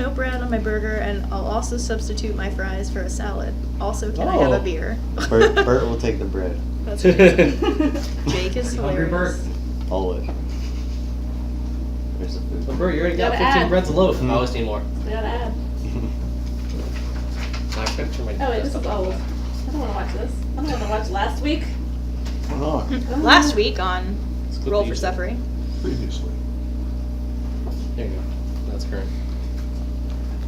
no bread on my burger, and I'll also substitute my fries for a salad. Also, can I have a beer? Bert will take the bread. That's amazing. Jake is Hungry hilarious. Bert? Always. Where's the food? Well, Bert, you already got Gotta 15 add. breads a loaf. I always need more. I gotta add. I expect for my Oh wait, this is old. I don't wanna watch this. I don't wanna watch last week. Why not? Last week on Let's clip Roll the for YouTube. Suffering. Previously. There you go. That's current.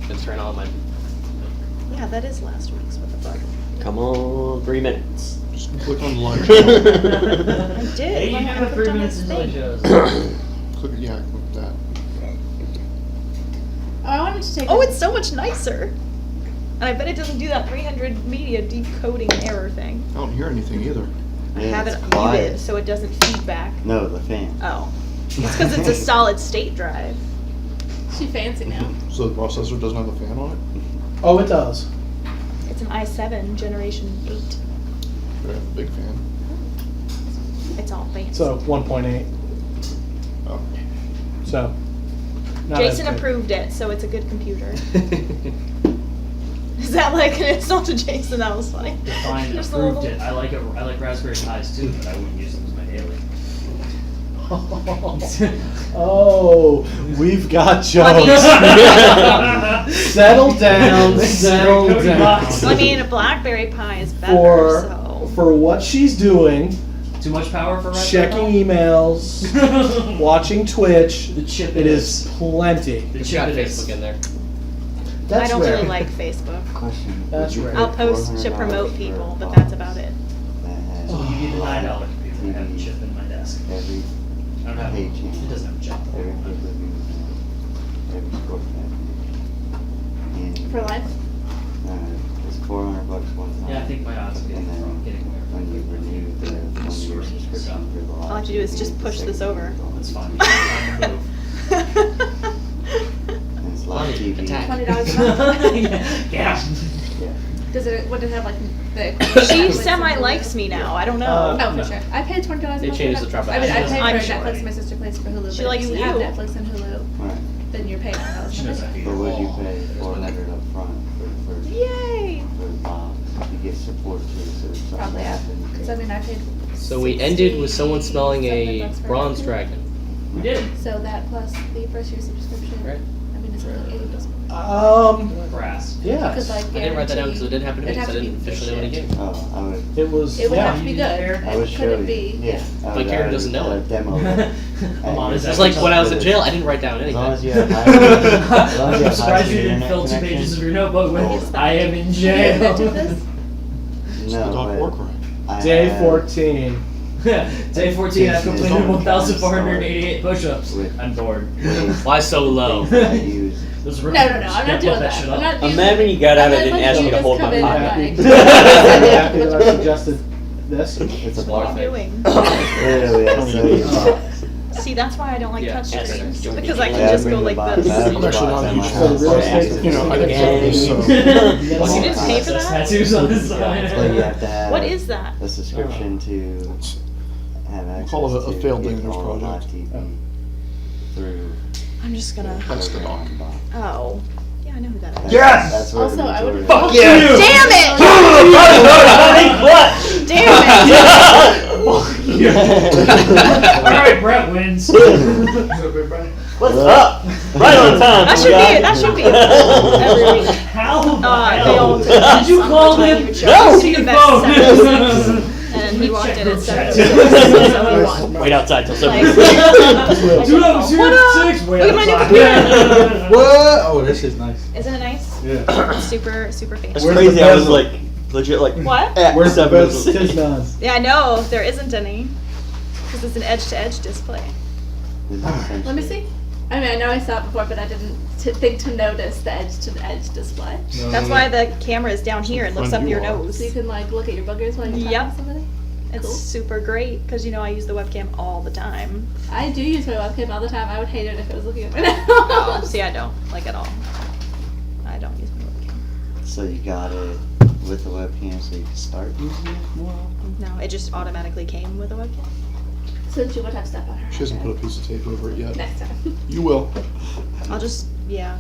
Been turning on my. Yeah, that is last week's. What the fuck? Come on, 3 minutes. Just click on the live I channel. did. Why haven't I clicked on this thing? Click, yeah, click that. Oh, I wanted to take. Oh, it's so much nicer. And I bet it doesn't do that 300 media decoding error thing. I don't hear anything either. I Yeah, have it's it quiet. muted so it doesn't feedback. No, the fan. Oh. It's because it's a solid state drive. She fancy now. So the processor doesn't have a fan on it? Oh, it does. It's an i7 generation 8. They have a big fan. It's all fancy. So 1.8. Oh. So. not as Jason good. approved it, so it's a good computer. Is that like an insult to Jason? That was funny. Define Just a approved little- it. I like Raspberry Pis too, but I wouldn't use them as my daily. Oh, we've got jokes. Settle down, settle Cody down. Box. I mean, a BlackBerry Pi is better, so. For what she's doing, Too much power for Raspberry checking Pi? emails, watching Twitch, The chip it is plenty. The It's chip got it is. Facebook in there. That's I don't rare. really like Facebook. Question. That's would you right. pay I'll post to $400 promote for people, a but box that's about it. that has You need a live $9 computer. I have a TV chip in my desk. Every I don't have pay It channel. doesn't have a chip. Every pay-per-view event, every sport package. And For life. it's $400 one time. Yeah, I think my odds of And then getting away when you renew the one-year Screw subscription stuff. for the All I have to do is just push this over. That's fine. And it's live Funny, TV. attack. $20 a month. Yeah. Yeah. Does it? What does it have like the? equivalent She Netflix and semi Hulu? likes me now. I don't know. Oh, for No. sure. I paid $20 a month. They changed for the drop Netflix. I mean, I down. paid I'm for sure. Netflix. My sister pays for Hulu. She but likes if you have you. Netflix and Hulu, Right. then you're paying $9 She a knows month. I But would you pay $400 up front for the first Yay! for the box? You get support too, so if something Probably yeah. happens. Because I mean, I paid. So we ended with someone smelling $60 a something for bronze Netflix. dragon. We did. So that plus the first year subscription. Right. I mean, it's like $80. Brass. Yeah. Because like I didn't write that down because it guarantee- didn't happen to me it'd because I have to didn't be officially own a shit. game. Oh, I would. It was. It would yeah. have to be good. I would It show couldn't you. be. Yeah. I But would- Karen I would doesn't know it. Demo it. Come on, is It's that like when I was in But jail, I didn't write down As long as anything. you have high, as long as you I'm have high surprised you didn't internet fill 2 connection. pages of your notebook with Oh. I am in Did you invent jail. this? It's the Doc No, Warcraft. but I Day have 14. Day 14, I've Jason is completed on 1,488 push-ups. With- I'm bored. ways Why so low? that I use. Those No, rookies no, no. I'm step not doing that that. shit I'm up. not using Imagine you got out, I I'm didn't not ask you to letting hold my come in pocket. and, Happy that I suggested this. It's a What are box. you doing? Literally, I sell you a box. See, that's why I don't like Yeah, touch yes, screens. yes. Because I Yeah, can just bring go the like box. this. I have I'm the actually box not at my used for the house. real I estate, use it you know, for I the didn't game. have so. You didn't pay for That's that? tattoos on his But side. you have to have What is that? a subscription to have access call it a to failed get dangerous all of project. live TV through I'm just gonna. That's the doc. program box. Oh. Yeah, I know who that is. Yes! That's where Also, the I would- majority- Fuck Yeah. you! Damn it! Damn it! Alright, Brett wins. What's up? Right on time. That should be it. That should be it. Every week. How the They all hell? took that Did you song call the time him? you would show No! us See the your best phone. seconds. And he walked in at Check 7:06, group so he won. Wait outside till Like, 7. Dude, I was here What at up? 6. Wait Look at my new outside. What? Oh, this is nice. Isn't it nice? Yeah. It's super, super That's fancy. Where's crazy. the I was bezel? like, legit, like, What? at Where's the 7. bezel? Tis none. Yeah, I know. There isn't any. Because it's an edge-to-edge display. Let me see. I mean, I know I saw it before, but I didn't think to notice the edge-to-edge display. That's why the camera is down here and looks up Friend you your are. nose. So you can like look at your boogers while you're talking Yep. to somebody. It's Cool. super great because I use the webcam all the time. I do use my webcam all the time. I would hate it if it was looking at my Oh, nose. see, I don't like at all. I don't use my webcam. So you got it with the webcam so you can start using it more often? No, it just automatically came with a webcam. Since you would have stuff on her. She hasn't put a piece of tape over it yet. Next time. You will. I'll just, yeah.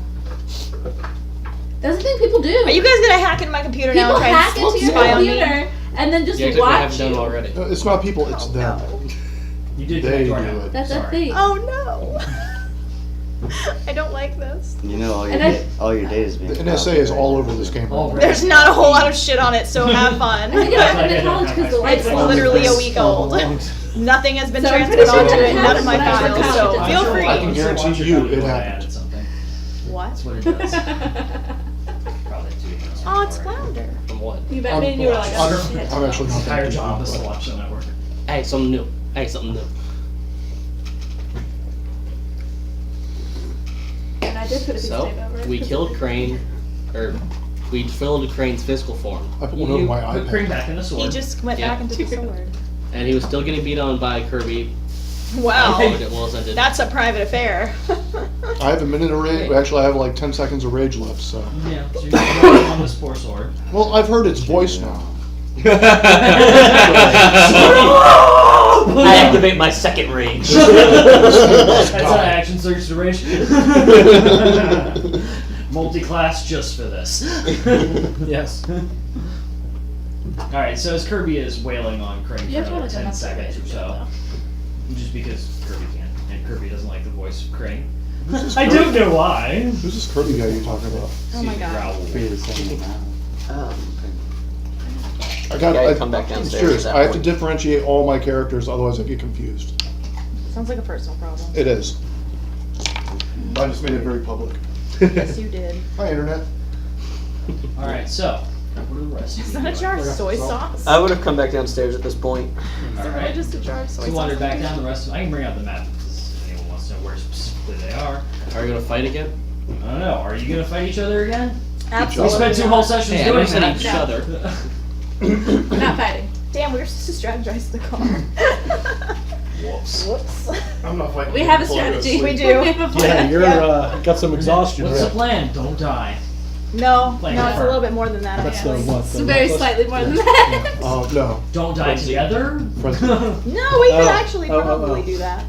That's the thing people do. Are you guys gonna hack into my computer now People and try hack and into your spy on me? computer and then just Yeah, except we watch haven't done it you. already. No, it's not people, it's Oh, them. no. You did They connect do our network. it. That's a Sorry. thing. Oh no. I don't like this. You know, all your, And I- all your data is being. The NSA is all over this game. All right right. There's not a whole lot of shit on it, so have I think fun. it happened in college because the lights It's went on. literally a week old. Belongs. Nothing has been So I'm transferred pretty sure onto that it, none of my happens when I files, work so out. feel I can free. guarantee you it happened. What? That's what it does. Probably two different Oh, it's already. Flounder. From what? You bet me and you were like, oh, shit. I'm actually not Entire that job deep, is to but- watch the network. Hey, something new. Hey, something new. And I did put a piece of So, tape over it. we killed Crane, or we filled Crane's physical form, I put one over my Put Crane iPad. back in the sword. He just went Yeah. back into the sword. and he was still getting beat on by Kirby. Wow. Well, as I did. That's a private affair. I have a minute of rage. Actually, I have like 10 seconds of rage left. So, Yeah, so you're working on this poor sword. well, I've heard its voice now. I activate my second rage. That's an action search duration. Multi-class just for this. Yes. Alright, so as Kirby is wailing on Crane You for have to another 10 let them up seconds or to so, just because Kirby can, and Kirby doesn't like the voice of Crane. Who's this I Kirby- don't know why. Who's this Kirby guy you're talking about? Oh my god. Growl. Free to send them out. I got. Yeah, you I, come back I'm downstairs serious. at that I have to point. differentiate all my characters, otherwise I get confused. Sounds like a personal problem. It is. I just made it very public. Yes, you did. Hi, internet. Alright, so, what are the rest of Is you that a doing? jar of soy sauce? I would have come back downstairs at this point. Is it really Alright. just a jar of soy So sauce? wander back down the rest of I can bring out the map if anyone wants to know where specifically they are. Are we gonna fight again? I don't know, are you gonna fight each other again? Absolutely. We spent 2 whole sessions Hey, I doing never said that. each No. other. Not fighting. Damn, we were supposed to strategize the car. Whoops. Whoops. I'm not fighting. We have a before I go to strategy. We sleep. do. We have a Yeah, plan. you're Yeah. got some exhaustion. What's Yeah. the plan? Don't die. No, Playing no, it's a her. little bit more than that. That's the actually. what? It's The very necklace? slightly more than Yeah. that. Oh no. Don't die Frenzy. together? Frenzy. No, we could Oh. actually Oh, oh, probably oh. do that.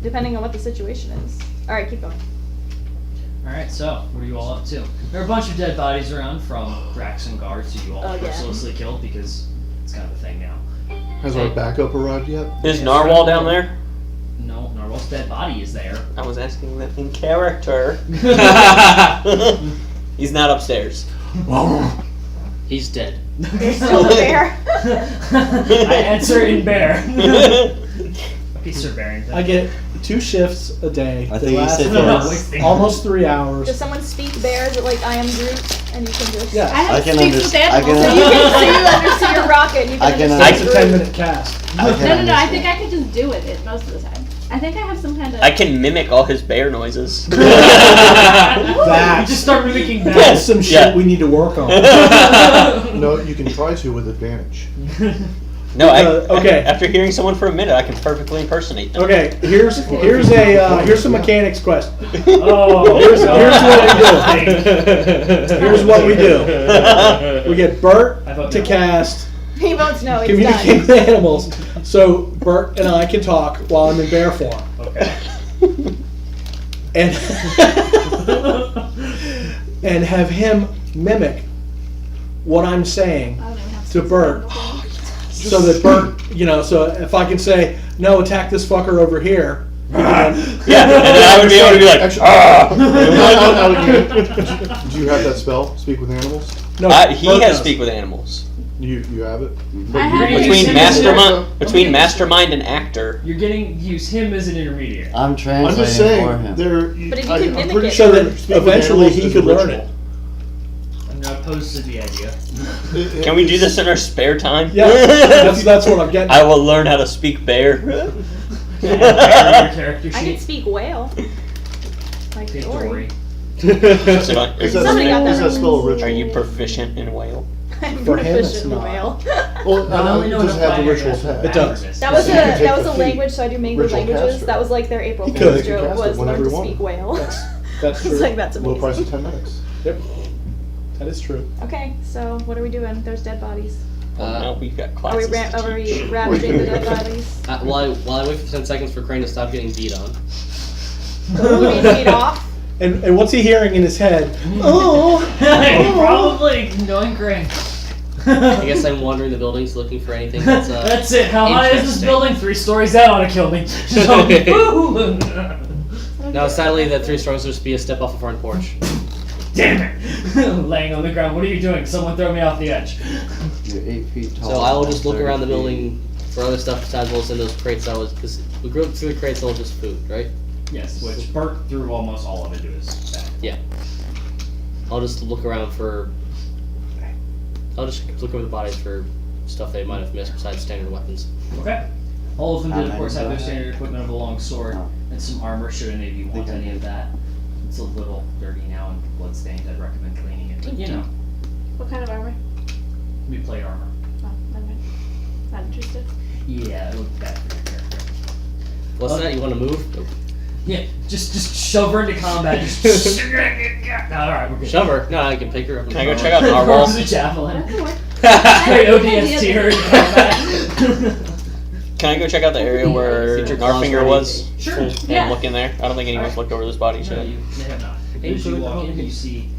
Depending on what the situation is. Alright, keep going. Alright, so, what are you all up to? There are a bunch of dead bodies around from Drax and guards who you all Oh, yeah. mercilessly killed because it's kind of a thing now. Has our backup arrived yet? Is Narwhal down there? No, Narwhal's dead body is there. I was asking that in character. He's not upstairs. He's dead. You're still there. I answer in bear. Okay, Sir Barrington. I get 2 shifts a day. I They think you last said for that. Wasting- almost 3 hours. Does someone speak bear? Is it like I am Groot? And you can just. Yeah. I have I can speaks with understand- I animals. can So you can see you undersee your rocket and you I can can understand It's a Groot. 10-minute cast. I can No, I think understand. I could just do it most of the time. I think I have some kind of. I can mimic all his bear noises. You That- just start mimicking That's that. some shit Yeah. we need to work on. No, you can try to with advantage. No, okay. After hearing someone for a minute, I can perfectly impersonate them. Okay, here's some mechanics question. Oh, Here's what we do. Here's We get Bert I vote to no. cast He votes no, it's communicate done. with animals, so Bert and I can talk while I'm in bear form, Okay. and and have him mimic what I'm saying I don't even have to speaks with Bert. animals. So that Bert, so if I can say, no, attack this fucker over here. Yeah, and then I would be able to be like, Actually, do you have that spell? Speak with animals. No, he Bert has does. speak with animals. You have it. I have Between Between Use mastermind, mastermind- and actor. You're getting use him as an intermediary. I'm I'm translating just for saying. him. But if you could I'm mimic pretty it- sure So that speak with eventually animals he is could learn ritual. I'm not opposed to the idea. Can we do this in our spare time? Yeah, that's what I'm getting. I will learn how to speak bear. Your character I can sheet. speak whale. Like Okay, Dory. Dory. So Is that, Somebody got that is that right. spell a ritual? are you proficient in whale? I'm For him, it's proficient in not. whale. Well, I only know it doesn't enough have the fire ritual guys tag. It does. That was So you can take that was the a feat. language, so I do mingled Ritual languages. caster. That was like their April You Fool's could. joke Cast it was whenever learn to you want. speak whale. That's It's true. like that's Low price amazing. of 10 minutes. Yep, that is true. Okay, so what are we doing? There's dead bodies. No, we've got Are we classes. are we ravaging the dead bodies? While I wait for 10 seconds for Crane to stop getting beat on. So we're being beat off. And what's he hearing in his head? Oh, Probably knowing Crane. I guess I'm wandering the buildings looking for anything that's That's it. How high is this interesting. building? 3 stories. That ought to kill me. So, woo! No, sadly, that 3 stories will just be a step off the front porch. Damn it! Laying on the ground. What are you doing? Someone throw me off the edge. You're 8 feet tall. So I will just look 30 around the feet. building for other stuff besides what's in those crates. Because we grew up through the crates, that was just food, right? Yes, which Bert threw almost all of into his bag. Yeah. I'll just look around for. I'll just look over the bodies for stuff they might have missed besides standard weapons. Okay. All of them How did, of many course, have their do I standard equipment of a long sword Oh. and some armor. Should any of you want Think I any did. of that? It's a little dirty now and bloodstained. I'd recommend cleaning it. But you know, What kind of armor? we plate armor. Oh, never mind. Not interested. Yeah, it would be bad for your character. What's Okay. that? You want to move? Nope. Yeah, just shove her into combat. Just all right, we're good. Shove her. No, I can pick her up. Can I go check out the narwhal? Throws a javelin. That could work. Straight ODST her into combat. Can I go check out the area where Get your claws Narfinger ready. was? Sure. And Yeah. look in there. I don't think anyone's looked over those bodies No, yet. they have not. Hey, As put you it walk on. in, you see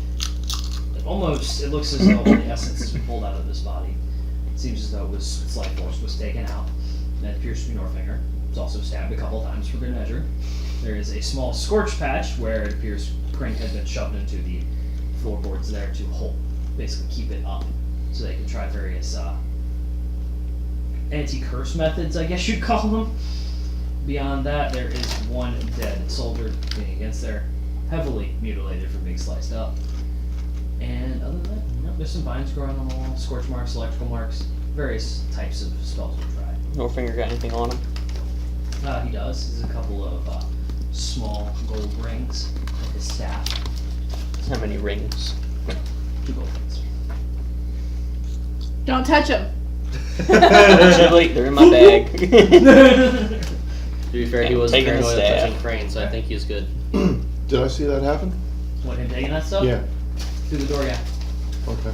almost, it looks as though all the essence has been pulled out of this body. It seems as though its life force was taken out. And it appears to be Northinger. It's also stabbed a couple times for good measure. There is a small scorch patch where it appears Crane had been shoved into the floorboards there to hold, basically keep it up, so they can try various anti-curse methods, I guess you'd call them. Beyond that, there is one dead soldier leaning against there, heavily mutilated from being sliced up. And other than that, nope, there's some vines growing on the wall, scorch marks, electrical marks, various types of spells were tried. Norfinger got anything on him? He does. There's a couple of small gold rings, like his staff, How many rings? 2 gold rings. Don't touch him. Too late, they're in my bag. To be fair, he Yeah, wasn't taking the paranoid of staff. touching Crane, so I think he's good. Did I see that happen? What, him taking that stuff? Yeah. Through the door, yeah. Okay.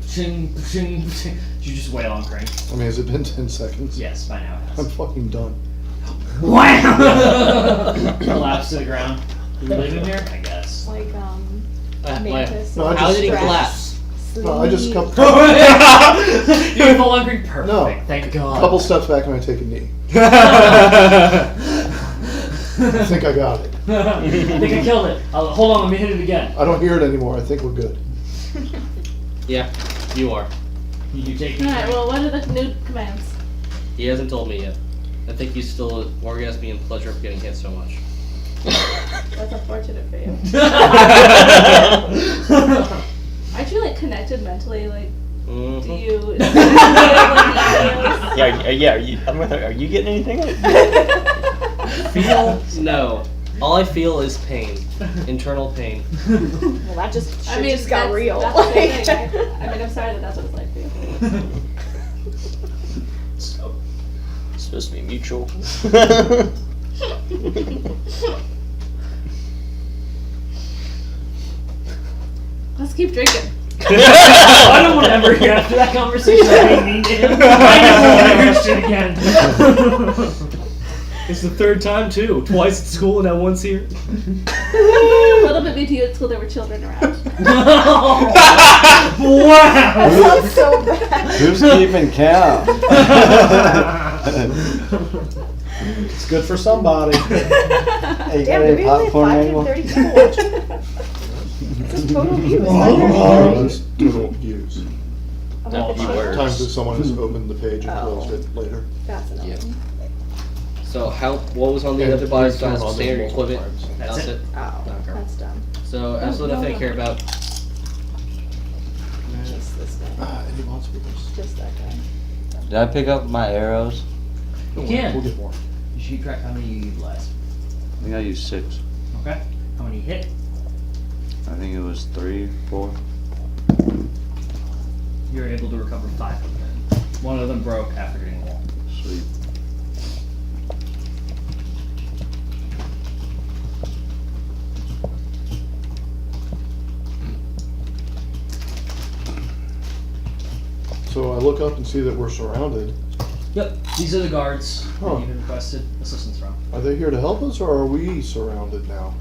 Ching, ching, ching. Did you just wail on Crane? I mean, has it been 10 seconds? Yes, by now it I'm has. fucking done. Wham! Collapse to the ground. Do we leave him here? I guess. Like, Wait, mantis. No, I how just- did he Stress, collapse? No, I just sleep. couple, You fall on Crane? Perfect. No. Thank God. couple steps back and I take a knee. I think I got it. I think I killed it. Hold on, let me hit it again. I don't hear it anymore. I think we're good. Yeah, you are. You take me. Alright, well, what are the new commands? He hasn't told me yet. I think he's still orgasming in pleasure of getting hit so much. That's unfortunate for you. Aren't you, like, connected mentally? Like, do Mhm. you... Yeah, are you getting anything? Feel? No. All I feel is pain. Internal pain. Well, that just I mean, just got that's, real. That's the same thing, right? I mean, I'm sorry that that's what it's like for you. It's supposed to be mutual. Let's keep drinking. I don't want to ever hear after that conversation I being mean to him. I never want to hear shit again. It's the 3rd time too. Twice at school and now once here. A little bit mean to you until there were children around. Wow! That sounds so bad. Who's keeping count? It's good for somebody. Hey, you got Damn, any did we only popcorn, have anyone? 532? This is total views. Let's do views. No, you were. Times that someone has opened the page and Oh. closed it later. That's annoying. Yeah. So what was on the And other bodies turn besides on the standard multiple equipment? times. That's it. Oh, Okay. that's dumb. So absolutely nothing I care about. Just this guy. Any monster with this? Just that guy. Did I pick up my arrows? You Don't worry, can. We'll get more. You should keep track how many you utilized. I think I used 6. Okay. How many hit? I think it was 3, 4. You're able to recover 5 of them. One of them broke after hitting the wall. Sweet. So I look up and see that we're surrounded. Yep. These are the guards Huh. that you've requested assistance from. Are they here to help us or are we surrounded now?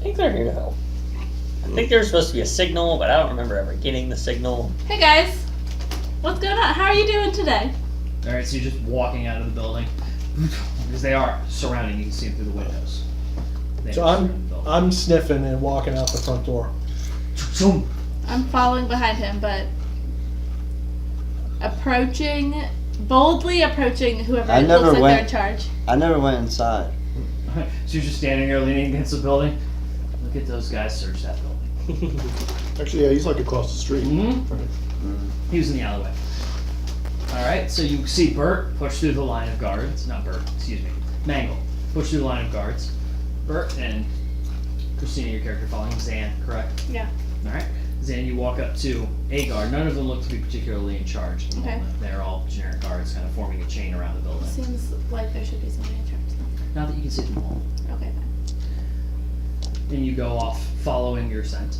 think they're here to help. I think there's supposed to be a signal, but I don't remember ever getting the signal. Hey guys, what's going on? How are you doing today? Alright, so you're just walking out of the building. Because they are surrounding, you can see them through the windows. They So are surrounding the building. I'm sniffing and walking out the front door. I'm following behind him, but boldly approaching whoever I never looks like they're in went- charge. I never went inside. So you're just standing there leaning against the building. Look at those guys search that building. Actually, yeah, he's like across the street. He was in the alleyway. Alright, so you see Bert push through the line of guards. Not Bert, excuse me. Mangle. Push through the line of guards. Bert and Christina, your character following Zan, correct? Yeah. Alright. Zan, you walk up to a guard. None of them look to be particularly in charge at the Okay. moment. They're all generic guards kind of forming a chain around the building. Seems like there should be somebody in charge. Now that you can see them all. Okay, fine. And you go off following your scent.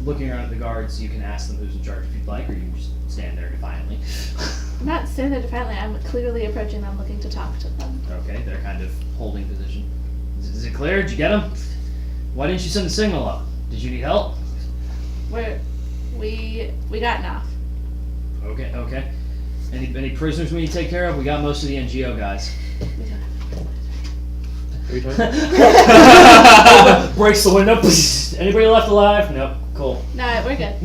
Looking around at the guards, you can ask them who's in charge if you'd like, or you can just stand there defiantly. I'm not standing there defiantly. I'm clearly approaching them, looking to talk to them. Okay, they're kind of holding position. Is it clear? Did you get him? Why didn't you send the signal up? Did you need help? We got enough. Okay. Any prisoners we need to take care of? We got most of the NGO guys. Breaks the window. Anybody left alive? Nope. Cool. No, we're good.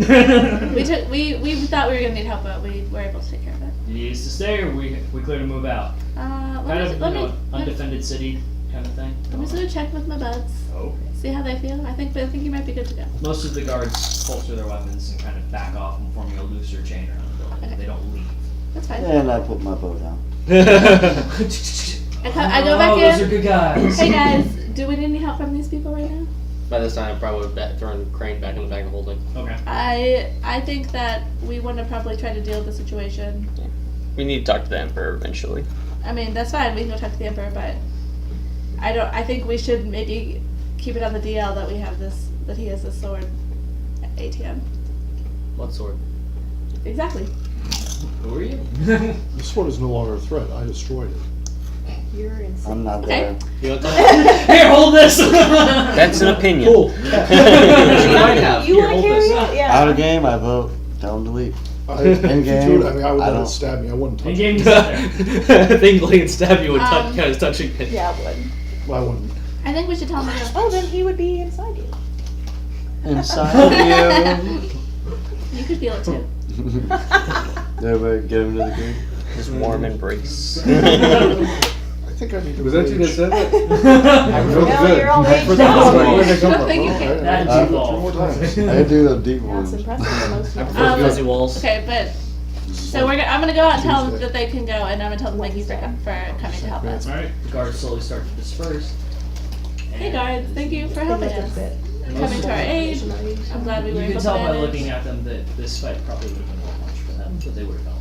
We thought we were gonna need help, but we were able to take care of it. You need us to stay, or we clear to move out? Let me undefended city kind of thing. just go check with my buds. Oh. See how they feel. I think you might be good to go. Most of the guards holster their weapons and kind of back off and forming a looser chain around the building. Okay. They don't leave. That's fine. And I put my bow down. I go back Those are in. good guys. Hey guys, do we need any help from these people right now? By this time, I probably would have thrown Crane back in the bag of holding. Okay. I think that we want to probably try to deal with the situation. We need to talk to the Emperor eventually. I mean, that's fine. We can go talk to the Emperor, but I think we should maybe keep it on the DL that we have that he has this sword ATM. What sword? Exactly. Who are you? This sword is no longer a threat. I destroyed it. You're insane. I'm not Okay. there. You want that? Here, hold this. That's an opinion. Cool. You might have. You Here, want to hold carry this. it? Yeah. Out of game, I vote. Tell him to leave. I In game, I mean, I would I let it don't- stab me. I wouldn't touch In it. game, you sit there. Thankfully, and stab you with Um, kind of touching it. Yeah, it would. I wouldn't. I think we should tell him to go. Oh, then he would be inside you. Inside of You could feel it too. you. Everybody get him to the grave. This warm embrace. I think I need to. Was that you that rage. said that? No, you're all raged Where'd out. they come from? Thank you. Oh, I- That I- is two all. more times. I do the deep That's ones. impressive for most people. Fuzzy walls. Okay, but so I'm gonna go out and tell them that they can go, and I'm gonna tell them thank you for coming to help us. Alright, the guards slowly start to disperse. Hey guards, thank you for helping us. Coming to our aid. I'm glad we were You able can to tell by manage. looking at them that this fight probably would have been a little much for them, but they would have helped.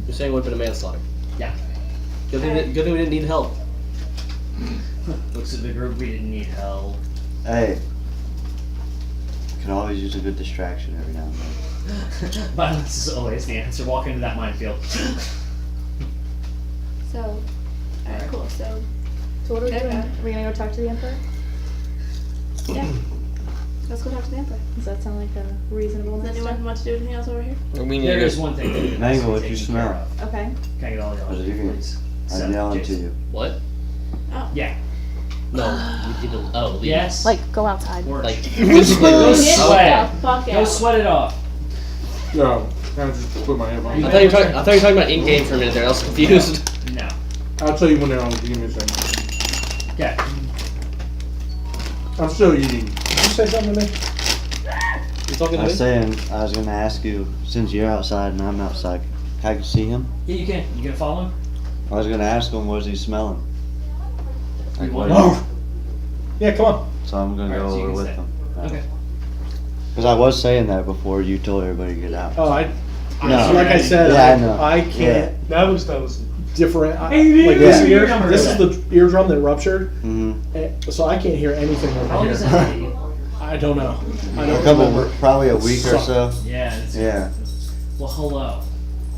You're saying it would have been a manslaughter. Yeah. Good thing we didn't need help. Looks at the group, we didn't need help. Hey. Can always use a good distraction every now and then. Violence is always the answer. Walk into that minefield. So, alright, cool. So, So what are we Okay. doing? Are we gonna go talk to the Emperor? yeah, let's go talk to the Emperor. Does that sound like a reasonable Does next anyone step? want to do anything else over here? We need There to is one thing that has Mango, to be what you taken smell? care of. Okay. Can I get all y'all? What are you gonna- please? I'm Seth, yelling to Jason. you. What? Yeah. No. You need to. Oh, leave. Yes. go outside. Or Like physically. go leave. sweat. Fuck Go out. sweat it off. Yeah, I just put my head I on. thought you were talking about in game for a minute there. I was confused. No. I'll tell you when they're on. Give me a second. Okay. I'm still eating. Did you say something to me? You talking I to was me? saying, I was gonna ask you, since you're outside and I'm outside, I can see him? Yeah, you can. You gonna follow him? I was gonna ask him, what's he smelling? Like, You what? want- Yeah, come on. So I'm gonna Alright, go so you over can with stay. him. Okay. Cause I was saying that before you told everybody to get out. Oh, No. so like I said, Yeah, I know. I can't That was different. Hey, Like yeah, this yeah, ear, yeah. this is the eardrum that ruptured, Mm-hmm. so I can't hear anything How over long does here. that take you? I don't know. I A don't couple, remember. probably a week or so. Yeah. It's, Yeah. Well, hello.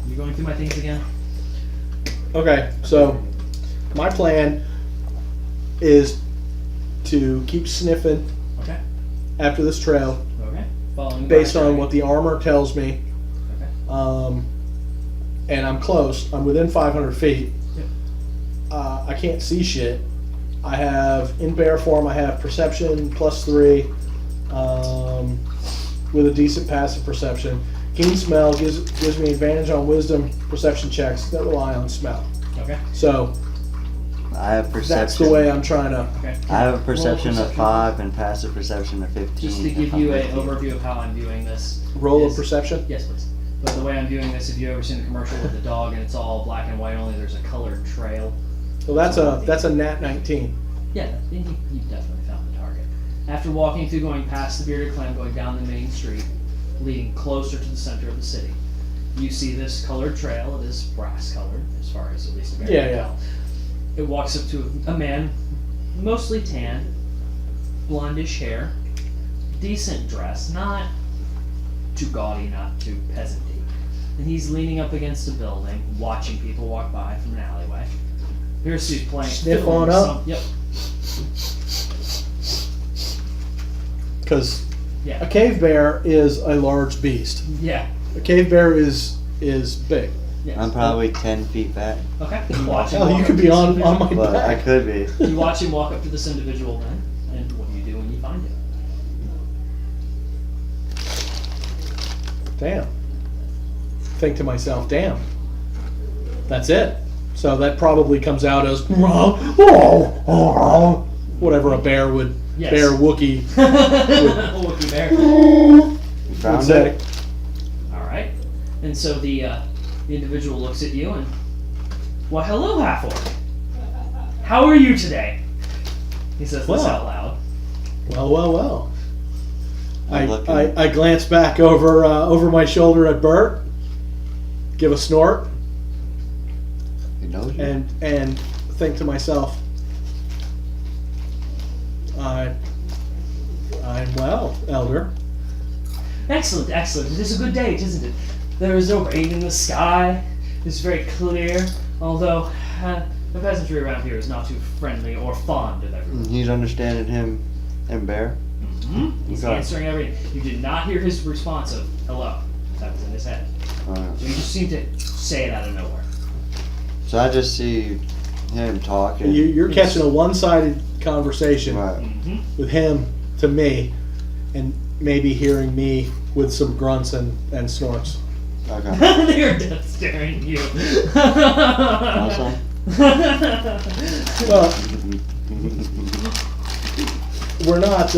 You going through my things again? Okay, so my plan is to keep sniffing Okay. after this trail Okay. Following the based black on dragon. what the armor tells me. Okay. And I'm close. I'm within 500 feet. Yep. I can't see shit. I have, in bear form, I have perception +3, with a decent passive perception. Keen smell gives me advantage on wisdom perception checks that rely on smell. Okay. So I have perception. that's the way I'm trying to. Okay. I have a perception of perception. 5 and passive perception of 15. Just to give you an overview of how I'm viewing this. Roll is- of perception. Yes, please. But the way I'm viewing this, if you've ever seen the commercial with the dog and it's all black and white only, there's a colored trail. So that's a nat 19. Yeah, you definitely found the target. After walking through, going past the bearded clan, going down the main street, leading closer to the center of the city, you see this colored trail. It is brass colored, as far as at least the bear Yeah, can yeah. tell. It walks up to a man, mostly tan, blondish hair, decent dress, not too gaudy, not too peasanty. And he's leaning up against a building, watching people walk by from an alleyway. Here's he's playing. Sniff filming on up. Yep. Because Yeah. a cave bear is a large beast. Yeah. A cave bear is big. Yes. I'm probably 10 feet back, Okay. You watch him Hell, walk you up could to be this on individual- my but I back. could be. You watch him walk up to this individual then, and what do you do when you find him? Damn. Think to myself, damn. That's it. So that probably comes out as whatever a bear would, Yes. bear Wookie Wookie bear. You would found say. it? All right. And so the individual looks at you and, well, hello, half-orc. How are you today? He says this Well. out loud. Well. I'm looking. I glance back over my shoulder at Bert, give a snort, He knows you. and think to myself, I'm well, Elder. Excellent, excellent. It is a good day, isn't it? There is no rain in the sky. It's very clear, although the peasantry around here is not too friendly or fond of everyone. He's understanding him and Bear. He's Okay. answering everything. You did not hear his response of hello. That was in his head. So he just seemed to say it out of nowhere. So I just see him talking. You're catching a one-sided conversation Right. with him to me, and maybe hearing me with some grunts and snorts. Okay. They're death staring at you. Awesome. Well, we're not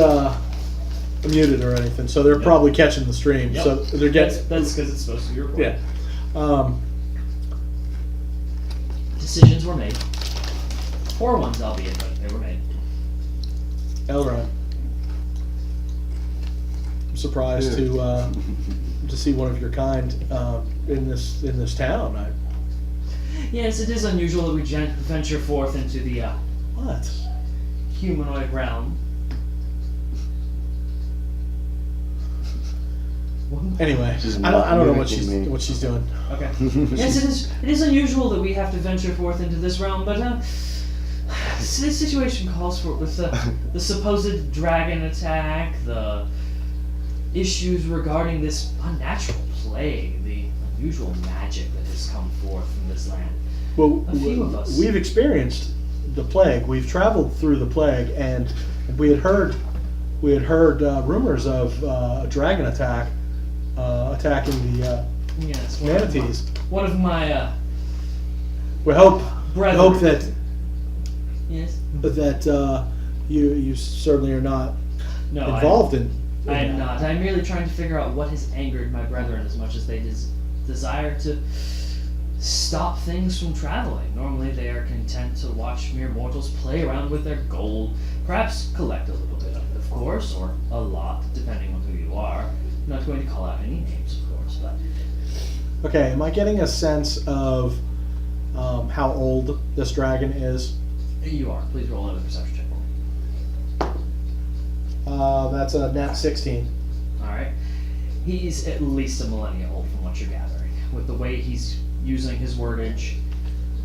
muted or anything, so they're probably catching the stream. Yep. So they're getting. That's because it's supposed to be recorded. Yeah. Decisions were made. Poor ones, albeit, but they were made. Elrond. I'm surprised to see one of your kind in this town. Yes, it is unusual that we venture forth into the What? humanoid realm. Anyway, She's I don't know what mimicking me. she's doing. Okay. Yes, it is unusual that we have to venture forth into this realm, but this situation calls for it with the supposed dragon attack, the issues regarding this unnatural plague, the unusual magic that has come forth from this land. Well, A few of us. we've experienced the plague. We've traveled through the plague, and we had heard rumors of a dragon attack attacking the Yes, manatees. One of my We hope brethren. that Yes. you certainly are not No, involved in. I am not. I'm merely trying to figure out what has angered my brethren as much as they desire to stop things from traveling. Normally they are content to watch mere mortals play around with their gold, perhaps collect a little bit of it, of course, or a lot, depending on who you are. I'm not going to call out any names, of course, but Okay, am I getting a sense of how old this dragon is? you are. Please roll another perception check for me. That's a nat 16. Alright. He's at least a millennia old from what you're gathering. With the way he's using his wordage,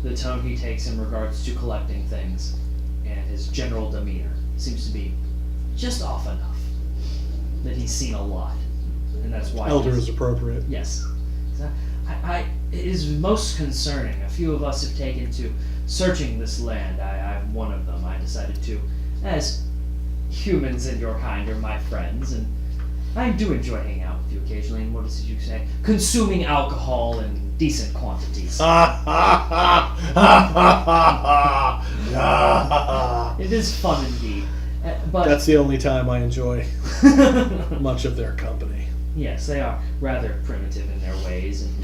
the tone he takes in regards to collecting things, and his general demeanor seems to be just off enough that he's seen a lot, and that's why. Elder he's- is appropriate. Yes. It is most concerning. A few of us have taken to searching this land. I'm one of them. I decided to, as humans and your kind are my friends, and I do enjoy hanging out with you occasionally, and what is it you say? Consuming alcohol in decent quantities. It is fun indeed. But That's the only time I enjoy much of their company. yes, they are rather primitive in their ways and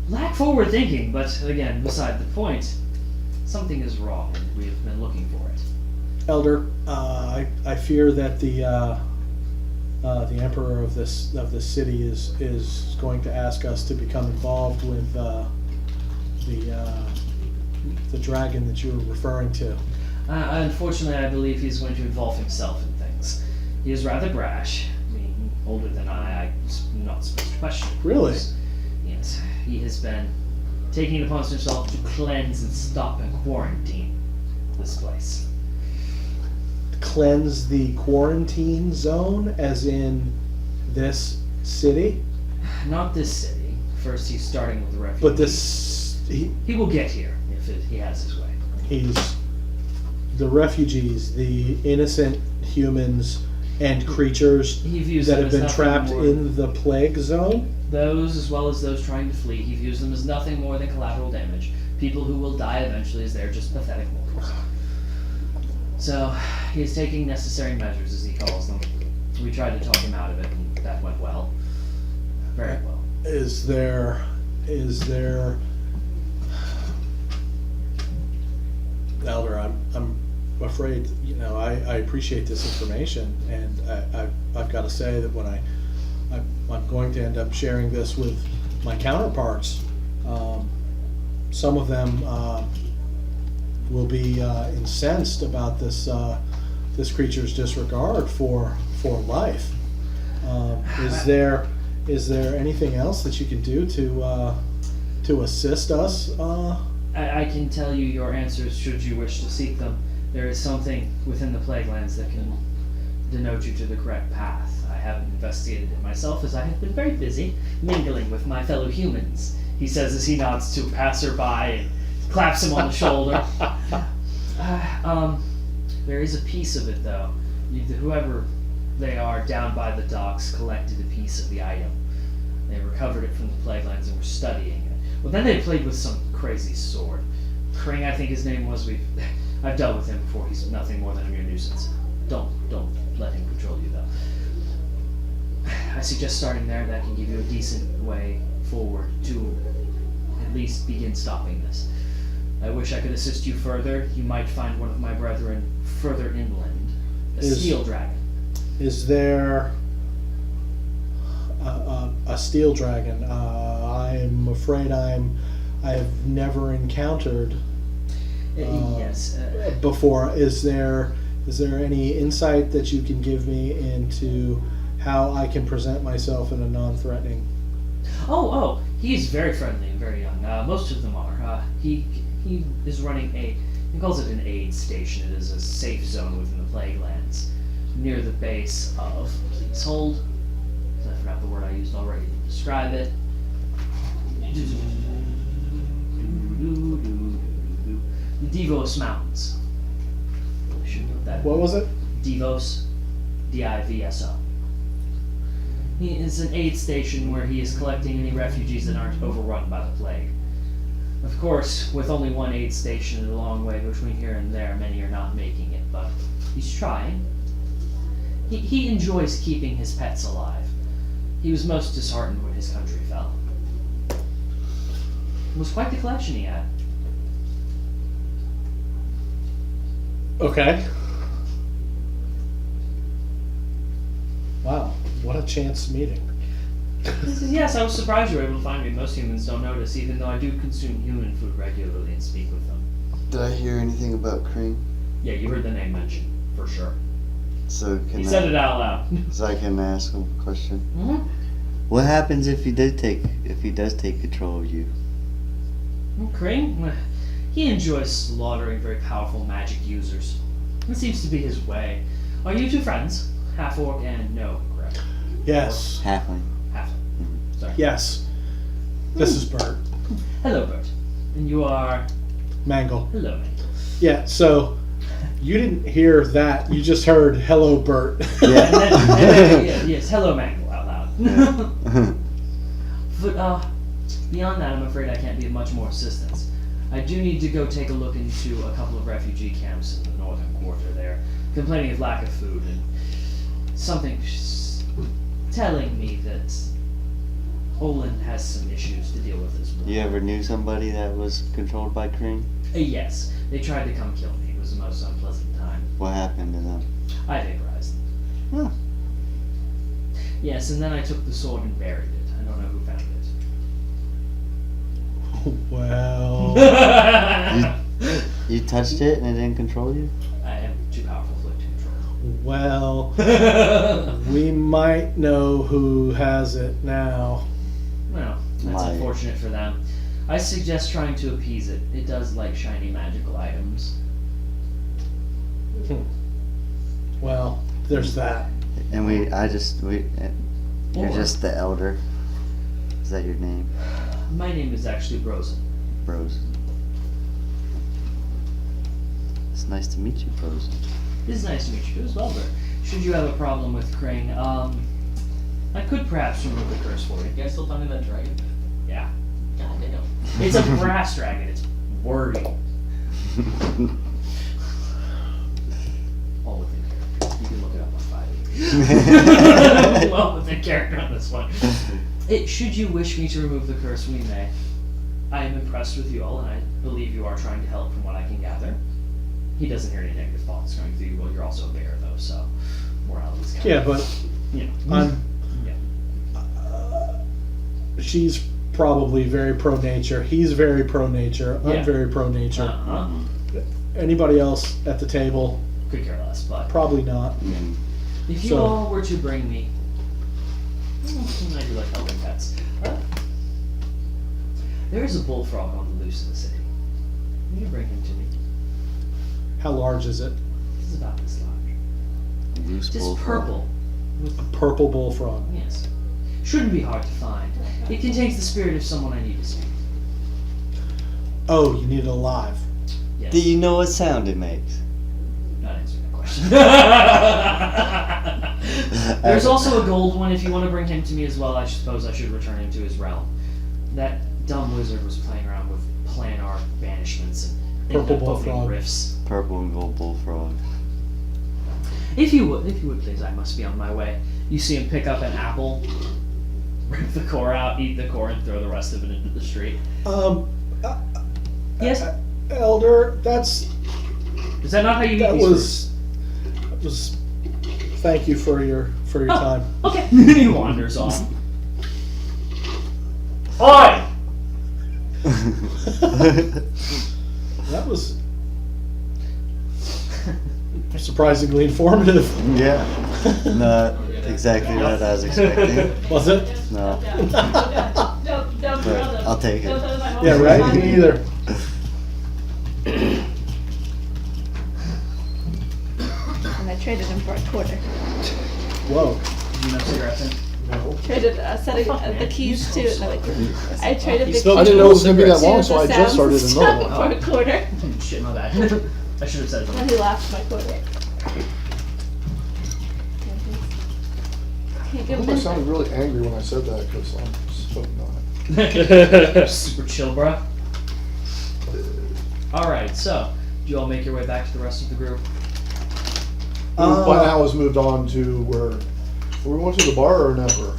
lack forward thinking, but again, beside the point, something is wrong and we have been looking for it. Elder, I fear that the emperor of this city is going to ask us to become involved with the dragon that you were referring to. Unfortunately, I believe he's going to involve himself in things. He is rather brash. Being older than I'm not supposed to question it. Really? Yes. He has been taking it upon himself to cleanse and stop and quarantine this place. Cleanse the quarantine zone, as in this city, Not this city. First, he's starting with the refugees. but this He will get here if he has his way. he's the refugees, the innocent humans and creatures He views that them have as been nothing trapped more- in the plague zone. Those, as well as those trying to flee, he views them as nothing more than collateral damage. People who will die eventually, as they're just pathetic mortals. So, he is taking necessary measures, as he calls them. We tried to talk him out of it, and that went well. Very well. Is there Elder, I'm afraid, I appreciate this information, and I've got to say that when I'm going to end up sharing this with my counterparts, some of them will be incensed about this creature's disregard for life. Is there anything else that you can do to assist us? I can tell you your answers should you wish to seek them. There is something within the Plaguelands that can denote you to the correct path. I haven't investigated it myself, as I have been very busy mingling with my fellow humans. He says as he nods to a passerby and claps him on the shoulder. There is a piece of it, though. Whoever they are down by the docks collected a piece of the item. They recovered it from the Plaguelands and were studying it. Well, then they played with some crazy sword. Kring, I think his name was. I've dealt with him before. He's nothing more than a mere nuisance. Don't let him control you, though. I suggest starting there. That can give you a decent way forward to at least begin stopping this. I wish I could assist you further. You might find one of my brethren further inland. A steel dragon. Is there a steel dragon? I'm afraid I have never encountered Yes. before. Is there any insight that you can give me into how I can present myself in a non-threatening? Oh, he's very friendly and very young. Most of them are. He is running he calls it an aid station. It is a safe zone within the Plaguelands, near the base of, please hold, I forgot the word I used already to describe it. The Divos Mountains. I should note that. What was it? Divos, D-I-V-S-O. He is an aid station where he is collecting any refugees that aren't overrun by the plague. Of course, with only one aid station and a long way between here and there, many are not making it, but he's trying. He enjoys keeping his pets alive. He was most disheartened when his country fell. It was quite the collection he had. Okay. Wow, what a chance meeting. Yes, I was surprised you were able to find me. Most humans don't notice, even though I do consume human food regularly and speak with them. Did I hear anything about Kring? Yeah, you heard the name mentioned, for sure. So He said it out loud. So I can ask him a question. Mm-hmm. What happens if he does take control of you? Kring? He enjoys slaughtering very powerful magic users. That seems to be his way. Are you two friends? Half orc and no, correct? Yes. Halfling. Half. Sorry. Yes. This is Bert. Hello, Bert. And you are. Mangle. Hello, man. Yeah, so you didn't hear that. You just heard hello, Bert. And then, yes, hello, Mangle, out loud. But beyond that, I'm afraid I can't be of much more assistance. I do need to go take a look into a couple of refugee camps in the northern quarter there, complaining of lack of food and something telling me that Olin has some issues to deal with as well. You ever knew somebody that was controlled by Kryn? Yes, they tried to come kill me. It was the most unpleasant time. What happened to them? I vaporized them. Huh. Yes, and then I took the sword and buried it. I don't know who found Well, it. You touched it and it didn't control you? I am too powerful for it to well, control. we might know who has it now. Well, that's My- unfortunate for them. I suggest trying to appease it. It does like shiny magical items. Well, there's that. And you're Or- just the elder. Is that your name? My name is actually Brosen. Bros. It's nice to meet you, Bros. It is nice to meet you as well, Bert. Should you have a problem with Krang, I could perhaps remove the curse for you. You guys still talking that dragon? Yeah. God damn. It's a brass dragon. It's wordy. All within character. You can look it up on Fiverr. Well within character on this one. Should you wish me to remove the curse, we may. I am impressed with you all, and I believe you are trying to help from what I can gather. He doesn't hear any negative thoughts going through you. Well, you're also a bear, though, so morality's kind Yeah, of, but you know. I'm. Yeah. She's probably very pro nature. He's very pro nature. Yeah. I'm very pro nature. Uh-huh. Anybody else at the table? Could care less, but Probably not. if you So- all were to bring me, I do like helping pets. There is a bullfrog on the loose in the city. You can bring him to me. How large is it? This is about this large. Loose Just bullfrog. purple. A purple bullfrog. Yes. Shouldn't be hard to find. It contains the spirit of someone I need to see. Oh, you need it alive. Yes. Do you know what sound it makes? Not answering that question. There's also a gold one. If you want to bring him to me as well, I suppose I should return him to his realm. That dumb wizard was playing around with planar banishments and Purple opening bullfrog. rifts. Purple and gold bullfrog. If you would please, I must be on my way. You see him pick up an apple, rip the core out, eat the core, and throw the rest of it into the street. Yes? Elder, that's Is that not how you eat that these was. Thank you for your fruits? time. Okay. He wanders off. Oi! That was surprisingly informative. Yeah. Not exactly what I was expecting. Was it? No. Don't But throw them. I'll take Don't it. throw them at Yeah, home. right? Me either. And I traded him for a quarter. Whoa. You know cigarettes in? Traded setting the keys to. No, wait. I traded the keys. I didn't know it was gonna be that long, to so I the just sound started another system one. for a quarter. Shit, my bad. I should have said And something. he laughed my quarter. Can't I give think I him sounded really angry when I said that because I'm so not. Super chill, bro. Alright, so, do you all make your way back to the rest of the group? By now has moved on to where we went to the bar or never.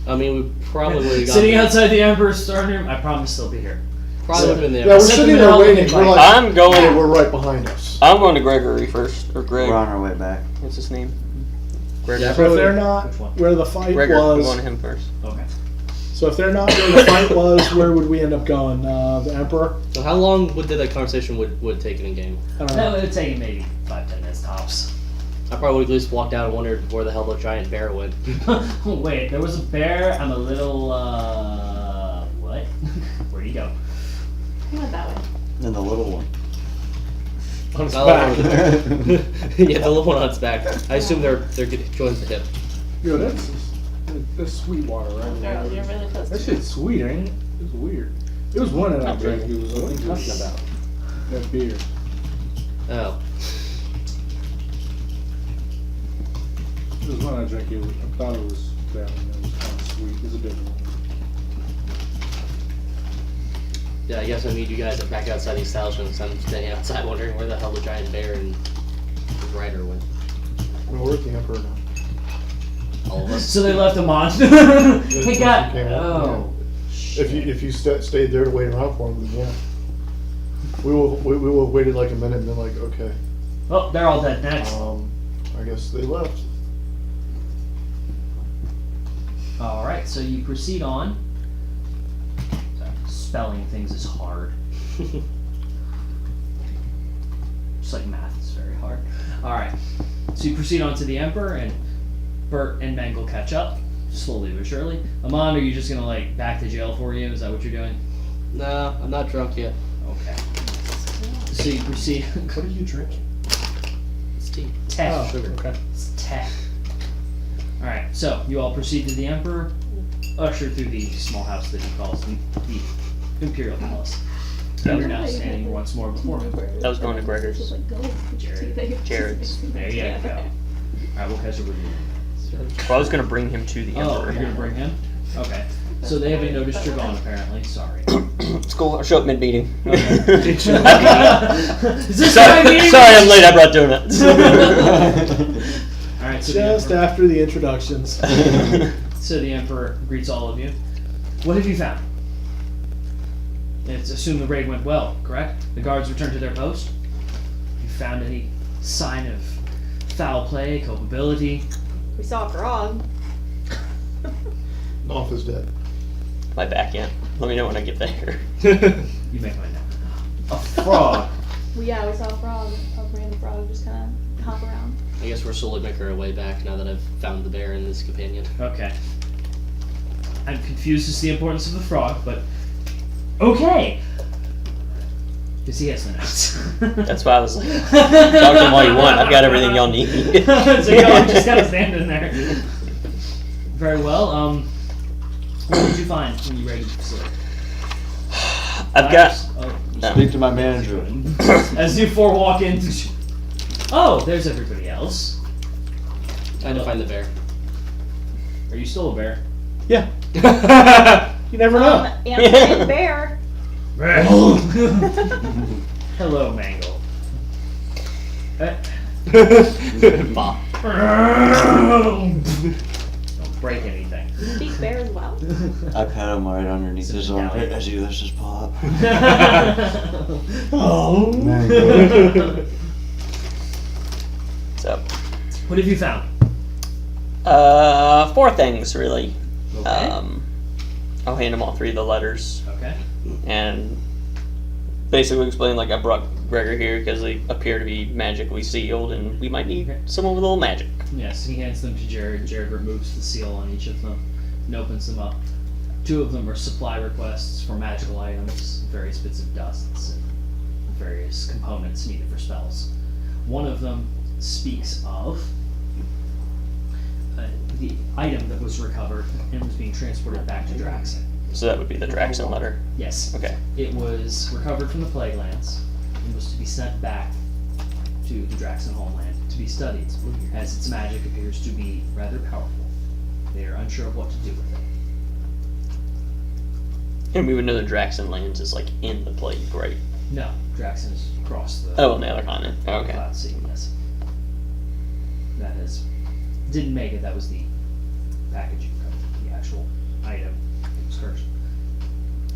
I mean, we probably would have Sitting outside the Emperor's throne room, I promise they'll be here. Probably would have been there. Yeah, we're Except sitting in the there hall waiting. with We're Mike. like, I'm going. hey, we're right behind us. I'm going to Gregory first, or Greg. We're on our way back. What's his name? Yeah, So if they're not Which one? where the fight Gregor. I'm was, going to him first. Okay. so if they're not where the fight was, where would we end up going? The Emperor? So how long did that conversation would take in a game? I don't That know. would take maybe 5-10 minutes tops. I probably would at least walked out and wondered where the hell the giant bear went. Wait, there was a bear. I'm a little, what? Where'd he go? He went that way. And the little one. On his Not back. over yeah, the little one on its back. I assume they're joined at the hip. Yo, that's sweet water, right? Girl, you're really close That to shit's sweet, ain't it? It was weird. It was one that I drank. It was what are you talking about? That beer. Oh. It was one I drank. I thought it was that one. It was kind of sweet. It was a different one. Yeah, I guess I need you guys back outside the establishment. So I'm standing outside wondering where the hell the giant bear and the rider went. Well, we're at the Emperor now. All of us. So they left him on. That's He got. what came out, Oh. If you stayed there to wait around for him, then yeah. We will have waited like a minute and then like, okay. Oh, they're all dead next. I guess they left. All right, so you proceed on. Sorry, spelling things is hard. Just like math is very hard. All right, so you proceed on to the Emperor, and Bert and Mangle catch up, slowly but surely. Amon, are you just gonna like back to jail for you? Is that what you're doing? No, I'm not drunk yet. Okay. So you proceed. What are you drinking? It's tea. Tech. Oh, sugar. Okay. It's tech. Alright, so you all proceed to the Emperor, usher through the small house that he calls the Imperial Palace. You're now standing once more before him. That was going to Gregor's. Jared's. There you go. Alright, we'll catch up with you. Well, I was gonna bring him to the Oh, Emperor. you're gonna bring him? Okay. So they haven't noticed you're gone, apparently. Sorry. It's cool. I'll show up mid-meeting. Is this sorry, what I mean? sorry, I'm late. I brought donuts. Alright, so Just the Emperor, after the introductions. so the Emperor greets all of you. What have you found? It's assumed the raid went well, correct? The guards returned to their post? You found any sign of foul play, culpability? We saw a frog. Off is dead. My back end. Let me know when I get there. You may find out. A frog. Well, yeah, we saw a frog, a random frog just kind of hop around. I guess we're slowly making our way back now that I've found the bear and his companion. Okay. I'm confused as to the importance of the frog, but okay. Because he has no notes. That's why I was like, talk to him all you want. I've got everything y'all need. So y'all just kind of standing there. Very well. What did you find when you raided the facility? I've got. Oh, Speak to my manager. as you four walk in. Oh, there's everybody else. Trying to find the bear. Are you still a bear? Yeah. You never know. And bear. Hello, Mangle. Bop. Don't break anything. Speak bear as well. I pat him right underneath his armpit as he lifts his paw up. Oh. So, What have you found? 4 things really. Okay. I'll hand him all 3 of the letters Okay. and basically explain like I brought Gregor here because they appear to be magically sealed and we might need someone with a little magic. Yes, he hands them to Jared. Jared removes the seal on each of them and opens them up. 2 of them are supply requests for magical items, various bits of dusts, and various components needed for spells. One of them speaks of the item that was recovered and was being transported back to Draxon. So that would be the Draxon letter. Yes. Okay. It was recovered from the Plague Lands and was to be sent back to the Draxon homeland to be studied, as its magic appears to be rather powerful. They are unsure of what to do with it. And we would know the Draxon lands is like in the plague, right? No, Draxon is across the Oh, on the other continent. Okay. Cloud Sea, yes. That is, didn't make it, that was the packaging of the actual item excursion.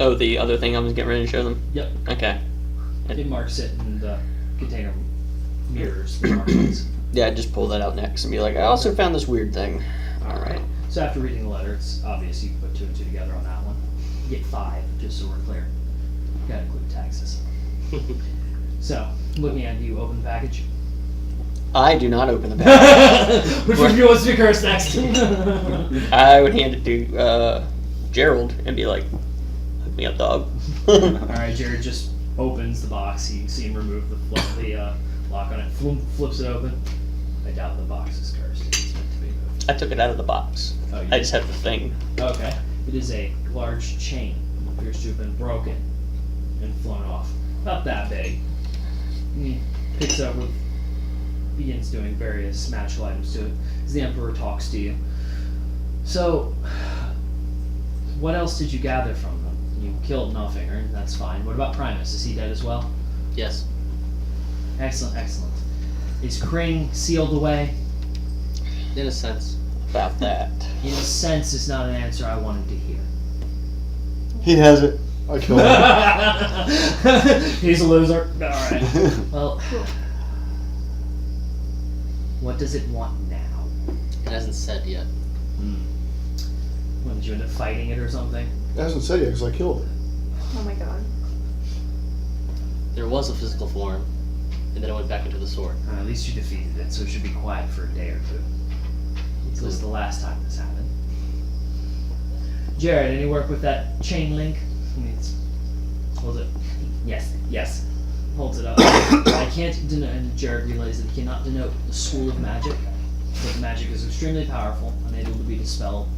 Oh, the other thing I was getting ready to show them? Yep. Okay. It marks it and the container mirrors the markings. Yeah, just pull that out next and be like, I also found this weird thing. Alright. So after reading the letter, it's obvious you can put 2 and 2 together on that one. You get 5, just so we're clear. Gotta include taxes. So, looking at you, open the package. I do not open the bag. Which one of you wants to be cursed next? I would hand it to Gerald and be like, hook me up, dog. Alright, Jared just opens the box. You see him remove the lock on it, flips it open. I doubt the box is cursed. It's meant to be moved. I took it out of the box. Oh, you I just have the thing. Okay. It is a large chain. It appears to have been broken and flown off. About that big. He picks up with, begins doing various magical items to it as the Emperor talks to you. So, what else did you gather from them? You killed Nulfinger, that's fine. What about Primus? Is he dead as well? Yes. Excellent, excellent. Is Kring sealed away? In a sense. About that. In a sense, is not an answer I wanted to hear. He has it. I killed him. He's a loser. Alright. Well, what does it want now? It hasn't said yet. When did you end up fighting it or something? It hasn't said yet because I killed it. Oh my god. There was a physical form, and then it went back into the sword. At least you defeated it, so it should be quiet for a day or two. This was the last time this happened. Jared, any work with that chain link? Hold it. Yes. Holds it up. I can't denote, and Jared realizes that he cannot denote the school of magic, but the magic is extremely powerful, unable to be dispelled.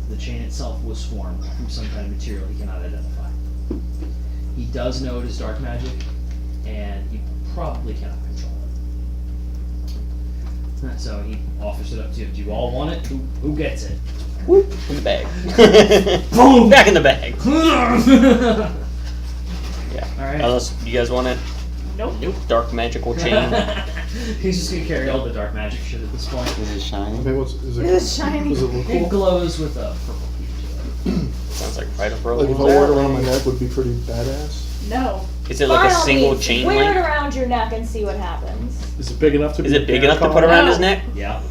The chain itself was formed from some kind of material he cannot identify. He does know it is dark magic, and he probably cannot control it. So he offers it up to you. Do you all want it? Who gets it? Whoop, in the bag. Boom! Back in the bag. Yeah. Alright. Unless you guys want it. Nope. Dark magical chain. He's just gonna carry all the dark magic shit at this point. Is it I shiny? mean, is it? It's shiny. Does it look It cool? glows with a purple hue to it. Sounds like right up for a Like if I little wore it bit. around my neck, would be pretty badass. No. Is it like a By all single means, chain wear it link? around your neck and see what happens. Is it big enough to? Is be it big a enough to put collar? around No. his neck? Yeah.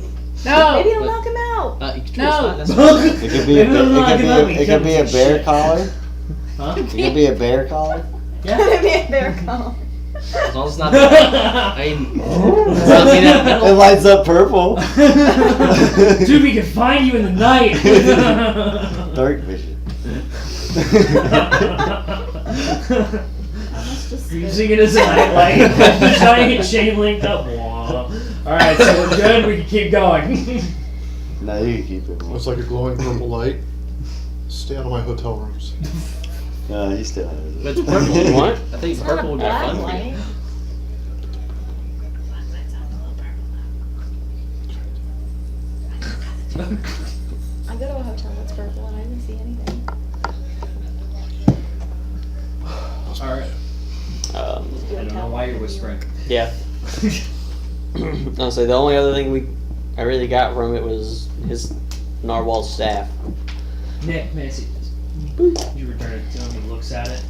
No. Maybe it'll knock him out. No. It could be it could be a bear collar. Huh? It could be a bear collar. Yeah. Maybe a bear collar. As long as it's not. I mean, it's not made out of It metal. lights up purple. Dude, we can find you in the night. Dark vision. Using it as a nightlight, giant chain linked up. Alright, so we're good. We can keep going. No, you can keep it. It's like a glowing purple light. Stay out of my hotel rooms. No, he still has it. But it's purple. You want? I think It's not purple a would be bad fun. light. I go to a hotel that's purple and I didn't see anything. Alright. I don't know why you're whispering. Yeah. Honestly, the only other thing I really got from it was his narwhal staff. Nick, may I see this? You return it to him, he looks at it.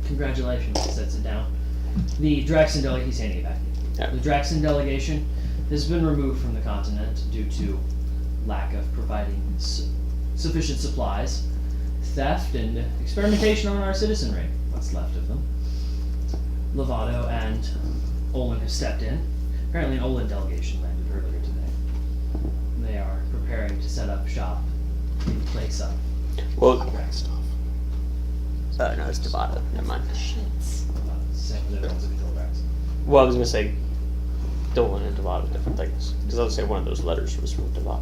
Congratulations, he sets it down. The Draxon delegation, he's handing it back. Yeah. The Draxon delegation has been removed from the continent due to lack of providing sufficient supplies, theft, and experimentation on our citizenry. What's left of them. Lovato and Olin have stepped in. Apparently an Olin delegation landed earlier today. They are preparing to set up shop in place up. Well, Bad stuff. no, it's Devada. Never mind. Well, I was gonna say Dolan and Devada are different things. Because I would say one of those letters was from Devada.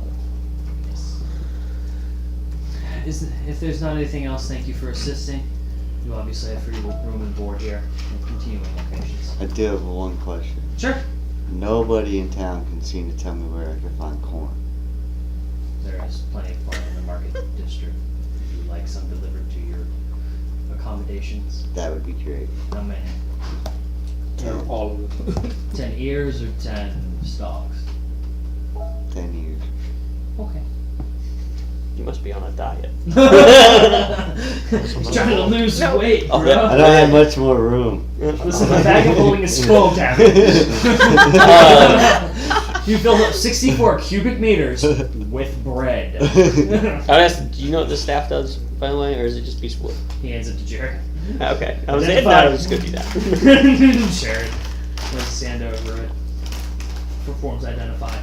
If there's not anything else, thank you for assisting. You obviously have free room and board here and continuing locations. I do have one question. Sure. Nobody in town can seem to tell me where I can find corn. There is plenty of corn in the market district. If you'd like some delivered to your accommodations. That would be great. How many? All of it. 10 ears or 10 stalks? 10 years. Okay. You must be on a diet. He's trying to lose weight, bro. Oh, yeah. I don't have much more room. Listen, the bag of holding is full, Captain. You filled up 64 cubic meters with bread. I would ask, do you know what this staff does, by the way, or is it just piece of wood? He hands it to Jared. Okay. I was saying, I was gonna do that. Jared. Let's stand over it. Performs identify.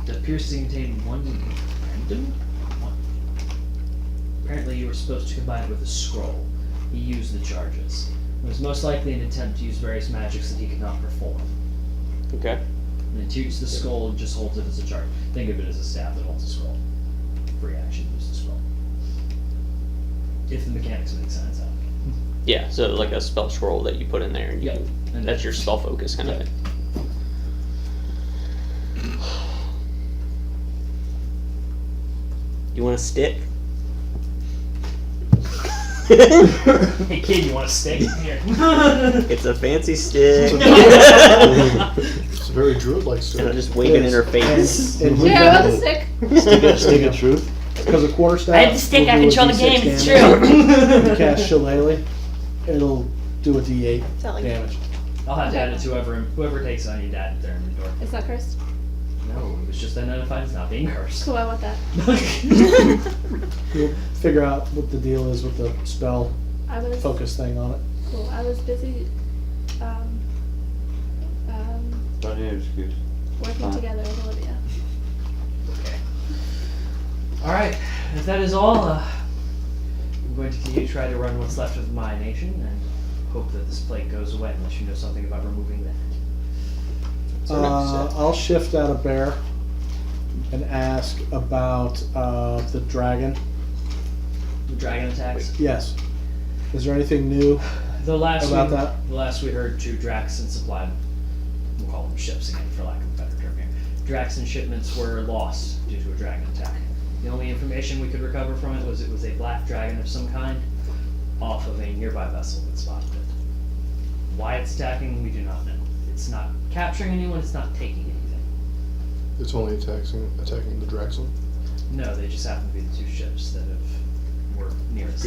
It appears to contain one random one. Apparently you were was supposed to combine it with a scroll. He used the charges. It was most likely an attempt to use various magics that he could not perform. Okay. And to use the scroll, just holds it as a charge. Think of it as a staff that holds a scroll. Free action, use the scroll. If the mechanics make sense out. Yeah, so like a spell scroll that you put in there, and you Yeah. can, And that's your spell focus kind of Yeah. thing. You want a stick? Hey kid, you want a stick? Here. It's a fancy stick. It's a very druid-like And stick. I'm just waving in her face. And Here, I want the stick. Stick of truth. because a quarter staff. I have the stick, I will do a control the D6 game, it's damage. true. If you cast Shillelagh, it'll do a D8 Is that like damage. I'll have to add it to whoever takes it. I need to add it to their inventory. It's not cursed. No, it was just identified as not being cursed. Cool, I want that. You'll figure out what the deal is with the spell I was focus thing on it. cool. I was busy But it was good. working Fine. together with Olivia. Okay. Alright, if that is all, I'm going to continue to try to run what's left of my nation and hope that this plague goes away unless you know something about removing that. I'll shift out of bear and ask about the dragon. The dragon attacks. Yes. Is there anything new? The last About we, that? The last we heard, 2 Draxon supplied, we'll call them ships again for lack of a better term here. Draxon shipments were lost due to a dragon attack. The only information we could recover from it was a black dragon of some kind off of a nearby vessel that spotted it. Why it's attacking, we do not know. It's not capturing anyone, it's not taking anything. It's only attacking the Draxon. No, they just happen to be the 2 ships that were nearest.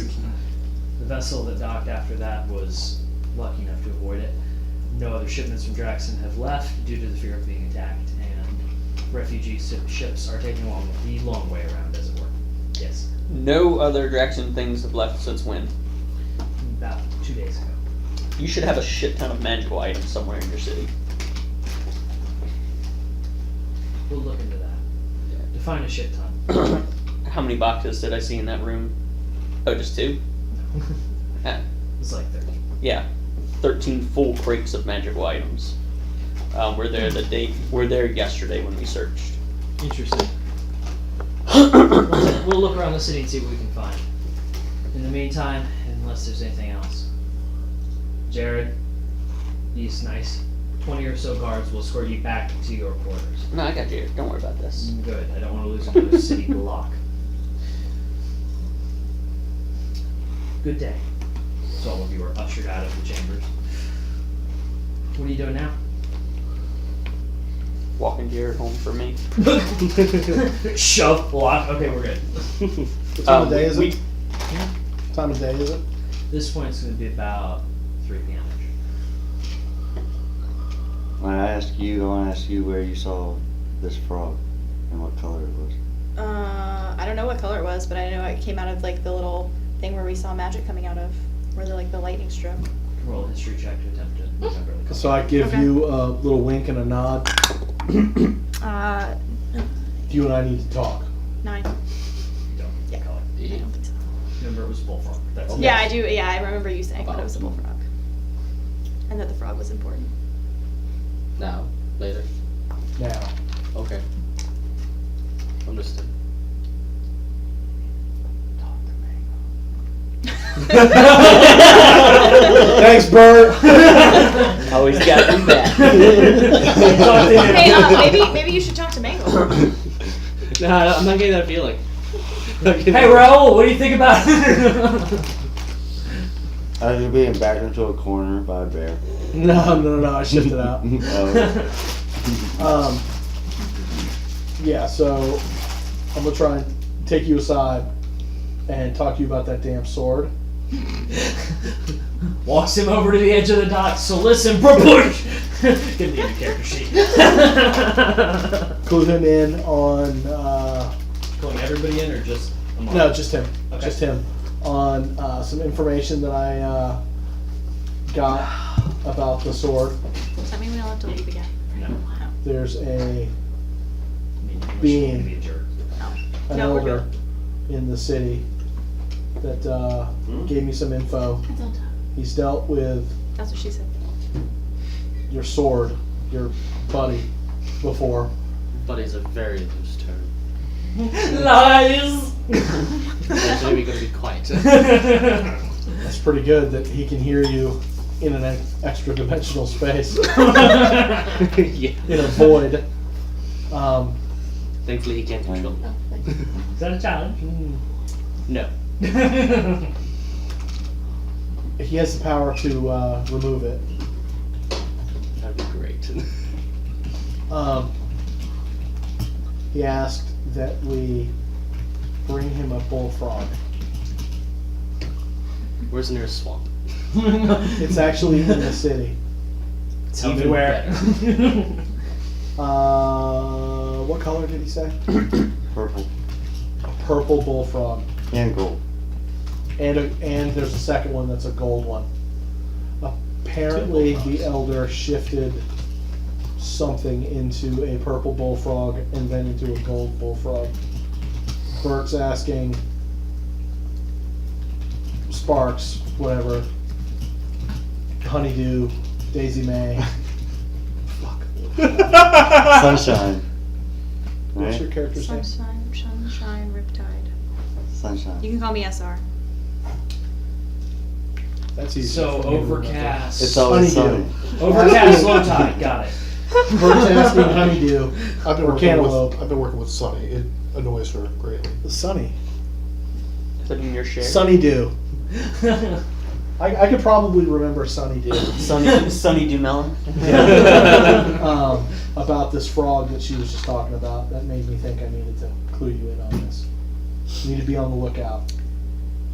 The vessel that docked after that was lucky enough to avoid it. No other shipments from Draxon have left due to the fear of being attacked, and refugee ships are taking the long way around, as it were. Yes, No other Draxon things have left since when? about 2 days ago. You should have a shit ton of magical items somewhere in your city. We'll look into that. Define a shit ton. How many boxes did I see in that room? Oh, just 2? It's like 30. Yeah, 13 full crates of magical items. We're there yesterday when we searched. Interesting. We'll look around the city and see what we can find. In the meantime, unless there's anything else, Jared, he's nice. 20 or so guards will escort you back to your quarters. No, I got you. Don't worry about this. Good. I don't want to lose another city block. Good day. So all of you are ushered out of the chambers. What are you doing now? Walking Jared home for me. Shove block. Okay, we're good. What time of day is it? What time of day is it? This point it's going to be about 3 p.m. When I want to ask you where you saw this frog and what color it was. I don't know what color it was, but I know it came out of like the little thing where we saw magic coming out of, where the lightning struck. Roll a history check to attempt to remember the color. So I give Okay. you a little wink and a nod. Uh, You and I need to talk. 9. You don't get the Yeah. color. I don't think so. Remember, it was bullfrog. That's it. Yeah, I do. Yeah, I remember you saying that it was a bullfrog, and that the frog was important. Now, later. Now. Okay. Understood. Thanks, Bert. Always gotta do that. Hey, maybe you should talk to Mango. Nah, I'm not getting that feeling. Hey, Raul, what do you think about As you're being backed into a corner by a bear. No, I shifted out. Oh. Yeah, so I'm gonna try and take you aside and talk to you about that damn sword. Walks him over to the edge of the dock. So listen, push. Give me a character sheet. Clue him in on Pulling everybody in, or just Amar? no, just him, Okay. just him on some information that I got about the sword. Does that mean we don't have to leave again? No. Wow. There's a I mean, unless you Being. want to be a jerk. an No, we're elder in the city that gave me some info. It's on top. He's dealt with That's what she said. your sword, your buddy, before. Buddy's a very loose term. Lies. So maybe gonna be quiet. That's pretty good that he can hear you in an extra dimensional space, Yeah. in a void. Thankfully, he can't control. Oh, thank you. Is that a challenge? No. He has the power to remove it. That'd be great. He asked that we bring him a bullfrog. Where's the nearest swamp? It's actually in the city. Tell me Even where. What color did he say? Purple A purple bullfrog. and gold. And there's a second one that's a gold one. Apparently, the elder shifted something into a purple bullfrog and then into a gold bullfrog. Bert's asking Sparks, whatever, Honeydew, Daisy May. Fuck. Sunshine. What's Right? your character's name? Sunshine, Riptide. Sunshine. You can call me SR. That's easy. So for me to remember. overcast. It's always Honeydew. sunny. Overcast, low tide. Got it. Bert's asking Honeydew I've been or working Cantaloupe. with, I've been working with Sunny. It annoys her greatly. Sunny. Is that in your share? Sunnydew. I could probably remember Sunnydew. Sunny Dumelon. About this frog that she was just talking about. That made me think I needed to clue you in on this. You need to be on the lookout.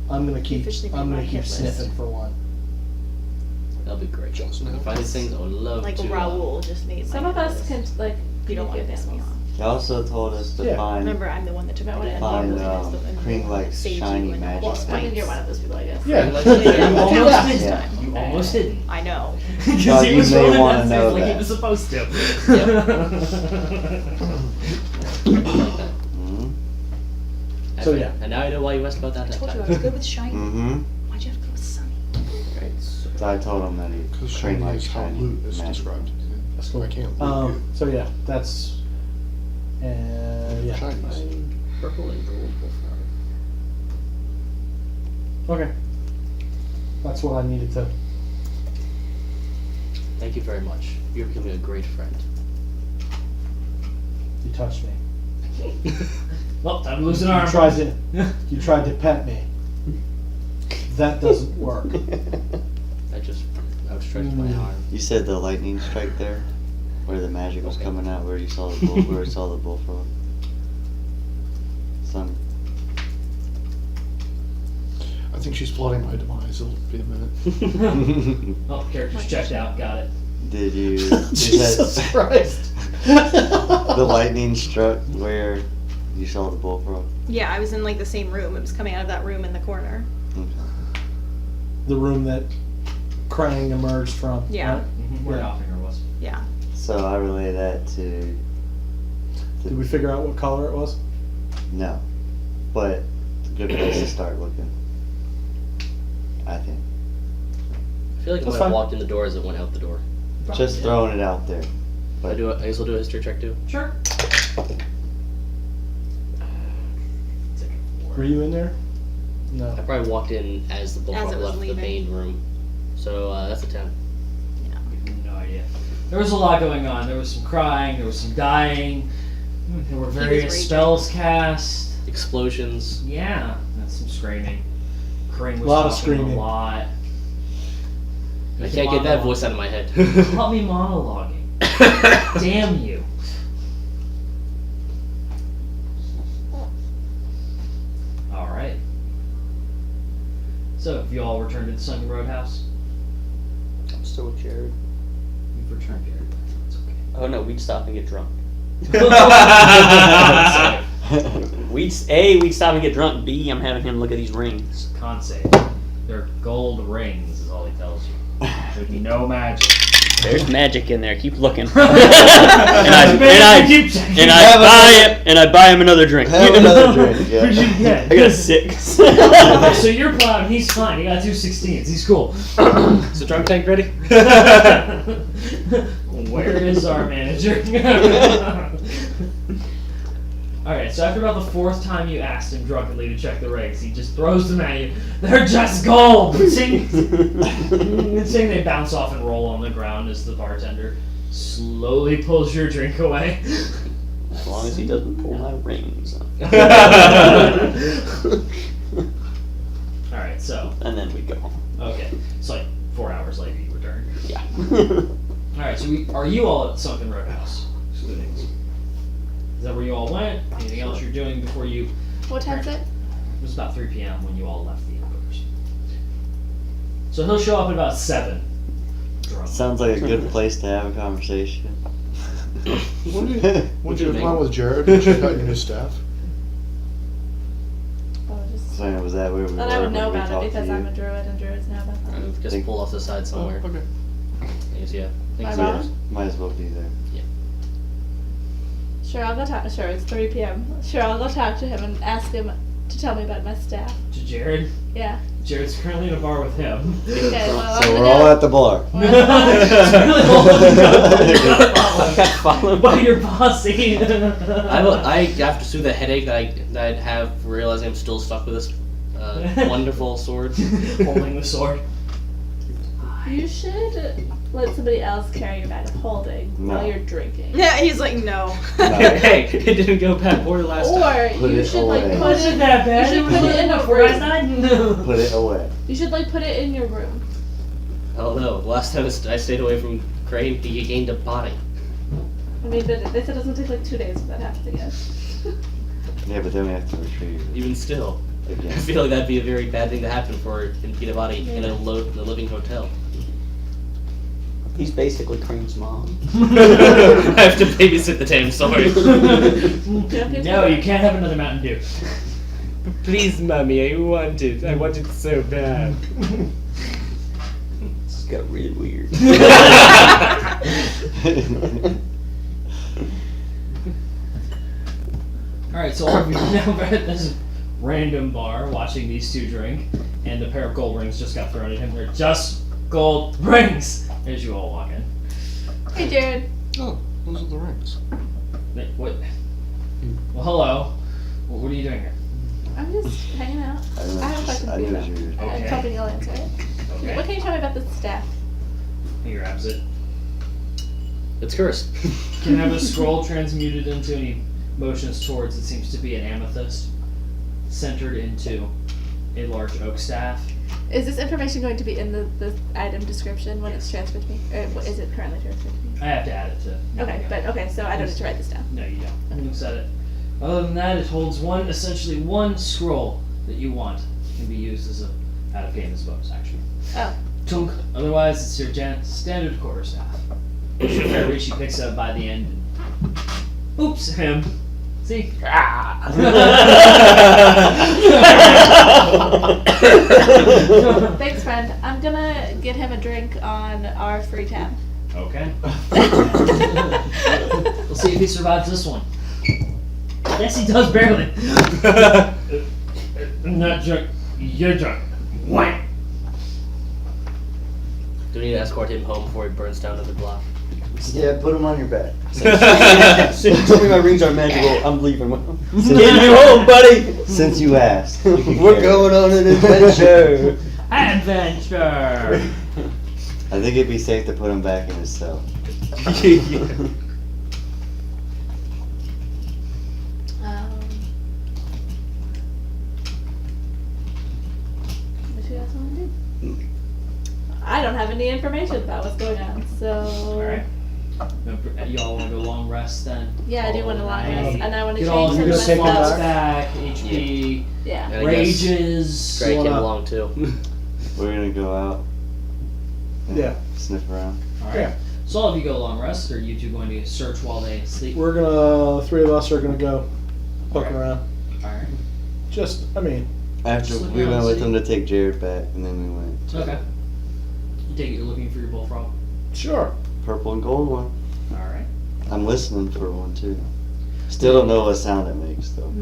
I'm gonna keep Officially made I'm my gonna keep hit list. sniffing for one. That'll be great. Find these things. I would love Like to. Raoul just made Some my of hit us list. can like You don't want to give piss me animals. off. They also told us to Yeah. find Remember, I'm the one that took out it. Find, and Green Lights saved you shiny and magic all Well, I spikes. think you're one of those people, I guess. Yeah. You almost Yeah. did. Yeah. You almost didn't. I know. Because Oh, he you was may rolling wanna that know safe like he that. was supposed to. Mhm. So, yeah. And now I know why you asked about that. I told you I was good with shiny. Mhm. Why'd you have to go with sunny? Right. So, So I told him that Because he shiny trained like is how shiny loot is magic. described. So I can't loot So yeah, that's yeah. shinies. purple and gold bullfrog. Okay. That's what I needed to. Thank you very much. You're becoming a great friend. You touched me. Well, time to lose an arm. You tried to pet me. That doesn't work. I outstretched my arm. You said the lightning strike there, where the magic was coming out, where you saw the bull, where you saw the bullfrog. Sunny. I think she's plotting my demise. It'll be a minute. Oh, character's checked out. Got it. Did you? Jesus Christ. The lightning struck where you saw the bullfrog. Yeah, I was in like the same room. It was coming out of that room in the corner. Okay. The room that Krang emerged from. Yeah. right? Where Yeah. Doppelganger was. Yeah. So I relay that to. Did we figure out what color it was? No, but it's a good place to start looking. I think. I feel like I That's might have fine. walked in the door as it went out the door. Just throwing it out there. I guess I'll do a history check too. Sure. Were you in there? I No. probably walked in as the bullfrog it was left the leaving. main room. So that's a 10. No idea. There was a lot going on. There was some crying. There was some dying. There were various raging. spells cast. Explosions. Yeah, that's some screaming. Crane was Lot of talking screaming. a lot. I can't get that voice out of my head. Caught me monologuing. Damn you. Alright. So, have you all returned to the Sunken Roadhouse? I'm still with Jared. You've returned, Jared. It's okay. Oh no, we'd stop and get drunk. Con We'd stop and get drunk. B, I'm having him look at these rings. save. They're gold rings, is all he tells you. There'd be no magic. There's magic in there. Keep looking. Man, keep checking. And I buy him another drink. Have another drink, yeah. What'd you get? I got a 6. So you're plowing, he's fine. He got 2 16s. He's cool. Is the drunk tank ready? Where is our manager? Alright, so after about the 4th time you asked him drunkenly to check the regs, he just throws them at you. They're just gold! Seeing they bounce off and roll on the ground as the bartender slowly pulls your drink away. As long as he doesn't pull my rings. Alright, so, And then we go home. okay. It's like 4 hours later you return. Yeah. Alright, so are you all at Sunken Roadhouse? Excluding. Is that where you all went? Anything else you're doing before you... What time is it? It was about 3 p.m. when you all left the Inquisitors. So he'll show up at about 7. Drunk. Sounds like a good place to have a conversation. When you went with Jared and check out your new staff? Oh, just. So was that where we Then were I would when know we about it talked to because you? I'm a druid and druids know about that. Just pull off the side somewhere. Okay. I guess, yeah. Am I Think wrong? so. Might as well be there. Sure, I'll go talk. Sure, it's 3 p.m. Sure, I'll go talk to him and ask him to tell me about my staff. To Jared. Yeah. Jared's currently in a bar with him. Okay. Well, So I'm we're gonna all go- at the bar. It's really all I got followed by your posse. I have to soothe the headache that I have realizing I'm still stuck with this wonderful sword. Holding the sword. You should let somebody else carry your bag of holding while No. you're drinking. Yeah, he's like, no. Hey, it didn't go past border last time. Or Put you it should like away. put Wasn't it. that bad? You should It was put it in enough a for us. room. Put it away. You should like put it in your room. I don't know. The last time I stayed away from Crane, he gained a body. I mean, they said it doesn't take like 2 days for that happens again. Yeah, but then we have to retrieve it Even still. I again. feel like that'd be a very bad thing to happen for him to get a body in a living hotel. He's basically Cream's mom. I have to babysit the damn sword. No, you can't have another Mountain Dew. Please, mommy, I want it. I want it so bad. This got really weird. Alright, so all of you are now at this random bar watching these two drink, and a pair of gold rings just got thrown at him. They're just gold rings! As you all walk in. Hey, Jared. Oh, those are the rings. Wait, what? Well, hello. What are you doing here? I'm just hanging out. I I have a question I for you. knew though. you were. I'm Okay. hoping you'll answer it. Okay. What can you tell me about this staff? He grabs it. It's cursed. Can have a scroll transmuted into any motions towards it seems to be an amethyst centered into a large oak staff. Is this information going to be in the item description when it's transferred to me? Or is it currently transferred to me? I have to add it to. Okay, but okay, so I don't need to write this down. No, you don't. It looks at it. Other than that, it holds essentially one scroll that you want. It can be used as a out of game as bonus action. Oh. Chunk. Otherwise, it's your standard quarterstaff. Fair reach, he picks it up by the end. And, oops, him. See? Thanks, friend. I'm gonna get him a drink on our free tab. Okay. We'll see if he survives this one. Yes, he does barely. I'm not drunk. You're drunk. What? Do we need to escort him home before he burns down another block? Yeah, put them on your back. Tell me my rings are magical. I'm leaving. Since, Get you home, buddy. since you asked. We're going on an adventure. Adventure! I think it'd be safe to put him back in his cell. What you guys want to do? I don't have any information about what's going on, so. Alright. Y'all want to go long rest then? Yeah, I do want to long rest, and I want to Get all change of some your of my slots stuff. back, HP, Yeah. And I guess rages. Greg came up. along too. We're gonna go out. and Yeah. Sniff around. Alright. Yeah. So all of you go long rest, or are you two going to search while they sleep? We're gonna, 3 of us are gonna go poke Okay. around. Alright. Just, I mean, After Just look we around, went with see. him to take Jared back, and then we went. Okay. You take it you're looking for your bullfrog. sure. purple and gold one. Alright. I'm listening for one too. Still don't know what sound it makes though.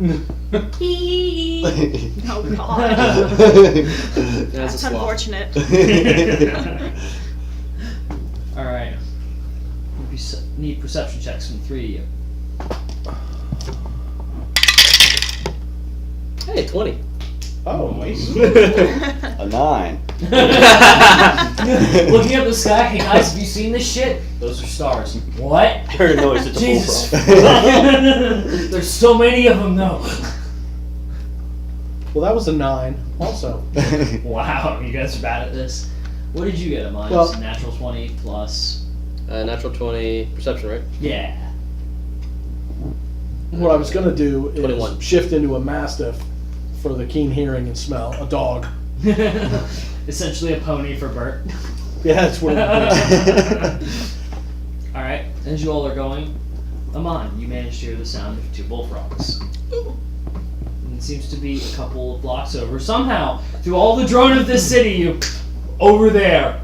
Oh God. That's That's a sloth. unfortunate. Alright. Need perception checks from 3 of you. Hey, 20. Oh, nice. A 9. Looking up the sky, hey guys, have you seen this shit? Those are stars. What? Heard a noise. It's a Jesus. bullfrog. There's so many of them though. Well, that was a 9 also. Wow, you guys are bad at this. What did you get, Amon? Well- Natural 20 plus. Natural 20, perception, right? Yeah. What I was gonna do is 21. shift into a mastiff for the keen hearing and smell. A dog. Essentially a pony for Bert. Yeah, that's what it is. Alright, as you all are going, Amon, you manage to hear the sound of 2 bullfrogs. And it seems to be a couple of blocks over. Somehow, through all the drone of this city, you over there.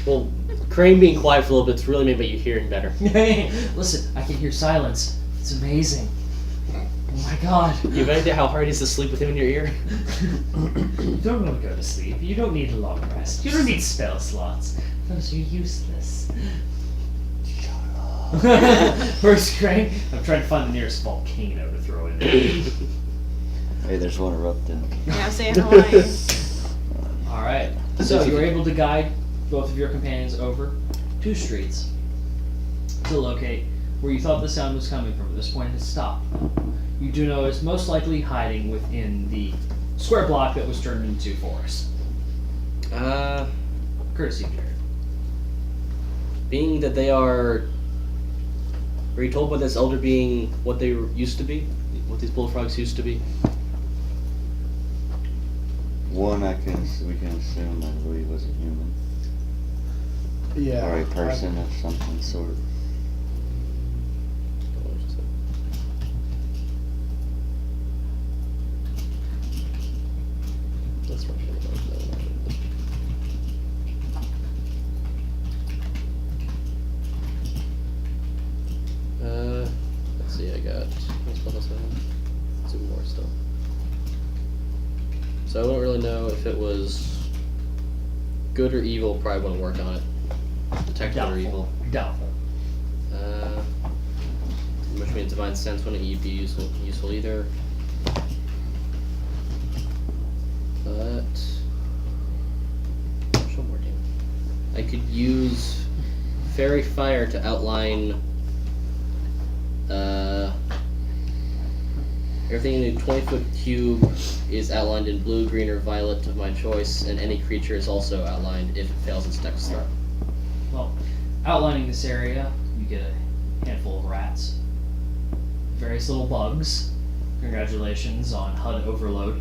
Well, Crane being quiet for a little bit's really made you hearing better. Listen, I can hear silence. It's amazing. Oh my god. You have any idea how hard it is to sleep with him in your ear? You don't want to go to sleep. You don't need a long rest. You don't need spell slots. Those are useless. First Crane, I'm trying to find the nearest volcano to throw in there. Hey, there's one erupting. Yeah, say Hawaii. Alright, so you were able to guide both of your companions over 2 streets to locate where you thought the sound was coming from. At this point, it stopped. You do know it's most likely hiding within the square block that was turned into forest. Courtesy of Jared. Being that they are... Were you told by this elder being what they used to be? What these bullfrogs used to be? One we can assume I believe was a human. Yeah. Or a person of some sort. That's what let's see, I got two more stuff. So I don't really know if it was good or evil, probably wouldn't work on it. Detective or evil. Doubtful. Which means divine sense wouldn't be useful either. But show more damage. I could use fairy fire to outline everything in a 20-foot cube is outlined in blue, green, or violet of my choice, and any creature is also outlined if it fails its dex throw. Well, outlining this area, you get a handful of rats, various little bugs. Congratulations on HUD overload.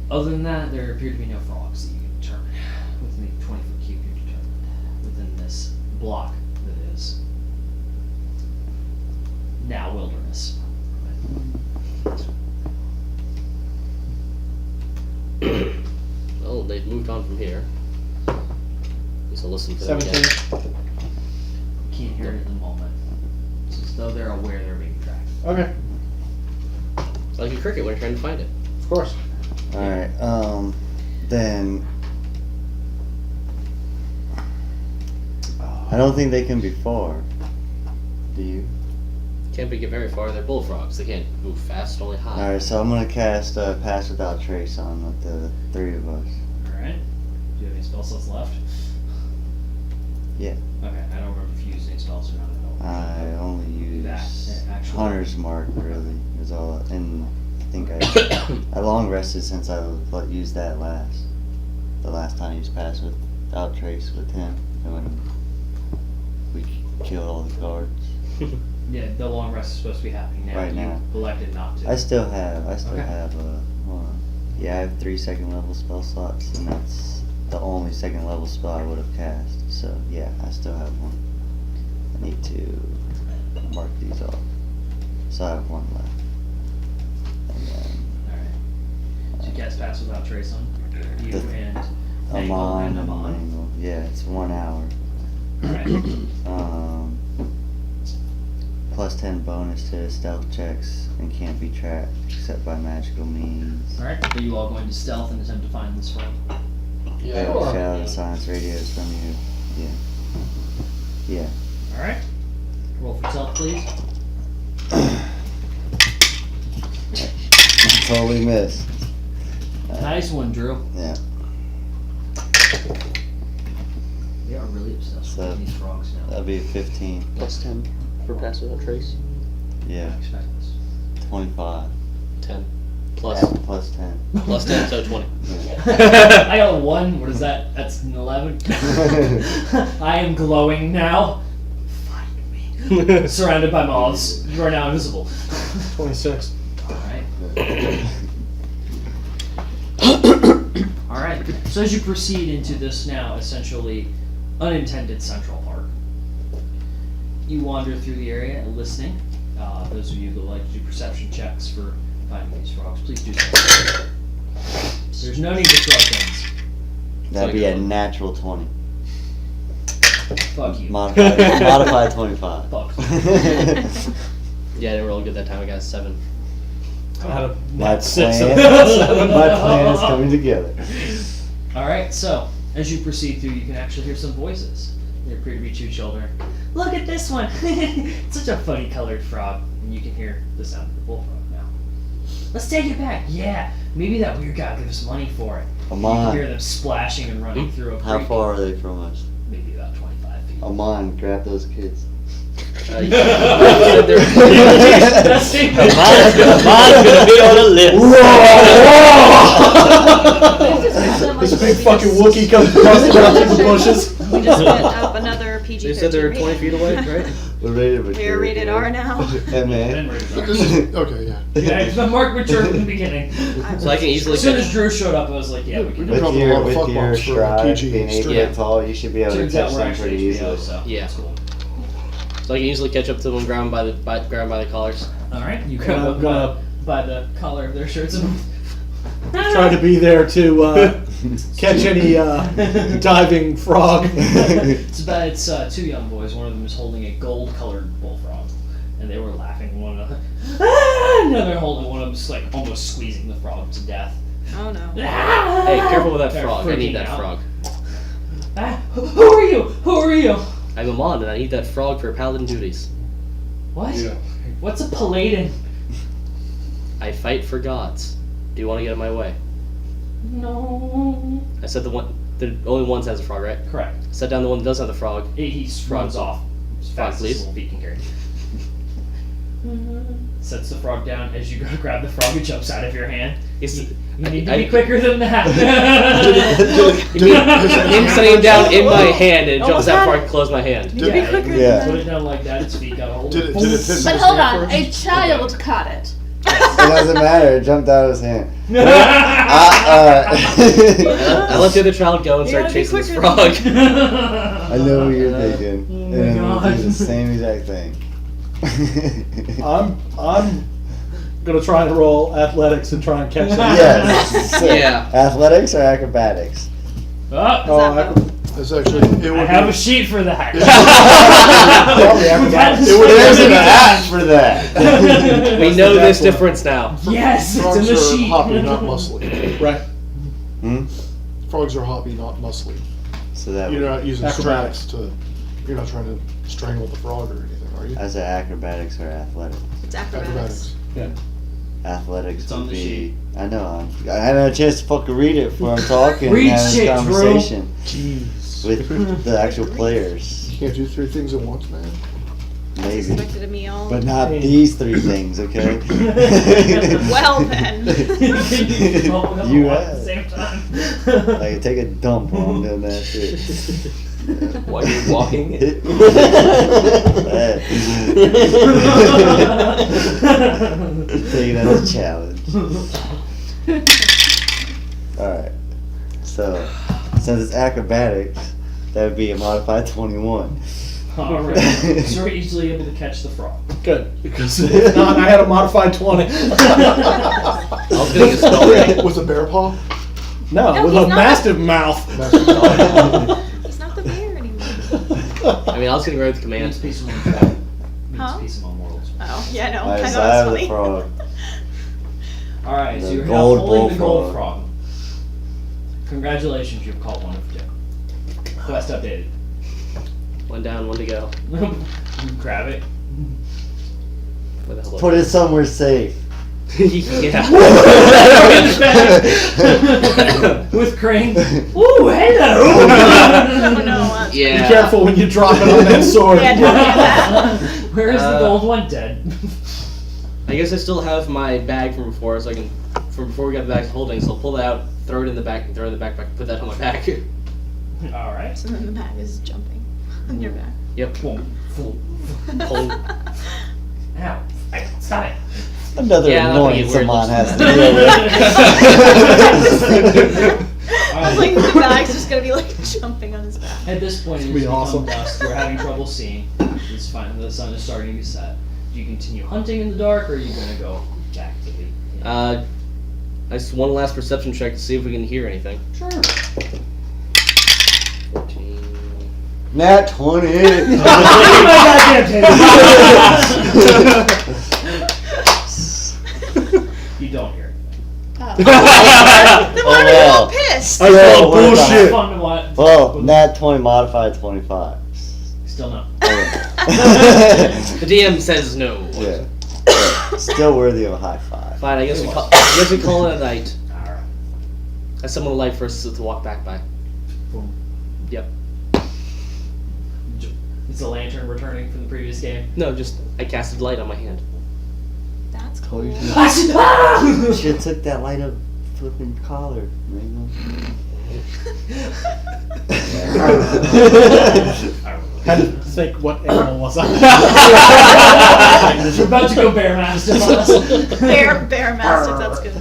Other than that, there appear to be no frogs that you can determine. Within the 20-foot cube, you're determined within this block that is now wilderness. Well, they've moved on from here. So listen for them 17. again. Can't hear it at the moment. It's as though they're aware they're being tracked. Okay, It's like a cricket when you're trying to find it. of course. Alright, then I don't think they can be far. Do you? Can't get very far. They're bullfrogs. They can't move fast, only high. Alright, so I'm gonna cast Pass Without Trace on with the 3 of us. Alright. Do you have any spell slots left? Yeah. Okay, I don't remember if you used any spells or not. I only use That, actually. Hunter's Mark, really, is all, and I think I long rested since I used that last. The last time I used Pass Without Trace with him, and when we killed all the guards. Yeah, the long rest is supposed to be happening now. Right You now. elected not to. I still have Okay. hold on. Yeah, I have 3 second level spell slots, and that's the only second level spell I would have cast. So yeah, I still have one. I need to mark these off. So I have one left. And then Alright. So you cast Pass Without Trace on you The- and Amon Mangle and and Amon. Mangle. Yeah, it's 1 hour. Alright. Plus 10 bonus to stealth checks and can't be tracked except by magical means. Alright, are you all going to stealth and attempt to find this frog? Shall the silence radios from you. Yeah. Alright. Roll for stealth, please. Totally missed. Nice one, Drew. Yeah. They are really obsessed So, with these frogs now. That'll be a 15. Plus 10 for pass without trace. Yeah. Expect this. 25. 10. Plus. Yeah, plus 10. Plus 10, so 20. I got a 1. What is that? That's an 11. I am glowing now. Find me. Surrounded by moths. You are now invisible. 26. Alright. Alright. So as you proceed into this now essentially unintended central park, you wander through the area listening. Those of you that like to do perception checks for finding these frogs, please do so. There's no need to throw things. That'd be a natural 20. Fuck you. Modified 25. Fuck. Yeah, I didn't roll good that time. I got a 7. I had a My nat 6 plan, of my plan is coming together. Alright, so as you proceed through, you can actually hear some voices. There appear to be 2 children. Look at this one! Such a funny colored frog. And you can hear the sound of the bullfrog now. Let's take it back! Yeah! Maybe that weird guy will give us money for it. Come You can on. hear them splashing and running through a How creek. far are they from us? Maybe about 25 feet. Amon, grab those kids. You said they're- That's it. Mine's gonna be on the list. This big fucking Wookiee comes across the bushes. We just went up another PG-13 They said they were 20 rating. feet away, right? We're rated We're rated R now. And man. Okay, yeah. Yeah, it's been marked mature from the beginning. So I can easily As soon catch. as Drew showed up, I was like, yeah, we We can can do it. probably a lot of fuck bombs for stride, PG being 8 straight. feet tall, you should be able to Turns catch out we're them actually pretty HBO, easily. so Yeah. that's cool. So I can easily catch up to them, grab them by the collars. Alright, you I'm grab up gonna by the collar of their shirts and try to be there to catch any diving frog. It's 2 young boys. One of them is holding a gold-colored bullfrog, and they were laughing one another. And they're holding one of them, just like almost squeezing the frog to death. Oh no. Hey, careful with that They're frog. I need freaking that out. frog. Who are you? Who are you? I'm Amon, and I need that frog for paladin duties. What? Yeah. What's a paladin? I fight for gods. Do you want to get in my way? No. I said the only one has a frog, right? Correct. Set down the one that doesn't have the frog. He runs off as fast as please. his little feet can carry. Sets the frog down. As you go to grab the frog, it jumps out of your hand. He's, You need to be quicker than that. Him setting down in my hand and it jumps Almost out had before I it. can close my hand. Be quicker Yeah. Put than it down like that. Its feet got a hold. Did it piss But his hold hand on, first? a child caught it. It doesn't matter, it jumped out of his hand. I let the other child go and You start gotta be chasing this quicker frog. I know what you're thinking. Oh my and God. do the same exact thing. I'm gonna try and roll athletics and try and catch that. Yes. Yeah. Athletics or acrobatics? Oh, It's actually, it I would have a be, sheet for that. It would have been an app for that. We know this difference now. Yes, it's in frogs the are sheet. hoppy, not muscly. Right. Hmm? Frogs are hoppy, not muscly. So that You're would, not using Acrobatics. straps to, you're not trying to strangle the frog or anything, are you? I said acrobatics or athletics. It's acrobatics. Acrobatics. Athletics It's on would the be. sheet. I know. I had a chance to fucking read it before I'm talking Read and having shit, this Drew. conversation Jeez. with the actual players. You can't do 3 things at once, man. Maybe. Expected of me all. But not these 3 things, okay? Well then. You at the have. same time. Like, take a dump while I'm doing that shit. While you're walking. Take it as a challenge. Alright. So, since it's acrobatics, that would be a modified 21. Alright, so we're easily able to catch the frog. Good. Because if not, I had a modified 20. I was gonna get a spell ready. With a bear paw? No, No, with he's a not. massive mouth. He's not the bear anymore. I mean, I was gonna go with Means command. peace among means Huh? peace among mortals. Oh, yeah, I know. Alright, I know so I that's have the funny. frog. Alright, so The you're now gold holding the gold bullfrog. frog. Congratulations, you've caught one of two. Quest updated. One down, one to go. Grab it. Where the hell? Put it somewhere safe. Yeah. With Crane. Ooh, hello! Oh, no. Be Yeah. careful when you drop it on that sword. Yeah, don't do that. Where is the Uh, gold one? Dead. I guess I still have my bag from before, so I can, from before we got the bags holding, so I'll pull that out, throw it in the back, and throw it in the backpack, put that on my back. Alright. So then the bag is jumping on your back. Yep. Boom. Fool. Pull. Ow. Stop it. Another Yeah, that'll be annoyance weird Amon looks has for to that. deal with. I was like, the bag's just gonna be like jumping on his back. At this point, It'll it's be become awesome. dusk. You're having trouble seeing. It's fine. The sun is starting to set. Do you continue hunting in the dark, or are you gonna go back to the? Just one last perception check to see if we can hear anything. Sure. 14. Nat 20. You don't hear anything. Then why Oh, are you all well. pissed? I call It's fun to watch. Well, Nat 20 modified 25. Still no. The DM says no. Yeah. Still worthy of a high five. Fine, I guess we call it a night. Alright. That's someone light for us to walk back by. Boom. Yep. It's a lantern returning from the previous game. No, just I casted light on my hand. That's Oh, cool. you should've took that light up flipping collar, Ringo. Had to think what animal was I? We're about to go bear mastiff on us. Bear mastiff, that's good.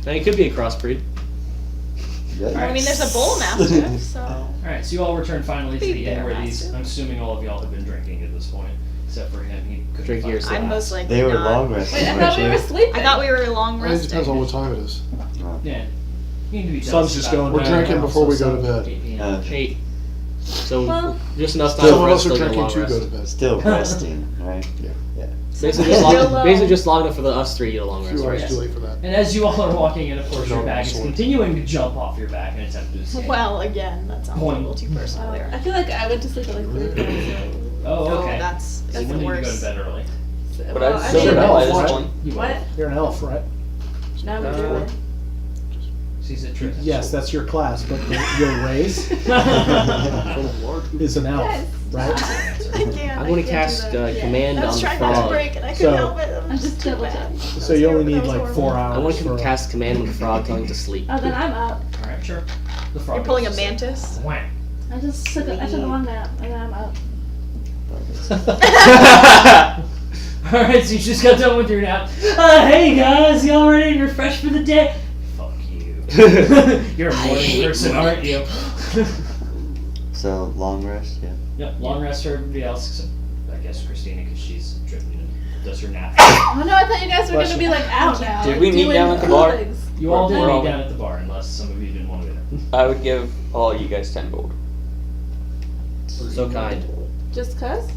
Now it could be a crossbreed. I mean, there's a bull mastiff, so. Alright, so you all return finally to Be the inn bear where these. mastiff. I'm assuming all of y'all have been drinking at this point, except for him. He couldn't Drink find yours. his I'm glass. most likely They were not. long resting. Wait, I thought we were sleeping. I thought we were long It resting. depends on what time it is. Yeah. You need to be Sun's done just about going We're down. drinking now, before so we go to sun- bed. 8 p.m. 8. So Well, just enough time Still, Some for of us us are to get a drinking long to go rest. to bed. Still resting, right? Yeah. Basically just long enough for us three to get a long A rest, few hours right? too late for that. And as you all are walking in, of course, your No, bag is sword. continuing to jump off your back in an attempt to escape. Well, again, that sounds a Point. little too personal there. I feel like I went to sleep at like 3 p.m. Oh, okay. that's So that's you the need to go to worst. bed early. So, But well, I'd I still mean, know at What? this point. You What? You're an elf, right? No, we Uh, do. She's a trick. Yes, that's your class, but your race is an elf, right? I can't. I'm I going can't to do cast that. command I was on the trying not to frog. break and I So- couldn't help it. I'm just too double bad. checking. So you only That need was like 4 horrible. hours. I want to for- cast command on the frog, telling it to sleep. Oh, then I'm up. Alright, sure. The frog. You're pulling a goes to sleep. mantis. Wham. I took a long nap and then I'm up. Alright, so you just got done with your nap. Hey guys, y'all ready and refreshed for the day? Fuck you. You're a morning person, aren't you? So, long rest, yeah. Yep, long rest for everybody else, except I guess Christina, because she's driven and does her nap. Oh no, I thought you guys were gonna be like out now. Did like, we meet doing down at the cool bar? things. You all did We're all- meet down at the bar, unless some of you didn't want to be there. I would give all you guys 10 gold. So kind. Just cause?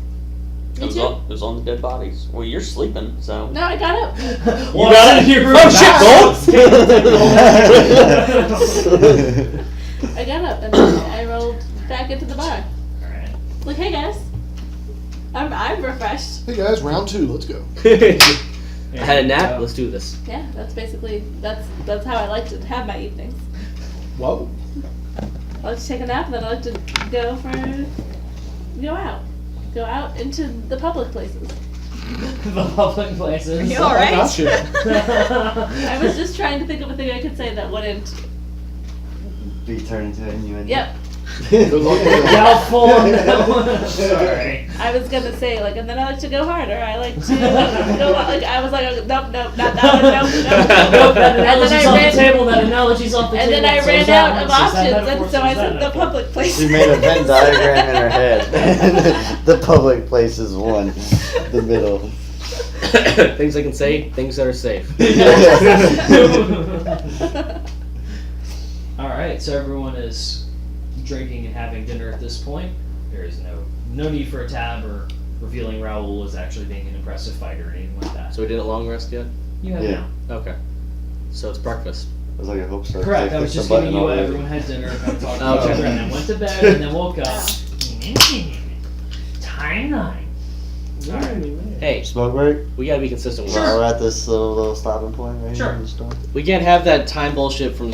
It was, on, it was on the dead bodies. Well, you're sleeping, so. No, I got up. You got it? Oh, shit, I got up and then I rolled back into the bar. Alright. Like, hey guys, I'm refreshed. Hey guys, round 2, let's go. I had a nap. Let's do this. Yeah, that's basically that's how I like to have my evenings. Whoa. I like to take a nap and then I like to go out into the public places. The public places. You all right? Got you. I was just trying to think of a thing I could say that wouldn't. Be turned into an innuendo. Yep, Good luck with that. Doubtful on that one. Sorry. I was gonna say like, and then I like to go harder. I like to go like I was like, nope, not that one, nope. Nope, that And then analogy's I on the ran- table, that analogy's off the And table. then I so ran is that out one, of so is that options, metaphor, and so so I is that said the metaphor. public places. She made a Venn diagram in her head. The public place is one. The middle. Things I can say, things that are safe. Alright, so everyone is drinking and having dinner at this point. There is no need for a tab or revealing Raoul as actually being an impressive fighter or anything like that. So we didn't long rest yet? You have Yeah. now. Okay. So it's breakfast. I was like, I hope so. 'cause Correct. I was clicked the just giving button you what already. everyone had dinner, kind of talked to Okay. each other, and then went to bed, and then woke up. Timeline. Hey, Smoke break? we gotta be consistent with While this. we're at this little stopping point right Sure. here in the store. We can't have that time bullshit from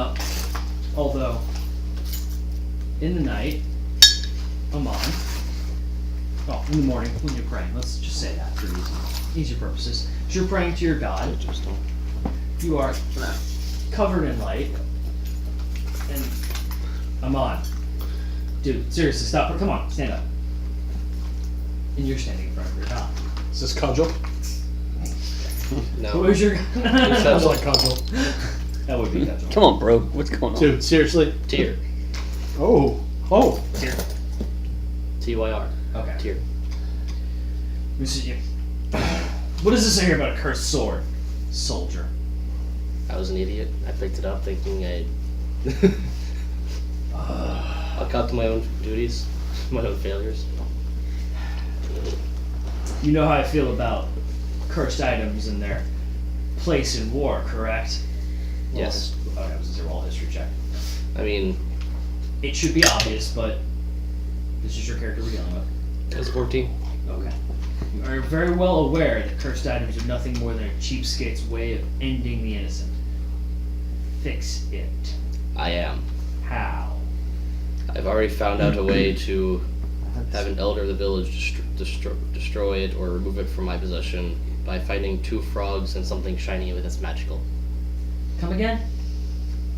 up, although in the night, Amon, oh, in the morning when you're praying, let's just say that for easy purposes. As you're praying to your God, you are covered in light, and Amon, dude, seriously, stop, come on, stand up. And you're standing in front of your God. Is this cudgel? No. Where's your Sounds like cudgel. That would be cudgel. Come on, bro. What's going on? Dude, seriously? Tyr. Oh. Tyr. Okay. Tyr. What does this say here about a cursed sword? Soldier. I was an idiot. I picked it up thinking I'll cut to my own duties, my own failures. You know how I feel about cursed items and their place in war, correct? Yes. Okay, this is a roll history check. I mean, It should be obvious, but this is your character we're dealing with. it was 14. Okay. You are very well aware that cursed items are nothing more than a cheapskate's way of ending the innocent. Fix it. I am. How? I've already found out a way to have an elder of the village destroy it or remove it from my possession by finding 2 frogs and something shiny that's magical. Come again?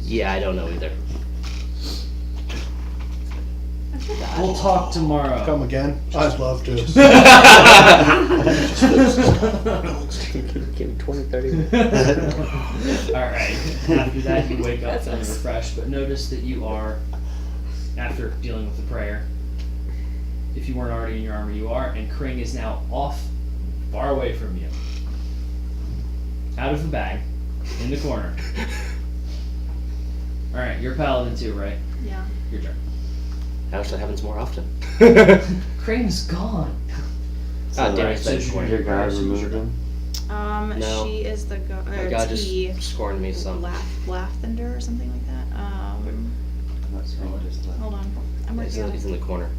Yeah, I don't know either. We'll talk tomorrow. Come again? I'd love to. Give me 20, 30 minutes. Alright. After that, you wake up feeling refreshed, but notice that you are, after dealing with the prayer, if you weren't already in your armor, you are, and Kring is now off, far away from you. Out of the bag, in the corner. Alright, you're paladin too, right? Yeah. Your turn. I wish that happens more often. Kring's gone. God damn it, so that's you're corner. Your guard removed him. No. She is the My god just scorned me some. Lathander or something like that. That's what I just left. Hold on. I'm He's working on in it. the corner.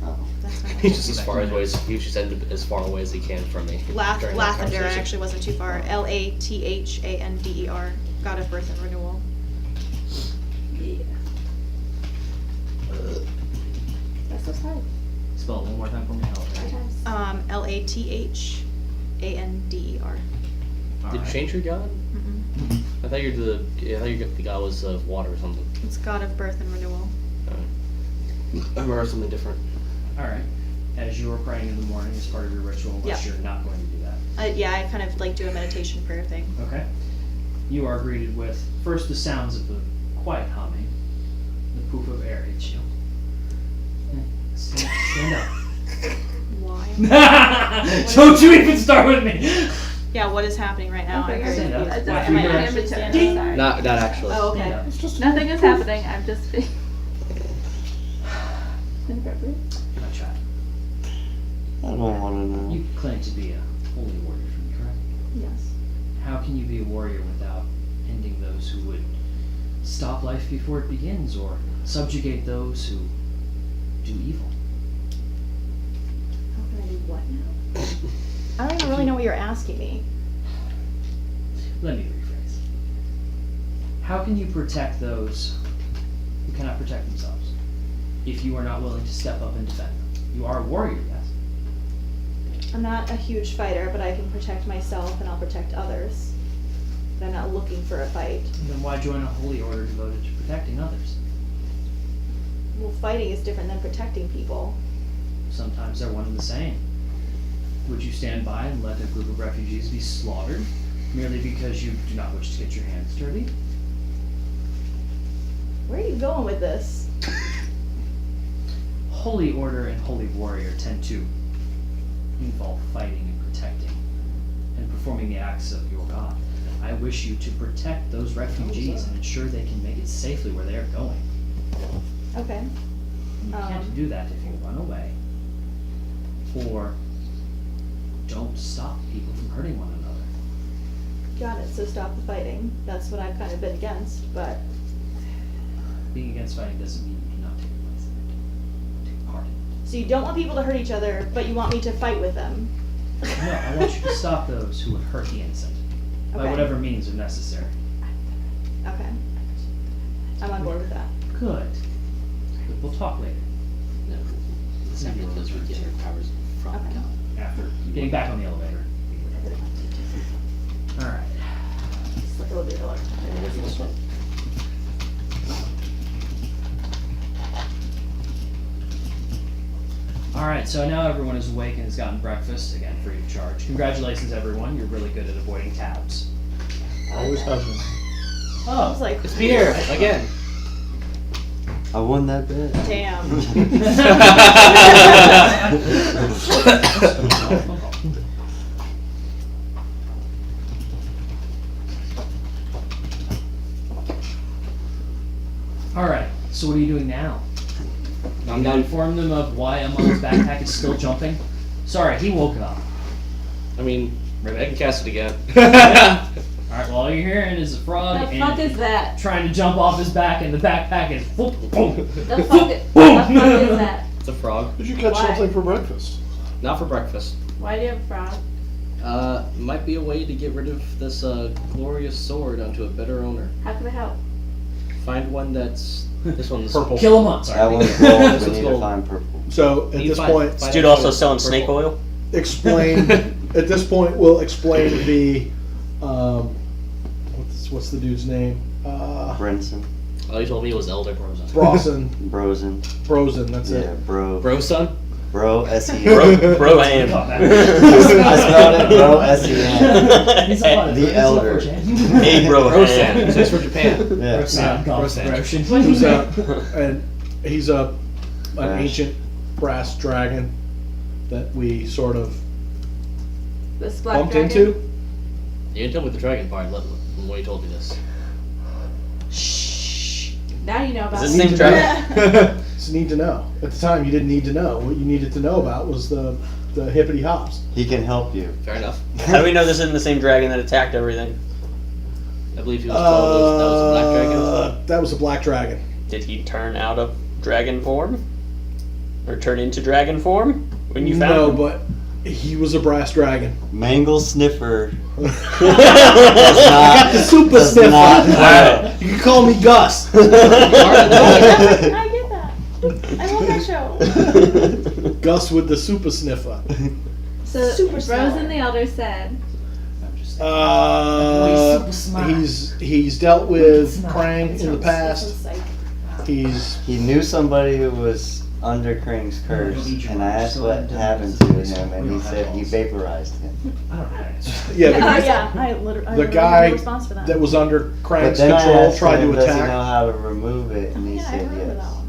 Oh. That's not He's just as far away as he should end as far away as he can from me. during that Lathander conversation. actually wasn't too far. Lathander, god of birth and renewal. Yeah. That's so hard. Spell it one more time for me. Lathander. Did you change your god? Mm-mm. I thought the god was of water or something. It's god of birth and renewal. I remember something different. Alright. As you are praying in the morning as part of your ritual, unless Yep. you're not going to do that. Yeah, I kind of like do a meditation prayer thing. Okay. You are greeted with first the sounds of the quiet humming, the poof of air hits you. Stand up. Why? Don't you even start with me! Yeah, what is happening right now? Okay, I stand up. I just- Why, am I you're actually actually standing? Sorry. Not actually. Oh, Stand okay. up. Nothing is happening. I'm just being inappropriate. My child. I don't want to know. You claim to be a holy warrior for me, correct? Yes. How can you be a warrior without ending those who would stop life before it begins or subjugate those who do evil? How can I do what now? I don't even really know what you're asking me. Let me rephrase. How can you protect those who cannot protect themselves if you are not willing to step up and defend them? You are a warrior, yes? I'm not a huge fighter, but I can protect myself and I'll protect others. But I'm not looking for a fight. Then why join a holy order devoted to protecting others? Well, fighting is different than protecting people. Sometimes they're one and the same. Would you stand by and let a group of refugees be slaughtered merely because you do not wish to get your hands dirty? Where are you going with this? Holy order and holy warrior tend to involve fighting and protecting and performing the acts of your god. I wish you to protect those refugees and ensure they can make it safely where they are going. Okay. You can't do that if you run away or don't stop people from hurting one another. Got it, so stop the fighting. That's what I've kind of been against, but Being against fighting doesn't mean you do not take place in it. Take part in so you don't want people to hurt each other, but you want me to fight with them. it. No, I want you to stop those who would hurt the innocent by Okay. whatever means are necessary. Okay. I'm on board with that. Good. We'll talk later. No, it's not because we get our powers from Okay. God. After getting back on the elevator. Alright. Elevator alert. Alright, so now everyone is awake and has gotten breakfast, again, free of charge. Congratulations, everyone. You're really good at avoiding tabs. Always have been. I was like, It's Pierre again. I won that bet. damn. Alright, so what are you doing now? I'm You done. inform them of why Amon's backpack is still jumping? Sorry, he woke up. I mean, I can cast it again. Alright, well all you're hearing is a frog The and fuck is that? trying to jump off his back and the backpack is boom, boom. The fuck is that? It's a frog. Did you catch Why? something for breakfast? Not for breakfast. Why do you have a frog? Might be a way to get rid of this glorious sword onto a better owner. How can I help? Find one that's this one's Purple. Kill him up, sorry. That one's gold. This We one's need to gold. find purple. So at You this find- point, find This dude out also what's selling purple. snake oil. explain. At this point, we'll explain the. What's the dude's name? Brinson. Oh, you told me it was Elder. Brosen. Brosen. Brosen. That's Yeah, it. bro. Bro, son. Bro, S-E-N. Bro, and. I spelled it bro, S-E-N. He's a The elder. Hey, bro, Brosan. and. It's for Japan. Yeah. Brosan. Who's and he's an Brass. ancient brass dragon that we sort of This black bumped dragon? into. You didn't tell me the dragon part. When you told me this. Now you know about Is it. this the same dragon? It's need to know. At the time, you didn't need to know. What you needed to know about was the hippity hops. He can help you. Fair enough. How do we know this isn't the same dragon that attacked everything? I believe he was told that was a black dragon. That was a black dragon. Did he turn out of dragon form? Or turn into dragon form? When you found No, him? but he was a brass dragon. Mangle Sniffer. I got the super does sniffer. not- Wow. You can call me Gus. I get that. I love that show. Gus with the super sniffer. So Super Rose smart. and the Elder said, I'm just saying. Super smart. He's dealt with smart. Krang in the past. Psych. He's He knew somebody who was under Krang's curse, and I asked what happened to him, and he said he vaporized him. I don't know. yeah. Yeah, I literally The have guy no response for that. That was under But Krang's then I control asked tried him, to does he know attack. how to remove it, and he yeah, I said remember that yes. one.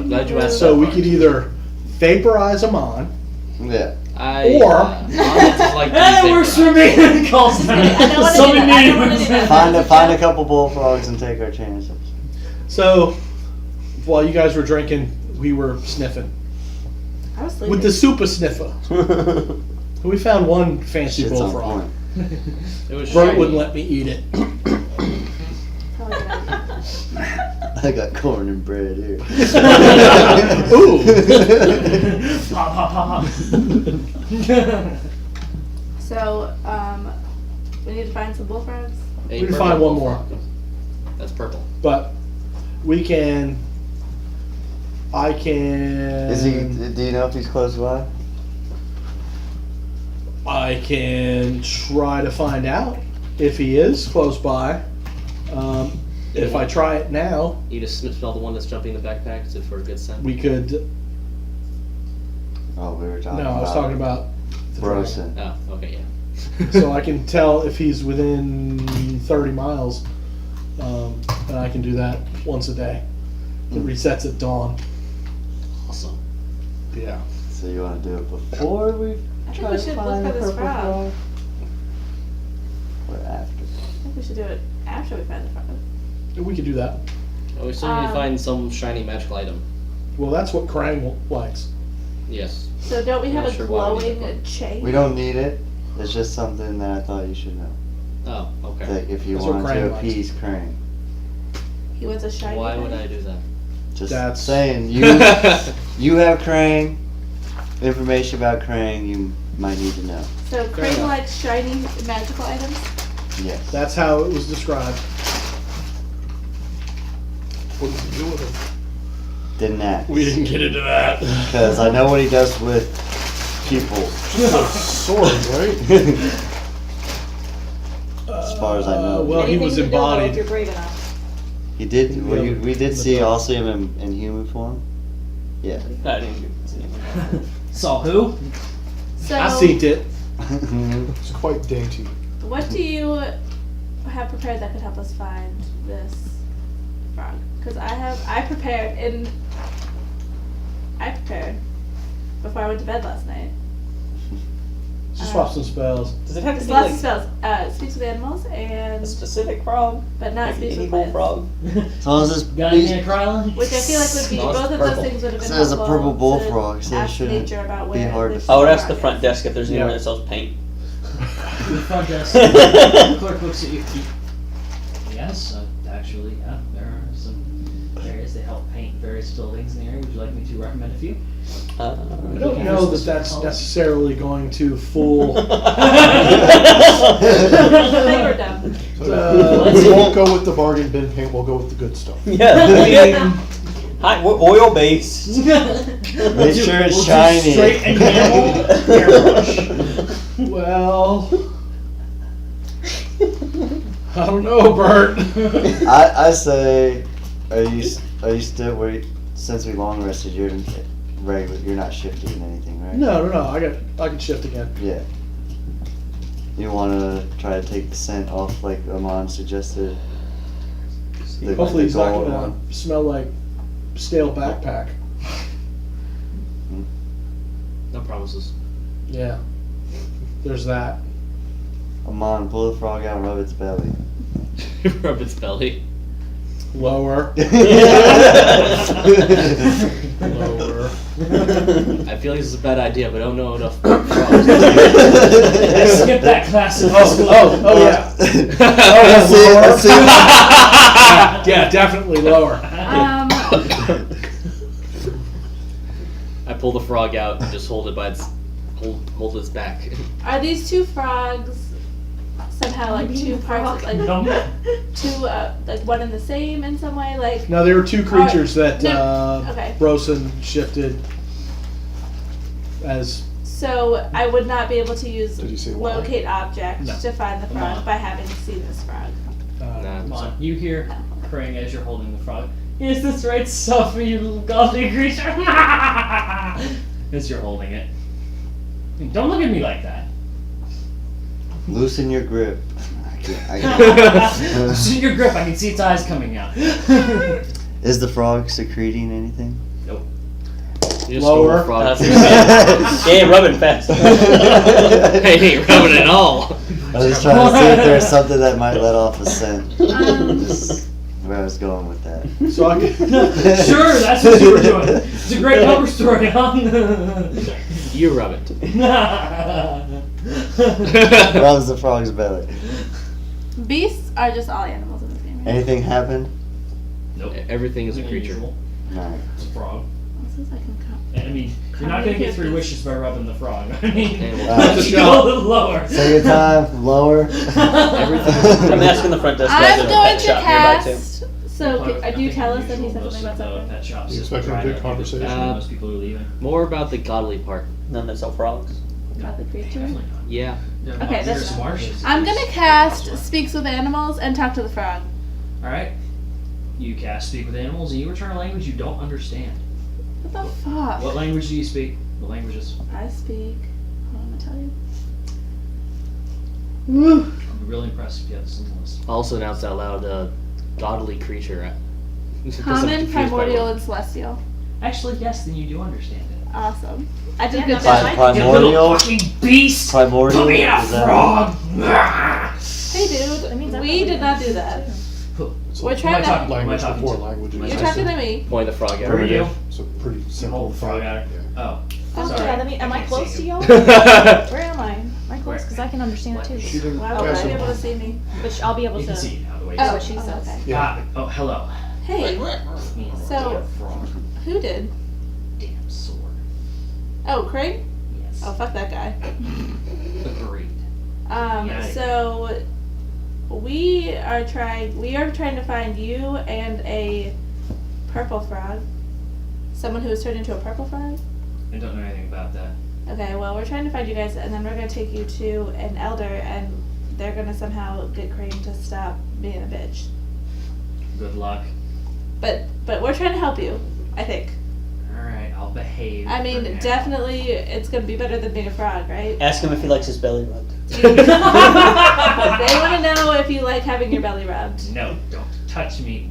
I'm glad you asked. So that we part. could either vaporize him on. Yeah. Or- like That works for me. Calls I don't wanna do Somebody that. I don't wanna do needs. that. Find a couple bullfrogs and take our chances. So while you guys were drinking, we were sniffing I was sleeping. with the super sniffer. We found one fancy Shit's on bullfrog. point. It was Bert shiny. wouldn't let me eat it. Probably a good idea. I got corn and bread here. Ooh. Pop, pop, pop, pop. So, we need to find some bullfrogs. A We can purple find one more. bullfrog. That's purple. But we can. I can. Is he? Do you know if he's close by? I can try to find out if he is close by. If I try it now, You just smell the one that's jumping in the backpack so for a good scent. we could. Oh, we were talking. No, I was talking about. the Brosen. Oh, okay, yeah. dragon. So I can tell if he's within 30 miles, and I can do that once a day. It resets at dawn. Awesome. Yeah. So you want to do it before we I think try we to should look find for the this purple frog. frog? Or after? I think we should do it after we find the frog. We could do that. Oh, we still need to find some shiny magical item. Well, that's what Krang likes. Yes. So don't we have Not a sure why we need glowing chain? We don't need it. It's just something that I thought you should know. Oh, okay. Like if you That's what wanted Krang to likes. appease Krang. He wants a shiny Why would thing? I do that? Just That's- saying, you you have Krang. Information about Krang you might need to know. So Fair Crane enough. likes shiny magical items? Yes. That's how it was described. What did he do with him? Didn't act. We didn't get into that. Because I know what he does with pupils. Just a sword, right? As far as I know. Well, he Anything was to do, though, embodied. if you're brave enough. He did. In the Well, other- we in did the see front. also him in human form. Yeah. I didn't get to see him. Saw who? So, I seen it. Mhm. It's quite dainty. what do you have prepared that could help us find this frog? Because I prepared before I went to bed last night. Just swap some spells. Does it have to There's be lots like of spells. Speaks with animals a and specific frog? but not Like speaks any with plants. bullfrog? As long as this Got anything at Krylan? Which I feel like would be No, it's both of purple. those things would have been Says a helpful purple to bullfrog, so it ask shouldn't nature about be where hard to this I would ask the frog front is. desk if there's anyone Yeah. that sells paint. The front desk. The clerk looks at you. Yes, actually, yeah, there are some areas that help paint various buildings in the area. Would you like me to recommend a few? I don't know that that's necessarily going to fool. They were dumb. We won't go with the bargain bin paint. We'll go with the good stuff. Yeah. Hi, we're oil based. Make sure it's We'll do shiny. straight enamel airbrush. Well, I don't know, Bert. I say, are you still since we long rested? You're regular. You're not shifting anything, right? No. I can shift again. Yeah. You want to try to take the scent off, like Amon suggested. Hopefully, he's not gold gonna one. smell like stale backpack. No promises. Yeah. There's that. Amon, pull the frog out and rub its belly. Rub its belly. Lower. Lower. I feel like this is a bad idea, but I don't know enough. Skip that class in school. Oh yeah. Let's see, let's see. Yeah, definitely lower. I pull the frog out and just hold it by its hold its back. Are these two frogs somehow like two parts, like two, like one and the same in some way? Like, Now there were two creatures that okay. Brosen shifted as. So I would not be able to use Did you say why? locate object No. to find the Come frog on. by having seen this frog. Nah. Come on, you hear Krang as you're holding the frog. Is this right stuff, you little godly creature? As you're holding it. Don't look at me like that. Loosen your grip. I can't. Loosen your grip, I can see its eyes coming out. Is the frog secreting anything? You just Lower. stole the frog. Yeah, rubbing fast. Hey, ain't rubbing at all. I was just trying to see if there's something that might let off a scent. Just where I was going with that. So I can. Sure, that's what you were doing. It's a great cover story, huh? You rub it. Rubs the frog's belly. Beasts are just all animals in this game. Right? Anything happen? Nope. Everything is a creature. Unusual. No. It's a frog. This is like I mean, you're not gonna get 3 wishes by rubbing the frog. I mean, Animal. you go a little lower. Second time, lower. I'm asking the front desk guys I'm at a going pet to shop nearby too. cast. So do you tell us that he said something about something? Pet shops You just expecting a try good to- conversation? Most people are leaving. More about the godly part. None that sell frogs. About the creature. Definitely not. Yeah. Okay, that's- There's marshes. I'm gonna cast Speaks with Animals and talk to the frog. Alright. You cast Speak with Animals and you return a language you don't understand. What the fuck? What language do you speak? What languages? I speak. Hold on, I'm gonna tell you. I'll be really impressed if you have this on the list. Also announced out loud, godly creature. Because I'm Common, confused by primordial, what- and celestial. Actually, yes, then you do understand it. Awesome. I did Yeah, good no, job. Pri- You little primordial. fucking beast! Primordial. Put me in a is that- frog! Hey, dude. That means I We probably did not did do that. that. Who We're am I trying to. talking to? Who am I Language talking before to? languages. You're talking to me. Point the frog Who are at you? It's a pretty simple. Hold the frog at her. Yeah. Oh. Oh, Sorry. yeah, am I can't close see to you. y'all? her. Where am I? Am I close? Because I can understand it too. She didn't. Why would pass I be it. able to see me? But I'll be able You to. can see it now the way That's you what she says. Okay. Yeah. Oh, hello. Hey, Me and the So- damn frog. who did? Damn sword. Oh, Craig? Yes. Oh, fuck that guy. Agreed. Yeah. So we are trying to find you and a purple frog. Someone who was turned into a purple frog? I don't know anything about that. Okay, well, we're trying to find you guys, and then we're gonna take you to an elder, and they're gonna somehow get Crane to stop being a bitch. Good luck. But we're trying to help you, I think. Alright, I'll behave. I for mean, now. definitely it's gonna be better than being a frog, right? Ask him if he likes his belly rubbed. They wanna know if you like having your belly rubbed. No, don't touch me.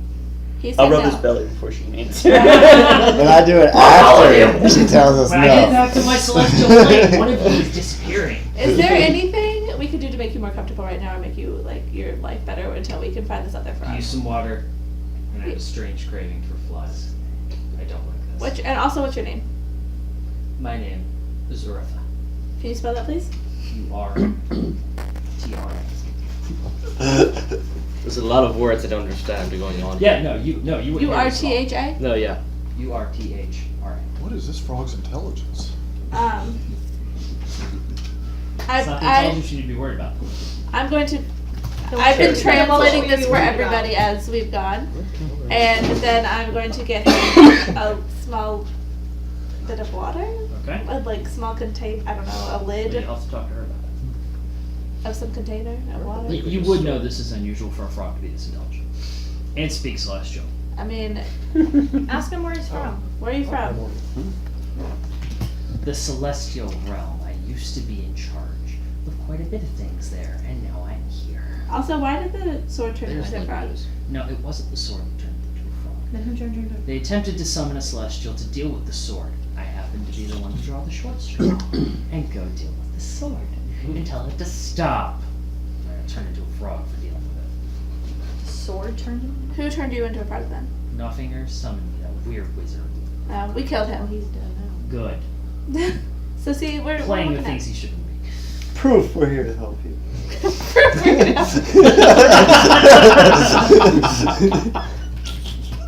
He said I'll rub no. his belly before she can answer. But I do it after she tells us When I get no. back to my celestial plane, one of you is disappearing. Is there anything we could do to make you more comfortable right now or make you like your life better until we can find this other frog? Use some water, and I have a strange craving for flies. I don't like this. And also, what's your name? My name is Uratha. Can you spell that, please? U-R-T-R. There's a lot of words I don't understand going on. Yeah, no, you wouldn't hear this at all. U-R-T-H-A? No, yeah. U-R-T-H-R-A. What is this frog's intelligence? It's not the intelligence you need to be worried about. I'm going to. I've been Sure. translating this for everybody as we've gone, and then I'm going to get him a small bit of water, Okay? like small contain. I don't know, a lid I'll have to talk to her about of some container of water. it. You would know this is unusual for a frog to be this intelligent. And speak celestial. I mean, Ask him where he's from. where are you from? The celestial realm. I used to be in charge of quite a bit of things there, and now I'm here. Also, why did the sword turn There's into a no frog? news. No, it wasn't the sword that turned into a frog. Then who turned into They attempted to summon a celestial to deal with the sword. I happened to be the one to draw the short straw and go deal with the sword and tell it to stop. I got turned into a frog for dealing with it. sword turned him? Who turned you into a frog then? Nothinger summoned me, that weird wizard. We killed him. He's dead now. Good. So see, we're Playing with looking things he shouldn't be. Proof we're here to help you.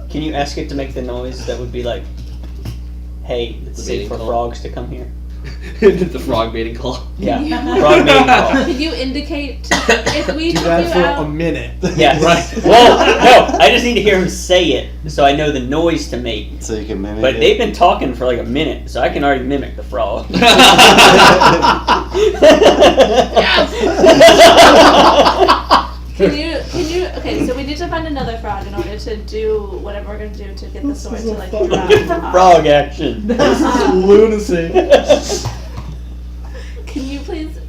Can you ask it to make the noise that would be like, hey, it's The safe mating for call? frogs to come here? The frog mating call. Yeah, you- frog mating call. Can you indicate if we Do took that you for out? a minute. Yes. Well, no, I just need to hear him say it so I know the noise to make. So you can mimic But it. they've been talking for like a minute, so I can already mimic the frog. Can you? Okay, so we need to find another frog in order to do whatever we're gonna do to get the sword to like drop Looking for him off. frog action. This is lunacy. Can you please?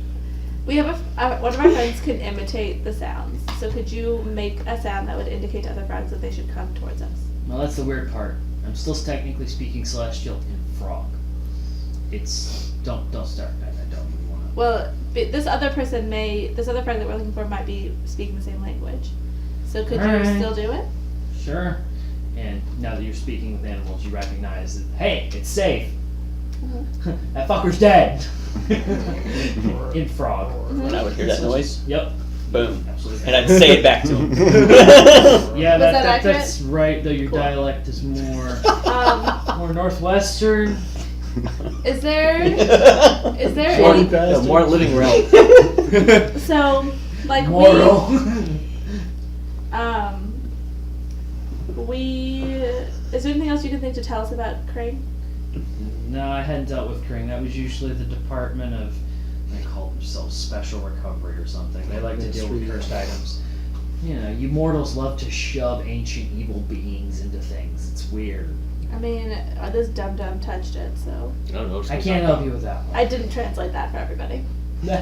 We have one of our friends can imitate the sounds. So could you make a sound that would indicate to other frogs that they should come towards us? Well, that's the weird part. I'm still technically speaking celestial in frog. It's don't start. I don't really want to. Well, this other frog that we're looking for might be speaking the same language. So could you Alright. still do it? Sure. And now that you're speaking with animals, you recognize that hey, it's safe. That fucker's dead. In frog. And I would hear that noise. Yep. Boom. Absolutely. And I'd say it back to him. Yeah, Was that accurate? that's right. Though your dialect is more more northwestern. Is there More, any? more living realm. So like Moral. is there anything else you can think to tell us about Crane? No, I hadn't dealt with Kring. That was usually the department of, they call themselves special recovery or something. They like to deal with cursed items. You know, you mortals love to shove ancient evil beings into things. It's weird. I mean, this dum touched it, so I don't know. I can't help you with that one. I didn't translate that for everybody. I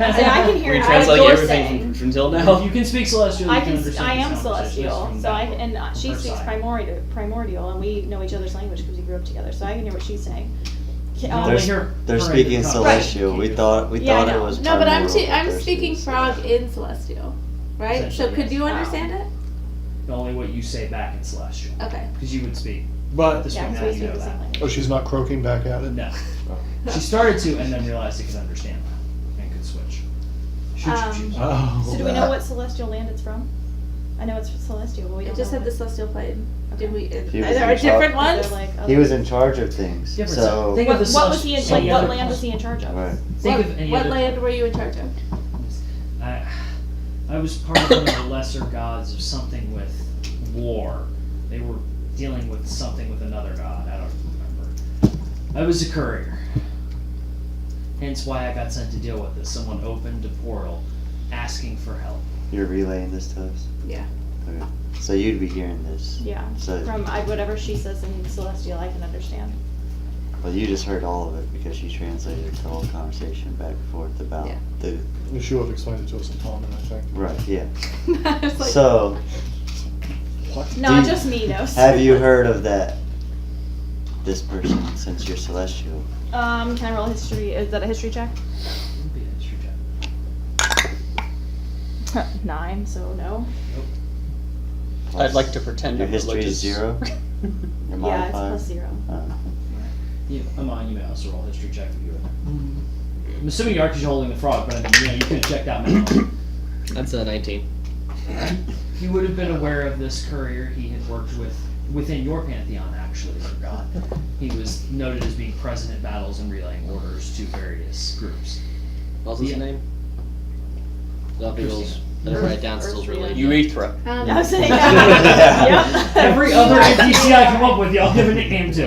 can hear We're what translating you're everything saying. from until If now. you can speak celestial, you I can can. understand I this am conversation celestial, from so that I book, and she her speaks side. primordial, and we know each other's language because we grew up together. So I can hear what she's saying. No, Um, but They're- you're- They're you're speaking in the celestial. conversation. We thought Yeah, I it know. was No, but I'm primordial, I'm they're speaking frog in celestial, right? So Essentially, could yes. you understand it? Only what you say back in celestial. Okay. Because you would speak. But This yeah, one so now we you speak know the same that. language. oh, she's not croaking back at it. No. She started to and then realized it could understand that and could switch. Should you choose? Oh, So do we know what celestial land it's from? I know it's celestial, but we It don't just know said the celestial plane. Did we? He Are was there in different charge- ones? Is there, like, He other- was in charge of things. Yeah, but So think What, of the what was he in? celestial- Like, any what other land was class. he in charge of? right. Think What, of any what other land were you in charge of? I was part of one of the lesser gods of something with war. They were dealing with something with another god. I don't remember. I was a courier. Hence why I got sent to deal with this. Someone opened a portal asking for help. You're relaying this to us? Yeah. Okay. So you'd be hearing this? Yeah. So, From whatever she says in Celestial, I can understand. well, you just heard all of it because she translated the whole conversation back and forth about Yeah. the, You should have explained it to us in common, I think. right, yeah. It's like, So, No, Do- just me knows. have you heard of this person since you're celestial? Can I roll a history? Is that a history check? Would be a history check. 9, so no. I'd like to pretend Your I'm history is religious. 0? Your Yeah, it's modifier? +0. Yeah, Amon, you may also roll a history check if you would. I'm assuming you are because you're holding the frog, but I mean, you could have checked out manually. That's a 19. He would have been aware of this courier he had worked with within your pantheon, actually, for God. He was noted as being present at battles and relaying orders to various groups. What was his name? The people's. I didn't write it down. Stills really. Urethra. I was saying, Yeah. yep. Every other NPC I come up with, y'all give a nickname to.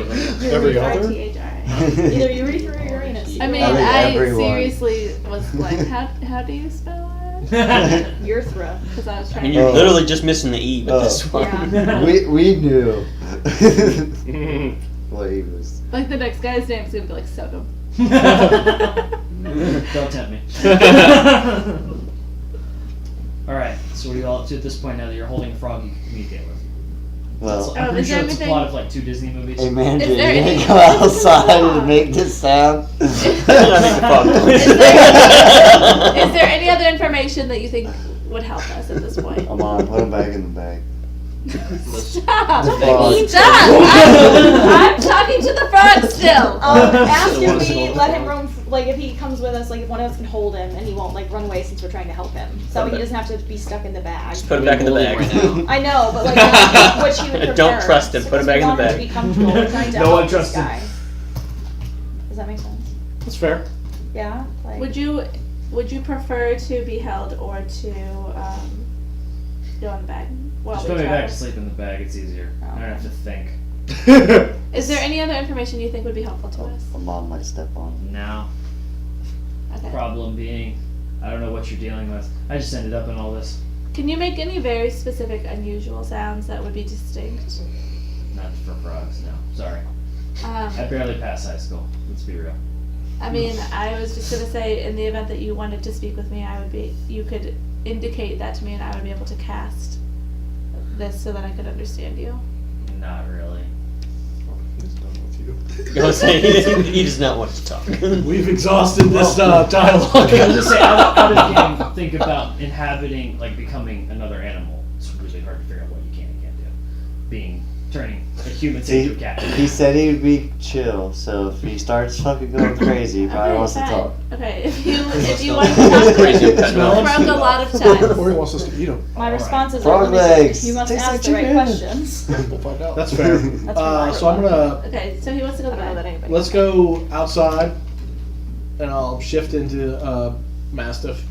Every other? Either Urethra or Uranus. I mean, I think I everyone. seriously was like, how do you spell it? Urethra. Because I was I trying mean, to. you're Oh. literally just missing the E with Oh. this one. Yeah. we knew. What he was. Like the next guy's name's gonna be like Sodom. Don't tempt me. Alright, so what are you all up to at this point now that you're holding a frog you can communicate with? Well, I'm pretty is sure there it's a anything- plot of like 2 Disney movies. hey man, Is you there gonna any- go outside and make this sound? I make the frog noise. Is there any other information that you think would help us at this point? Come on, put him back in the bag. Stop! The frog. Stop! I'm talking to the frog still. After Wanna we slow let down. him roam, like if he comes with us, like if one of us can hold him and he won't like run away since we're trying to help him. So he doesn't have to be stuck in the bag. Just put it back in the bag. Right now. I know, but like which he would prefer. Don't trust him, put it back in the Because bag. we want him to be comfortable. We're trying to No help one this trusts him. guy. Does that make sense? That's fair. Yeah. Like, Would you prefer to be held or to go in the bag while Just we put me back travel? to sleep in the bag, it's easier. I don't have to think. Is there any other information you think would be helpful to us? My mom might step on him. No. Okay. Problem being, I don't know what you're dealing with. I just ended up in all this. Can you make any very specific, unusual sounds that would be distinct? Not for frogs, no. Sorry. I Um, barely passed high school. Let's be real. I mean, I was just gonna say, in the event that you wanted to speak with me, you could indicate that to me, and I would be able to cast this so that I could understand you. Not really. He's done with you. Go say he does not want to talk. We've exhausted this dialogue. I was just say, out of game, think about inhabiting, like becoming another animal. It's really hard to figure out what you can and can't do. Turning a human into a cat. He said he would be chill, so if he starts fucking going crazy, he probably Okay, wants to fine. talk. Okay, if you want to talk Crazy to pet Frog a lot of Or times. he wants us to eat him. my Alright. responses Frog are legs. you must Tastes ask like the right chicken. questions. We'll find out. That's fair. That's So I'm gonna Okay, so he wants to go I to don't know that bed. anybody. let's go outside, and I'll shift into Mastiff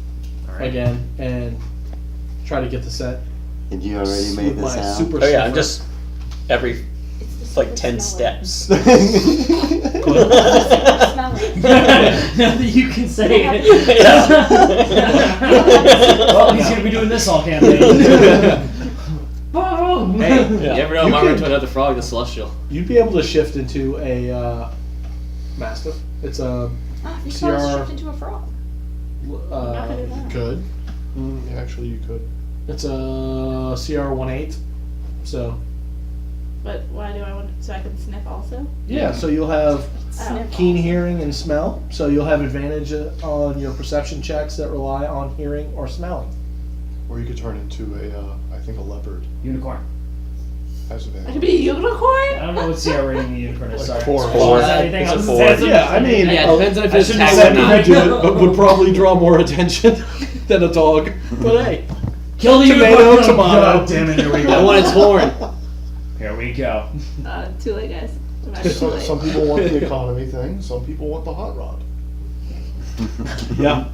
Alright. again and try to get the set. Did you already with make my this sound? super Oh yeah, I'm sniffer. just every It's like 10 steps. Smelling. Now that you can say it. Well, he's gonna be doing this all campaign. Boom! Hey, you Yeah. ever know You if I run can- into another frog, the celestial? You'd be able to shift into a Mastiff. It's a Ah, if you CR. saw shift into a frog. Not gonna do You that. could. Yeah, actually, you could. it's a CR-18. So But why do I want so I can sniff also? yeah, so you'll have Sniff keen also. hearing and smell. So you'll have advantage on your perception checks that rely on hearing or smelling. Or you could turn into I think a leopard. Unicorn. Has I could advantage. be a unicorn? I don't know what CR rating the unicorn is. Sorry. Four. Four. Is that anything It's a else? four. It says Yeah, I mean, Yeah, it depends on if I it's shouldn't tagged have or said not. You do it, but would probably draw more attention than a dog. But hey, Kill the Tomato, unicorn. tomato. God damn it, here we I go. want its horn. Here we go. Too late, guys. Too much, too Some, late. some people want the economy thing. Some people want the hot rod. yeah.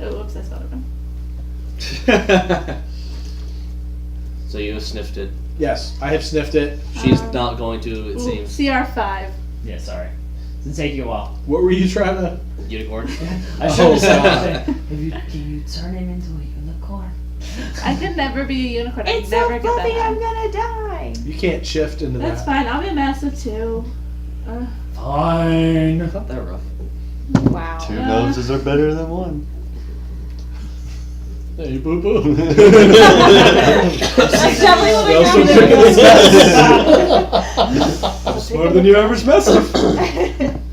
Oh, whoops, I spelled it wrong. So you sniffed it. Yes, I have sniffed it. She's not going to, it seems. CR5. Yeah, sorry. It's gonna take you a while. What were you trying to? Unicorn. I should have said that. Can you turn him into a unicorn? I could never be a unicorn. It's I'd so never get fluffy, that. I'm gonna die. You can't shift into That's that. fine. I'll be massive too. Fine. It's not that rough. Wow. Two noses are better than one. Hey, boo boo. That's definitely what we Also found picking there. the stats. Smarter than your average mastiff.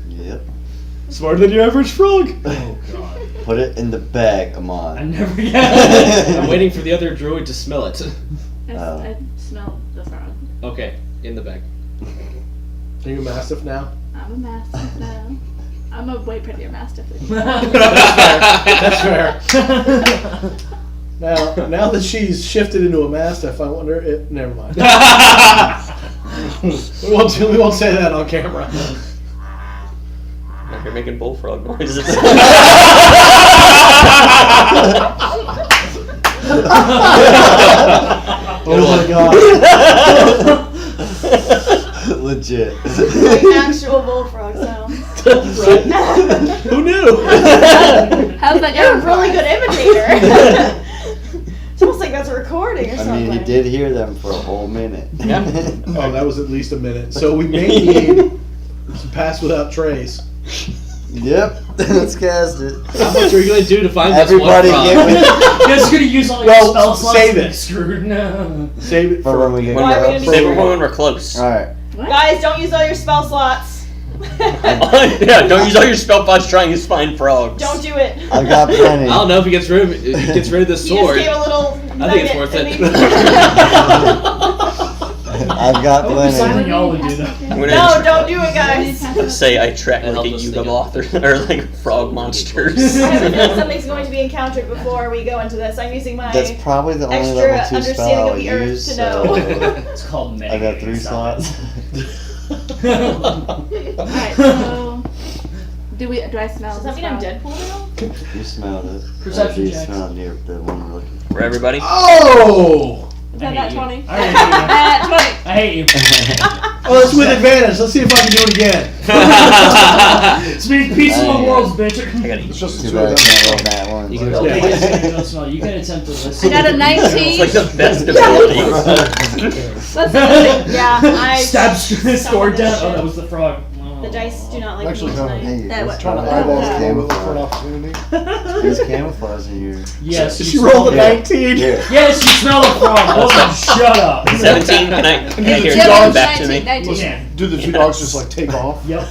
Yep. Smarter than your average frog. Oh god. Put it in the bag, I Amon. never I'm waiting for the other druid to smell it. I smell the frog. Okay, in the bag. Are you a mastiff now? I'm a mastiff now. I'm a way prettier mastiff than you. That's fair. Now that she's shifted into a mastiff, I wonder if. Never mind. we won't say that on camera. Now you're making bullfrog noises. Oh my god. Legit. Like actual bullfrog sound. Who knew? How's that You're a going? really good imitator. It's almost like that's a recording or I something. mean, he did hear them for a whole minute. Oh, that was at least a minute. So we may need some pass without trace. Yep. Let's cast it. How much are you going to do to find Everybody this one get with You guys are gonna use all your Well, spell slots save and it. be screwed. No. Save it for when we get When Why are we close. gonna Save it for when we're close. Alright. Guys, don't use all your spell slots. Yeah, don't use all your spell pots trying to find frogs. Don't do it. I got plenty. I don't know if he gets rid of the You just sword. gave a little I think it's nugget worth and it. I've got I would be silent, plenty. y'all would do that. I'm gonna No, don't do it, guys. say I track That like a helps us Yugomoth or like frog monsters. I have a feeling something's going to be encountered before we go into this. I'm using my That's probably the only extra level 2 understanding spell of I the earth use, to know. so It's called I got 3 mitigating slots. Alright, so do I smell Does that this mean I'm frog? Deadpool now? You smelled it. Perception You checks. smelled near the one we're looking for. For everybody. Oh! Is I that hate that you. 20? I hate you. At 20. I hate you. Oh, it's with advantage. Let's see if I can do it again. Speak peace among I- worlds, bitch. I gotta eat. It's just the Too two of bad I them. can't roll that one. You can so- roll Okay, guys, don't smell. You can attempt to listen. I got a 19. It's like the best ability. Let's see. Yeah, I Stab score this down. shit. Oh, that was the frog. The dice do not like I'm actually me kind of tonight. Hey, That let's what- try to trying to eyeball eyeball the look for an camouflage. opportunity. There's camouflage in your. Yes. She you rolled a smell- 19. Here. Yes, you smell the frog. Oh, shut up. 17. Can I hear Jim, it going back to 19, me? 19. Yeah. Do the two dogs just like take off? Yep.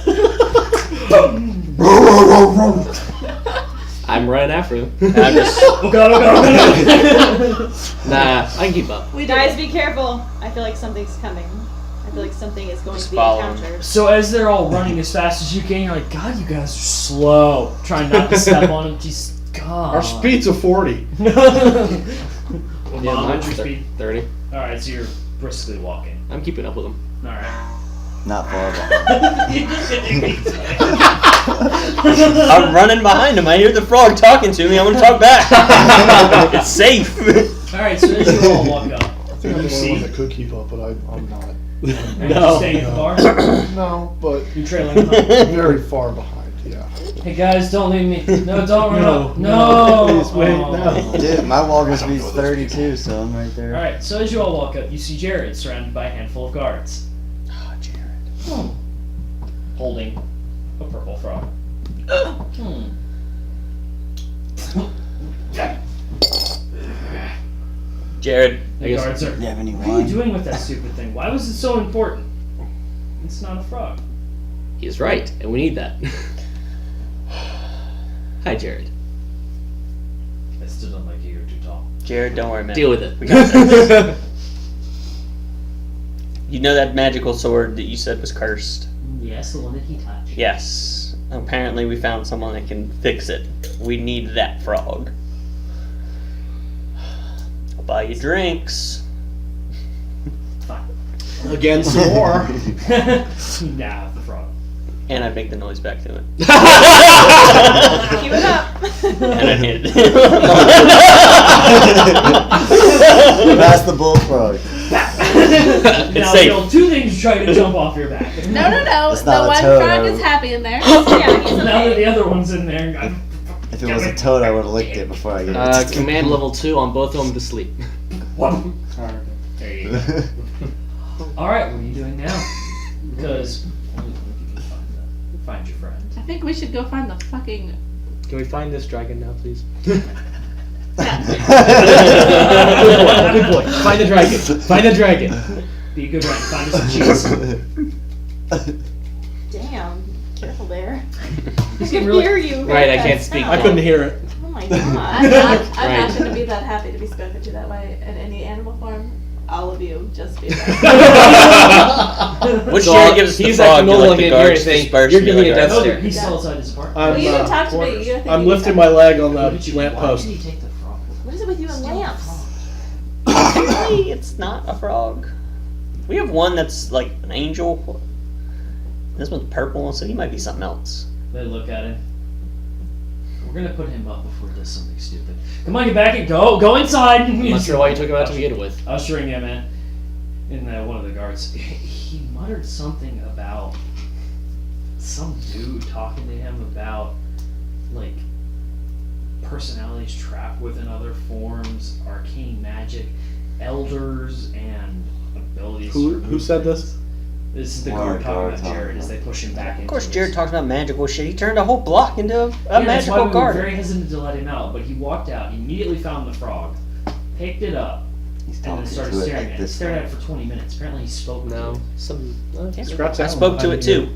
I'm running after him. I'm just. Oh god, oh god, oh god. Nah, I can keep up. We Guys, did. be careful. I feel like something's coming. I feel like something is going Just to be follow 'em. encountered. So as they're all running as fast as you can, you're like, God, you guys are slow. Trying not to step on them. Just God. Our speed's a 40. Yeah, Mom, mine's what's your speed? 30. Alright, so you're briskly walking. I'm keeping up with him. Alright. Not far behind. I'm running behind him. I hear the frog talking to me. I'm gonna talk back. It's safe. Alright, so as you all walk up, I think I'm you the only see. one that could keep up, but I'm not. Are you No. staying at the bar? No, but You trailing behind? very far behind, yeah. Hey guys, don't leave me. No, don't run No, up. no, No. please wait, no. Dude, my walking speed's 32, so I'm right there. Alright, so as you all walk up, you see Jared surrounded by a handful of guards. Oh, Jared. Holding a purple frog. Jared. The I guess- guards are. Do you have any What are you wine? doing with that stupid thing? Why was it so important? It's not a frog. He's right, and we need that. Hi, Jared. I still don't like you. You're too tall. Jared, don't worry, man. Deal with it. We got this. You know that magical sword that you said was cursed? Yes, the one that he touched. Yes. Apparently we found someone that can fix it. We need that frog. I'll buy you drinks. Fine. Again, some more. Nah, the frog. And I make the noise back to it. Keep it up. And I hand it. That's the bullfrog. It's safe. Bill, two things try to jump off your back. No, no, no. It's The not a one toad, frog I is would- happy in there. Yeah, he's Now that okay. the other one's in there, If it was a toad, I would have licked it before I get it. Command level 2 on both of them to sleep. there you go. All right, what are you doing now? Because only if you can find your friend. I think we should go find the fucking. Can we find this dragon now, please? Good boy. Find the dragon. Find the dragon. Be a good friend. Find us some cheese. Damn, careful there. I He's can getting really- hear you. Right, I make can't that speak. sound. I couldn't hear it. Oh my I'm god. not, I'm Right. not going to be that happy to be spoken to that way in any animal form. All of you, just be that. What So, Sherry gives us the he's frog acting to normal like the and can't hear guards anything. disperse You're and be giving like, a death "Alright." stare. He's still outside his apartment. I'm, Well, you didn't talk to me. quarters. You're thinking I'm you lifting said- my leg on Why the did you lamppost. take the frog? What is it with you and lamps? Really? It's not a frog. We have one that's like an angel. This one's purple, so he might be something else. They look at him. We're gonna put him up before he does something stupid. Come on, get back and go inside. I'm not sure why you took him out to begin with. Ushering him in. And one of the guards, he muttered something about some dude talking to him about like personalities trapped within other forms, arcane magic, elders, and abilities. Who said this? This is the Wow, guard talking guard about talking Jared as they push him back. Of course, Jared talks about magical shit. He turned a whole block into a That's why magical we were garden. very hesitant to let him out, but he walked out, immediately found the frog, picked it up, He's and talking then to started it staring like at it. this. Stared at it for 20 minutes. Apparently he spoke to No. it. Some. Scratch I that spoke one. to it too.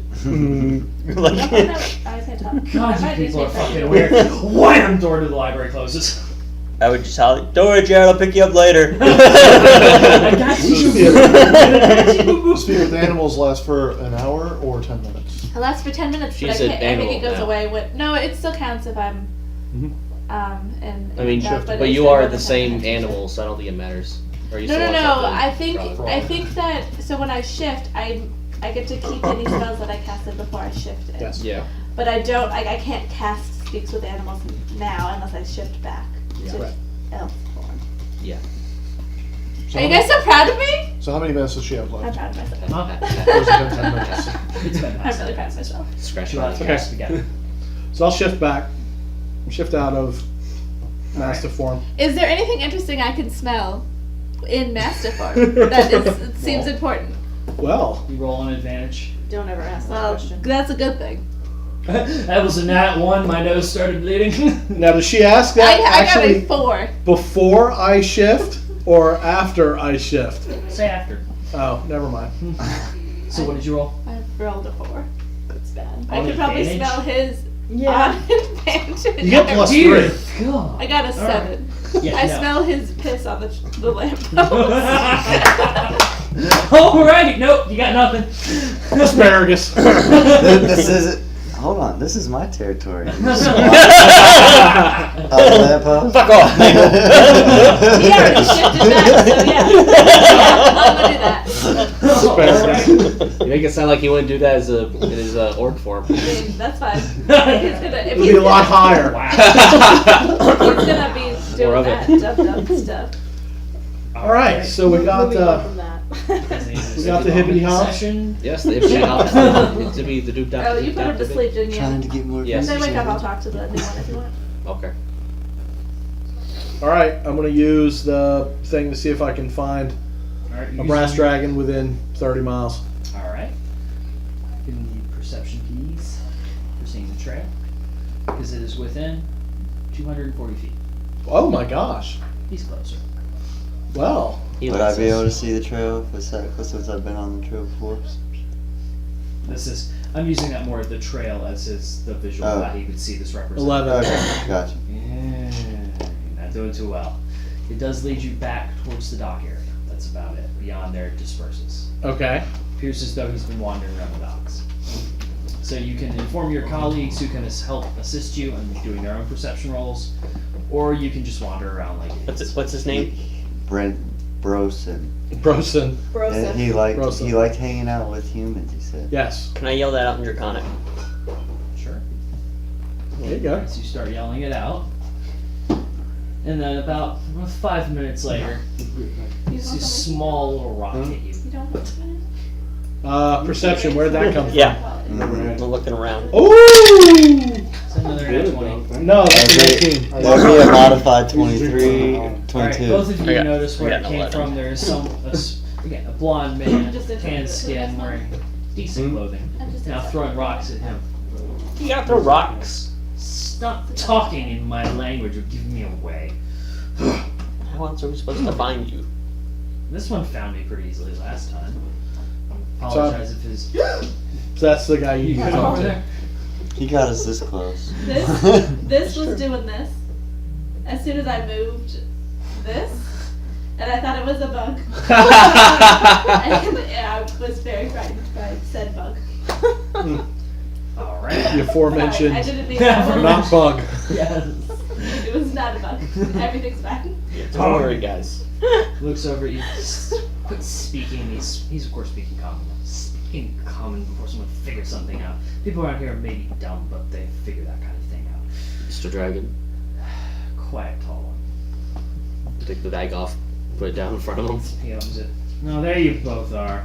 Like, I can't talk. God, I you might people are just make fucking that- weird. Wham! Door to the library closes. I would just holler, "Don't worry, Jared, I'll pick you up later." I got You should be you. able to speak with animals last for an hour or 10 minutes. It lasts for 10 minutes, but She's I an can't. I think animal it goes now. away when. No, it still counts if I'm. Mhm. And. I mean, that, but it's you been are more the than 10 same minutes. animal, so I don't think it matters. Or you No, still no, want no. something I think frog? that so when I shift, I get to keep any spells that I casted before I shifted. Yes. Yeah. But I don't. I can't cast speaks with animals now unless I shift back to Right. elf form. So Are you how guys so proud of me? many- So how many minutes does she have I'm left? proud of myself. Huh? Or has it been 10 minutes? It's been I'm past really that. proud of myself. Scratch Two my out of Okay. cast together. So I'll shift back. Shift out of master form. Is there anything interesting I can smell in master form that it seems important? Well, You roll an advantage. Don't ever ask that Well, question. that's a good thing. That was a nat 1. My nose started bleeding. now does she ask that I got actually a 4. before I shift or after I shift? Say after. Oh, never mind. So what did you roll? I rolled a 4. It's bad. I On could probably advantage? smell his Yeah. advantage. You get plus Dear 3. God. I got a All 7. Yeah, I no. smell his piss on the lamppost. Alrighty, nope, you got nothing. Asparagus. This is. Hold on, this is my territory. Lampo. Fuck off. He already shifted back, so yeah. I'm gonna do that. Asparagus. You make it sound like you wouldn't do that as in his orc form. I mean, that's fine. He's gonna, if It'll be a lot higher. He's gonna be More doing of that it. dumb stuff. All right, so we got Moving on from that. we got the hippity hop. Session. Yes, the Ipsy Hop. To be the doop Oh, you put him to sleep, didn't you? Trying to get more. Yes. When they wake up, I'll talk to the new one if you want. Okay. All right, I'm gonna use the thing to see if I can find Alright, a brass dragon within 30 miles. Alright. Give me the perception keys for seeing the trail. Because it is within 240 feet. Oh my gosh. He's closer. Well, Would I be able to see the trail since I've been on the trail before? This is I'm using that more of the trail as the visual Oh. that he could see this represented. 11. Okay, gotcha. Yeah, you're not doing too well. It does lead you back towards the dock area. That's about it. Beyond there, it disperses. Okay. Appears as though he's been wandering around the docks. So you can inform your colleagues who can help assist you in doing their own perception rolls, or you can just wander around like What's his name? Brent Brosen. Brosen. Brosa. He liked Brosen. hanging out with humans. He said. Yes. Can I yell that out in Draconic? Sure. There you go. So you start yelling it out. And then about 5 minutes later, You You see a want something? small little rock hit you. You don't want something? Perception, where'd that come from? Yeah. Mhm. I'm looking around. Ooh! It's another nat 20. No, that's a That'd 19. be, that'd be a modified 23, Alright, 22. both of you I got- notice where I it got came 11. from. There is again, a blonde man, Just in tan front of skin, it. wearing decent clothing. I'm just Now accepting. throwing rocks at him. You gotta throw rocks. Stop talking in my language or give me away. How else are we supposed to find you? This one found me pretty easily last time. Apologize if his. So that's the guy you You talked over to. there? He got us this close. This was doing this. As soon as I moved this, and I thought it was a bug. And I was very frightened by said bug. Alright. The aforementioned Sorry, I didn't mean that word. not bug. Yes. It was not a bug. Everything's fine. Don't worry, guys. Looks over at you. Quit speaking. He's of course speaking common. Speaking common before someone figures something out. People around here may be dumb, but they figure that kind of thing out. Mr. Dragon, Quiet, tall one. take the bag off, put it down in front of him. He opens it. No, there you both are.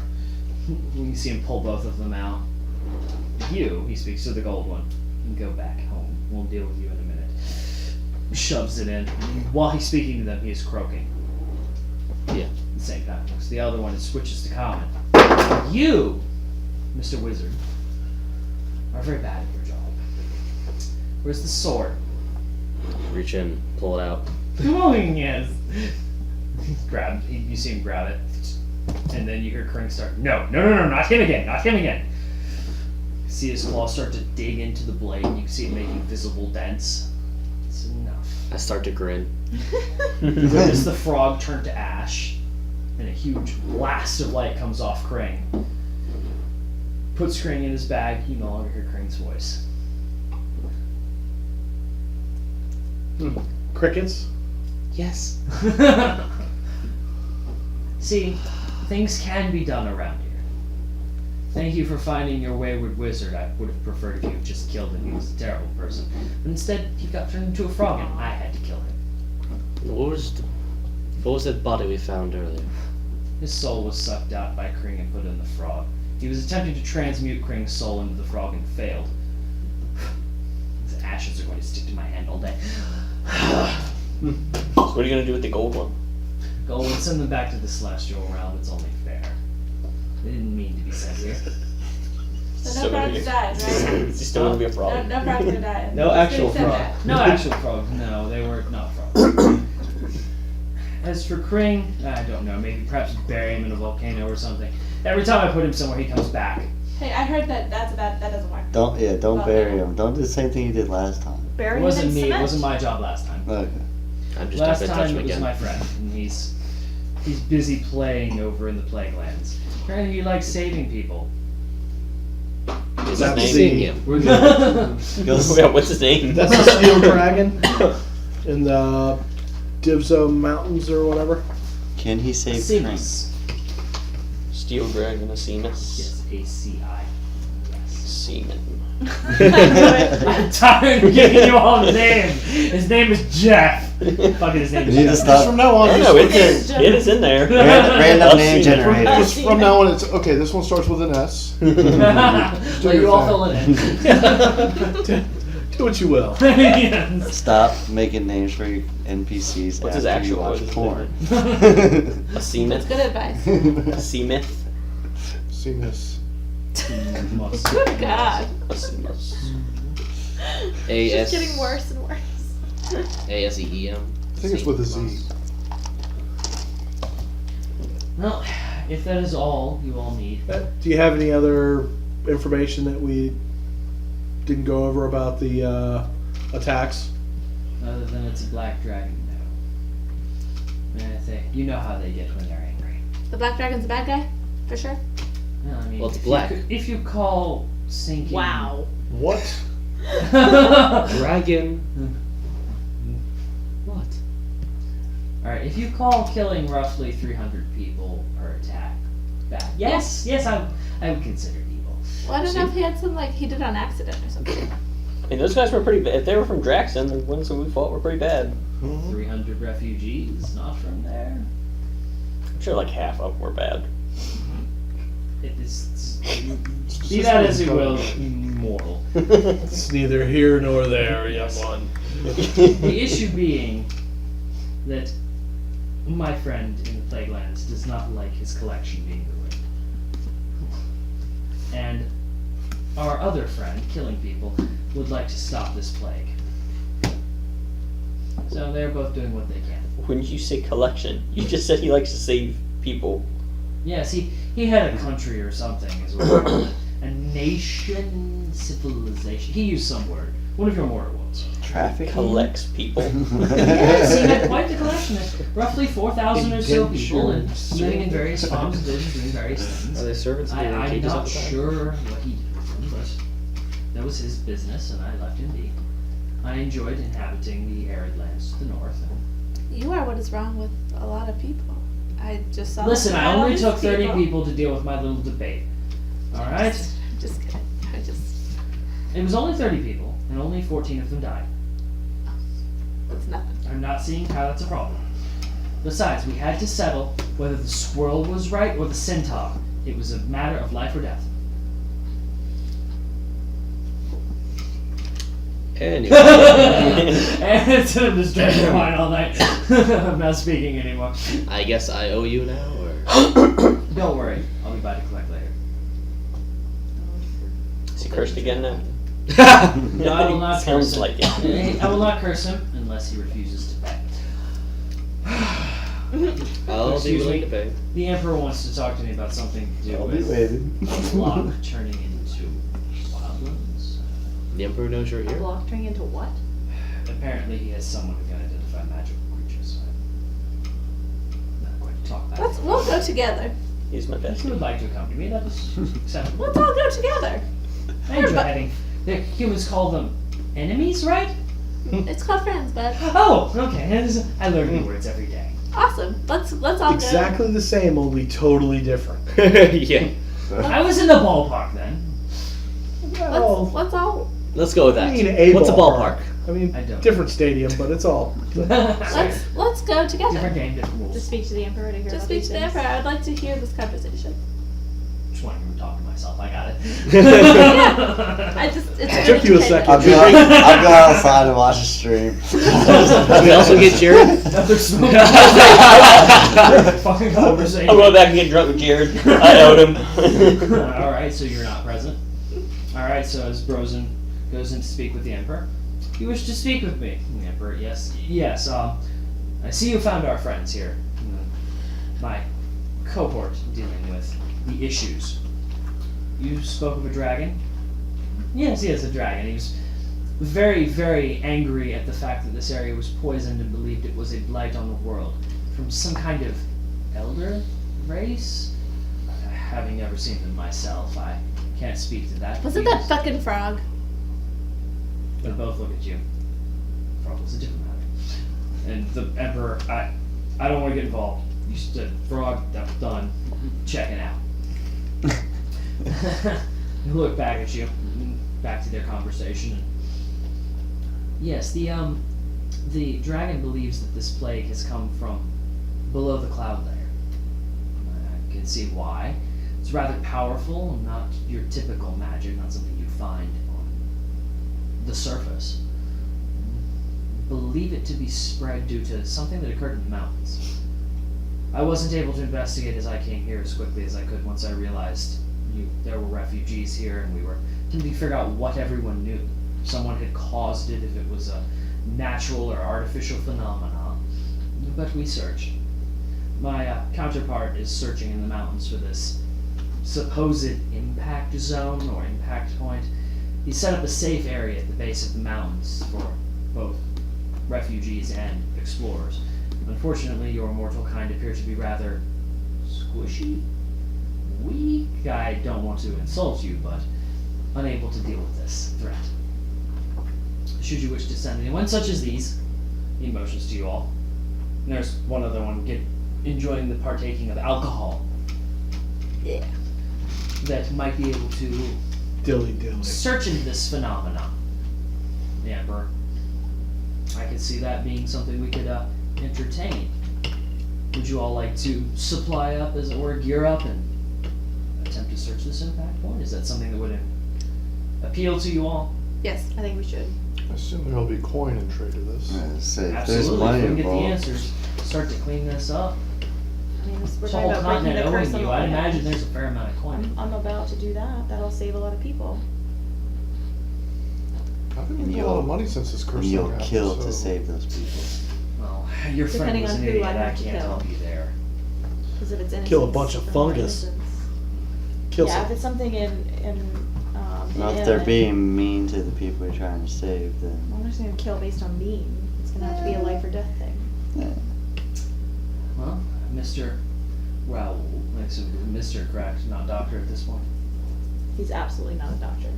You can see him pull both of them out. You, he speaks to the gold one, can go back home. We'll deal with you in a minute. Shoves it in. While he's speaking to them, he is croaking. Yeah. At the same time. Looks the other one and switches to common. You, Mr. Wizard, are very bad at your job. Where's the sword? Reach in, pull it out. Oh, yes. You see him grab it. And then you hear Krang start, no, not him again, not him again. You see his claws start to dig into the blade, and you can see it making visible dents. It's enough. I start to grin. You witness the frog turn to ash, and a huge blast of light comes off Krang. Puts Krang in his bag, you no longer hear Krang's voice. Crickets? Yes. See, things can be done around here. Thank you for finding your wayward wizard. I would have preferred if you had just killed him. He was a terrible person. But instead, he got turned into a frog, and I had to kill him. What was that body we found earlier? His soul was sucked out by Krang and put in the frog. He was attempting to transmute Krang's soul into the frog and failed. His ashes are going to stick to my hand all day. So what are you gonna do with the gold one? Go and send them back to the celestial realm. It's only fair. They didn't mean to be sent here. So no frogs died, right? You still wanna be a frog? No frogs gonna die. No actual Just said frog. that. No actual frog. No, they were not frogs. As for Krang, I don't know. Maybe perhaps bury him in a volcano or something. Every time I put him somewhere, he comes back. Hey, I heard that that doesn't work. Don't Well, bury him. Don't do the same thing you did last time. Bury It him wasn't in me. It cement. wasn't my job last time. Okay. I'm just Last not gonna touch time him it was again. my friend, and he's busy playing over in the Plaguelands. Apparently, he likes saving people. Is That's that the- seeing him? Yeah, what's his name? That's the steel dragon in the Divzo Mountains or whatever. Can he save Krang? Seamus. Steel Dragon of Seamus. Yes, A-C-I. Yes. Seaman. I'm tired of giving you all the name. His name is Jeff. Fucking his name You is need to Jeff. stop. From now on, I just, know, okay. it is in there. Random name Seaman. generator. Just from now on, it's okay. This one starts with an S. Well, you all fill it in. Do what you will. Yes. Stop making names for your NPCs What's his after you actual- watch what's his porn. A Seamith. Good advice. A Seamith. Seamus. Good God. A Seamus. It's just getting worse and worse. A-S-E-E-M. I think it's with a Z. Well, if that is all you all need. Do you have any other information that we didn't go over about the attacks? Other than it's a black dragon, no. And I think you know how they get when they're angry. The black dragon's a bad guy, for sure. No, I mean, Well, it's if black. if you call sinking. Wow. What? Dragon. What? Alright, if you call killing roughly 300 people per attack bad. Yes, I would consider it evil. Well, I don't know if he had some, like, he did on accident or something. I mean, those guys were pretty bad. If they were from Draxon, the ones that we fought were pretty bad. 300 refugees, not from there. sure like half of them were bad. It is. Be that as it will, mortal. It's neither here nor there, young one. The issue being that my friend in the Plaguelands does not like his collection being ruined. And our other friend, killing people, would like to stop this plague. So they're both doing what they can. When you say collection, you just said he likes to save people. Yes, he had a country or something as well. A nation, civilization. He used some word. One of your mortal ones. Traffic Collects people. Yes, he had quite the collection. Roughly 4,000 or so people, and living in various farms and villages, doing various things. Are they servants? Do they I'm keep us not at the time? sure what he did with them, but that was his business, and I left him be. I enjoyed inhabiting the arid lands to the north. You are what is wrong with a lot of people. I just saw. Listen, I only these took 30 people to deal with my little debate. All right? Just kidding. It was only 30 people, and only 14 of them died. It's nothing. I'm not seeing how that's a problem. Besides, we had to settle whether the squirrel was right or the centaur. It was a matter of life or death. Anyway. And instead of just drinking wine all night, I'm not speaking anymore. I guess I owe you now, or? Don't worry, I'll be by to collect later. Is he cursed again now? No, I will not curse Sounds him. like it. I will not curse him unless he refuses to pay. I'll be Excuse willing me. to pay. The Emperor wants to talk to me about something to do I'll be with waiting. a block turning into wildlands. The Emperor knows you're A here. block turning into what? Apparently he has someone who can identify magical creatures. I'm not going to talk about it. We'll go together. He's my If best. you would like to accompany me, that is acceptable. Let's all go together. I enjoy but- having. The humans call them enemies, right? It's called friends, bud. Oh, okay. I learn new words every day. Awesome. Let's all Exactly the same, only totally different. Yeah. I was in the ballpark then. go. Let's all Let's go with that. I mean, a What's a ballpark? I mean, I don't. different stadium, but it's all. let's go together. Different game, different To rules. speak to the Emperor to hear Just about speak these to the things. Emperor. I'd like to hear this conversation. Just wanted to talk to myself. I got it. I just it's It took you a second. I'll go outside and watch the stream. We also get Jared. Another smoke. Fucking conversation. I'll go back and get drunk with Jared. I owed him. Alright, so you're not present. Alright, so as Brozen goes in to speak with the Emperor, you wish to speak with me? The Emperor, yes. Yes, I see you found our friends here. My cohort dealing with the issues. You spoke of a dragon? Yes, he is a dragon. He was very, very angry at the fact that this area was poisoned and believed it was a blight on the world. From some kind of elder race? Having never seen them myself, I can't speak to that. Was it that fucking frog? They both look at you. Frog was a different matter. And the Emperor, I don't want to get involved. You said frog, that's done. Checking out. They look back at you, back to their conversation. Yes, the dragon believes that this plague has come from below the cloud layer. I can see why. It's rather powerful, not your typical magic, not something you find on the surface. Believe it to be spread due to something that occurred in the mountains. I wasn't able to investigate as I came here as quickly as I could once I realized there were refugees here and we were attempting to figure out what everyone knew. Someone had caused it, if it was a natural or artificial phenomenon. But we searched. My counterpart is searching in the mountains for this supposed impact zone or impact point. He set up a safe area at the base of the mountains for both refugees and explorers. Unfortunately, your mortal kind appears to be rather squishy, weak. I don't want to insult you, but unable to deal with this threat. Should you wish to send anyone such as these, he motions to you all. And there's one other one, enjoying the partaking of alcohol. Yeah. That might be able to Dilly. search into this phenomenon. The Emperor. I could see that being something we could entertain. Would you all like to supply up, as it were, gear up, and attempt to search this impact point? Is that something that would appeal to you all? Yes. I think we should. I assume there'll be coin in trade to this. Say, if there's Absolutely. If money we can get the involved. answers, start to clean this up. I mean, we're This talking whole about breaking continent the curse owing on you, the I'd land. imagine there's a fair amount of coin. I'm about to do that. That'll save a lot of people. I've been And making a lot of money since this curse And thing you'll happened, kill so. to save those people. Well, your friend Depending was on an who idiot. I I have to can't kill. help you there. Because if it's innocent. Kill a bunch of fungus. Kill Yeah, some. if it's something Well, if in- they're being mean to the people you're trying to save, then I'm just gonna kill based on mean. It's gonna have to be a life or death thing. Well, Mr. Well, makes him Mr. Correct, not doctor at this point. He's absolutely not a doctor.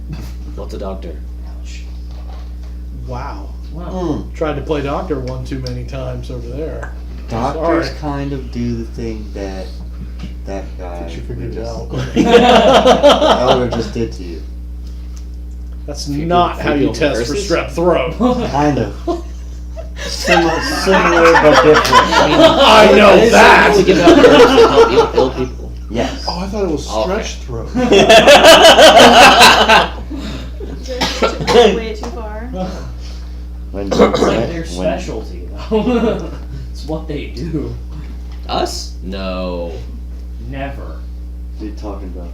What's a doctor? Ouch. Wow. Well, Tried to play doctor one too many times over there. doctors Sorry. kind of do the thing that that I guy think she we figured it just- out. Elder just did to you. That's Few not people- how few you people test for versus- strep throat. Kind of. Similar but different. I know They that. only give out herbs to help ill people. Yes. Oh, I thought it was Okay. stretch throat. Way too far. When, it's like when- their when- specialty, though. It's what they do. Us? No. Never. What are you talking about?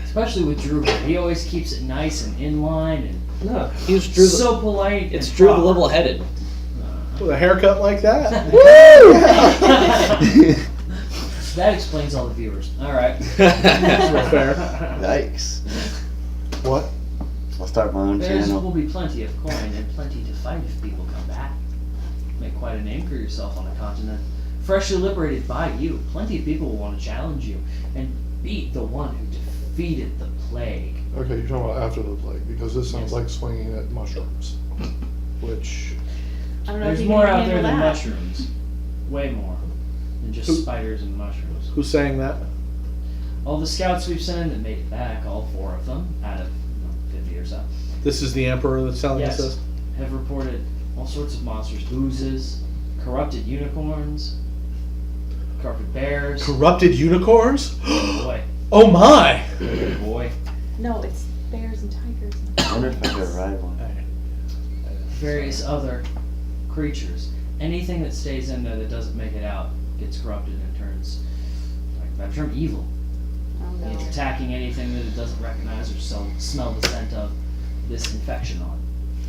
Especially with Drew. He always keeps it nice and in line and No. He was Drew. so polite. It's and Drew the proper. level-headed. With a haircut like that? That explains all the viewers. Alright. Fair. Yikes. What? I'll start my own There will channel. be plenty of coin and plenty to fight if people come back. Make quite a name for yourself on the continent. Freshly liberated by you, plenty of people will want to challenge you and beat the one who defeated the plague. Okay, you're talking about after the plague, because this sounds Yes. like swinging at mushrooms. Which, I don't know if There's you more can out there handle than that. mushrooms. Way more than just Who- spiders and mushrooms. Who's saying that? All the scouts we've sent in that made it back, all 4 of them, out of 50 or so, This is the Emperor that's telling us Yes. this? have reported all sorts of monsters, oozes, corrupted unicorns, corrupted bears. Corrupted unicorns? Boy, Oh my! boy. No, it's bears and tigers. I wonder if I could ride one. Various other creatures. Anything that stays in there that doesn't make it out gets corrupted and turns, like that term, evil. Oh no. It's attacking anything that it doesn't recognize or smell the scent of this infection on.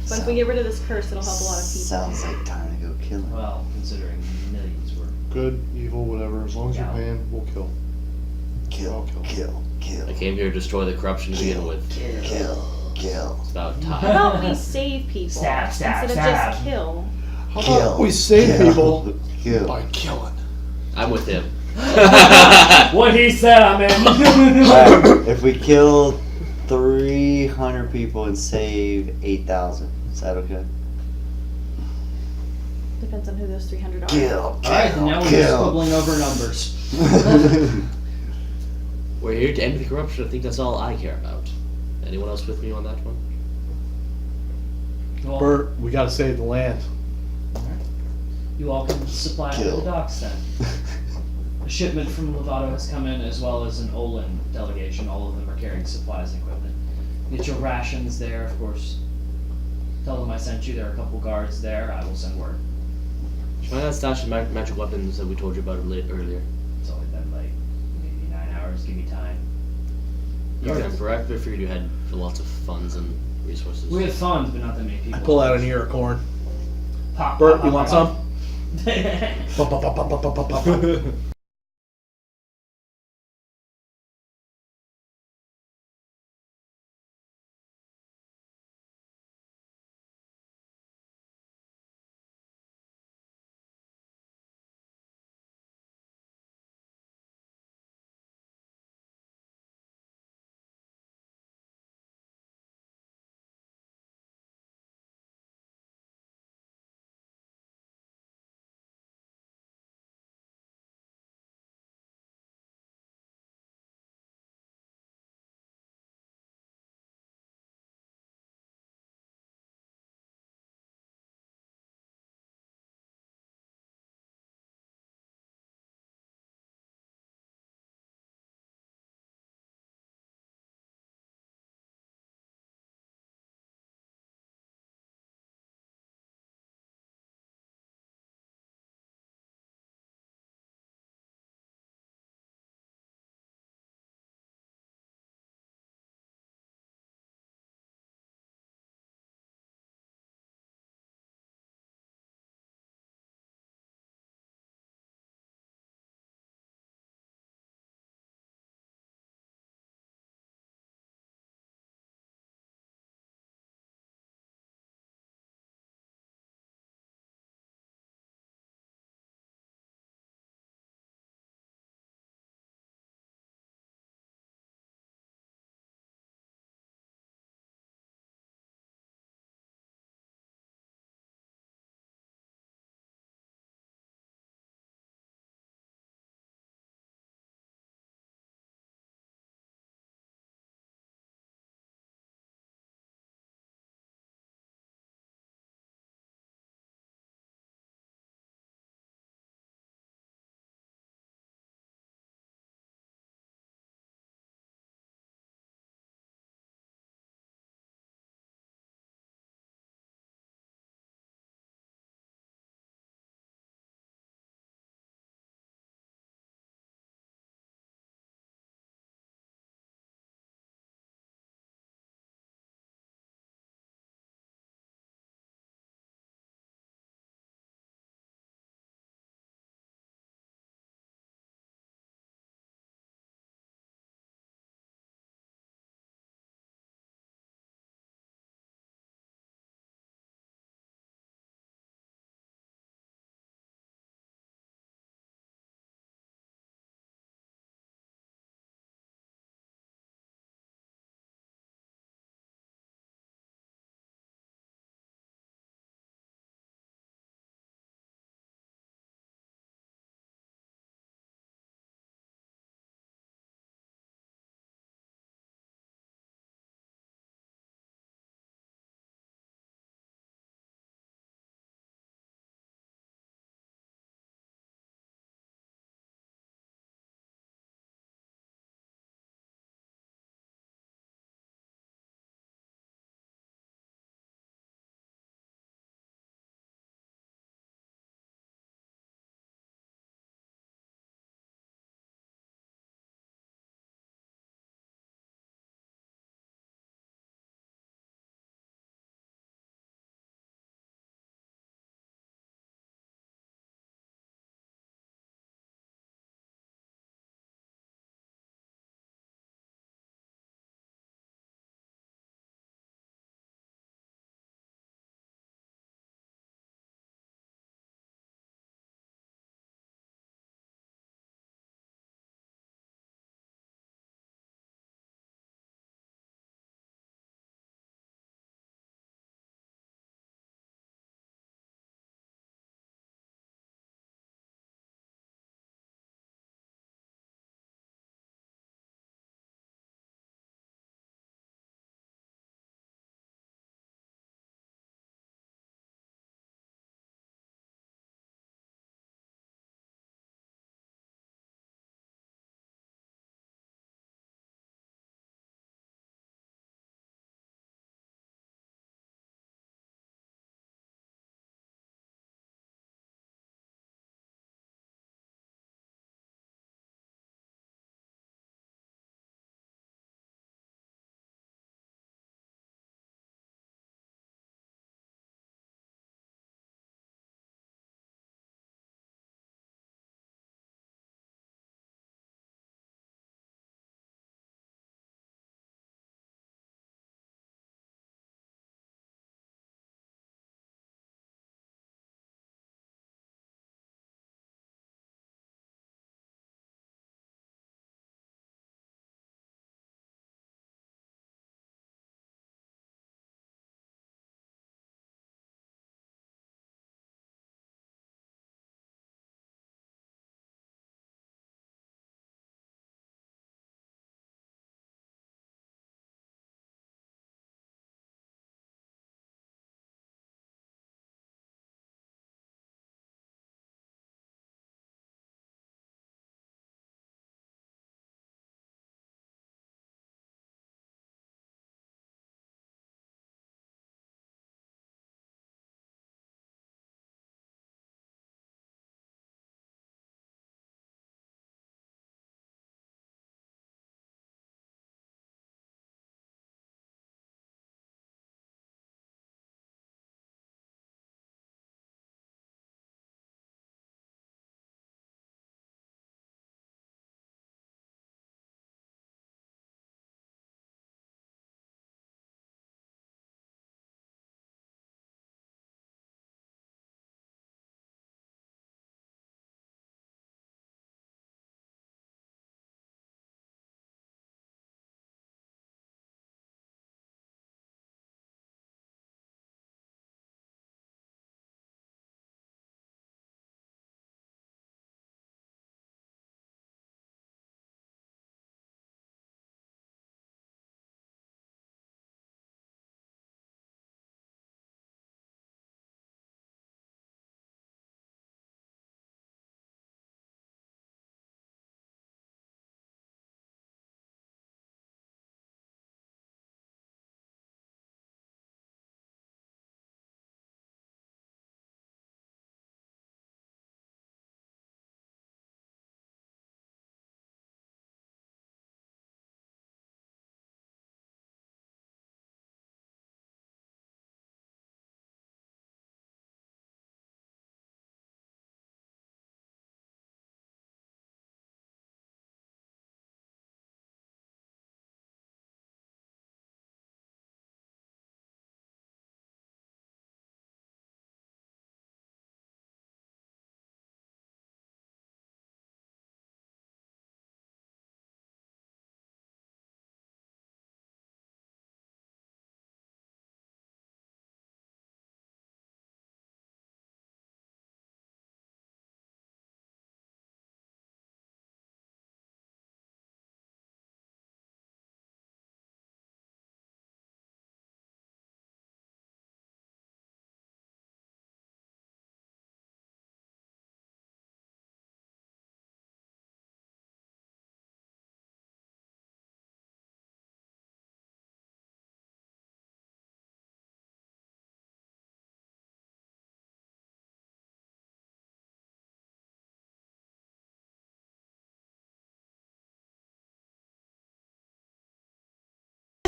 But if we get rid of this curse, it'll help a lot of people. Sounds like time to go kill him. Well, considering millions were. good, evil, whatever, as long as you're Yeah. paying, we'll kill. Kill, kill, kill, I came here to destroy the corruption to begin with. kill, kill. It's about How time. about we save people Stab, stab, instead of stab. just kill? How Kill. about we save kill, people Kill. by killing? I'm with him. What he said, I'm in. Alright, if we kill 300 people and save 8,000, is that okay? Depends on who those 300 are. Kill, Alright, then now we're just squibbling over numbers. We're here to end the corruption. I think that's all I care about. Anyone else with me on that one? Well, Bert, we gotta save the land. you all can supply it to Kill. the docks then. A shipment from Lovato has come in, as well as an Olin delegation. All of them are carrying supplies and equipment. Get your rations there, of course. Tell them I sent you. There are a couple guards there. I will send word. Find that stash of magic weapons that we told you about earlier. It's only been like maybe 9 hours. Give me time. You can, correct? I figured you had lots of funds and resources. We have funds, but not that many people. I pull out an ear of corn. Pop, Bert, pop, you pop, want pop. some? Pop, pop, pop, pop, pop, pop, pop.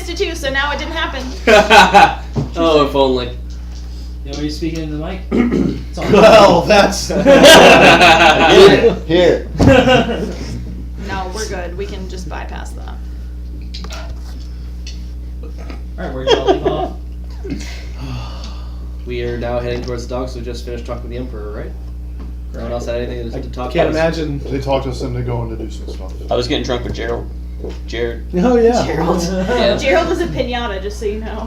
missed it too, so now it didn't happen. Oh, if only. You want me to speak into the mic? It's on. Well, that's. Here. No, we're good. We can just bypass that. Alright, where did y'all leave off? We are now heading towards the docks. We just finished talking to the Emperor, right? No one else had anything to talk Can't about? imagine. They talked us into going to do some stuff. I was getting drunk with Jared. Oh yeah. Gerald. Yeah. Gerald was a pinata, just so you know.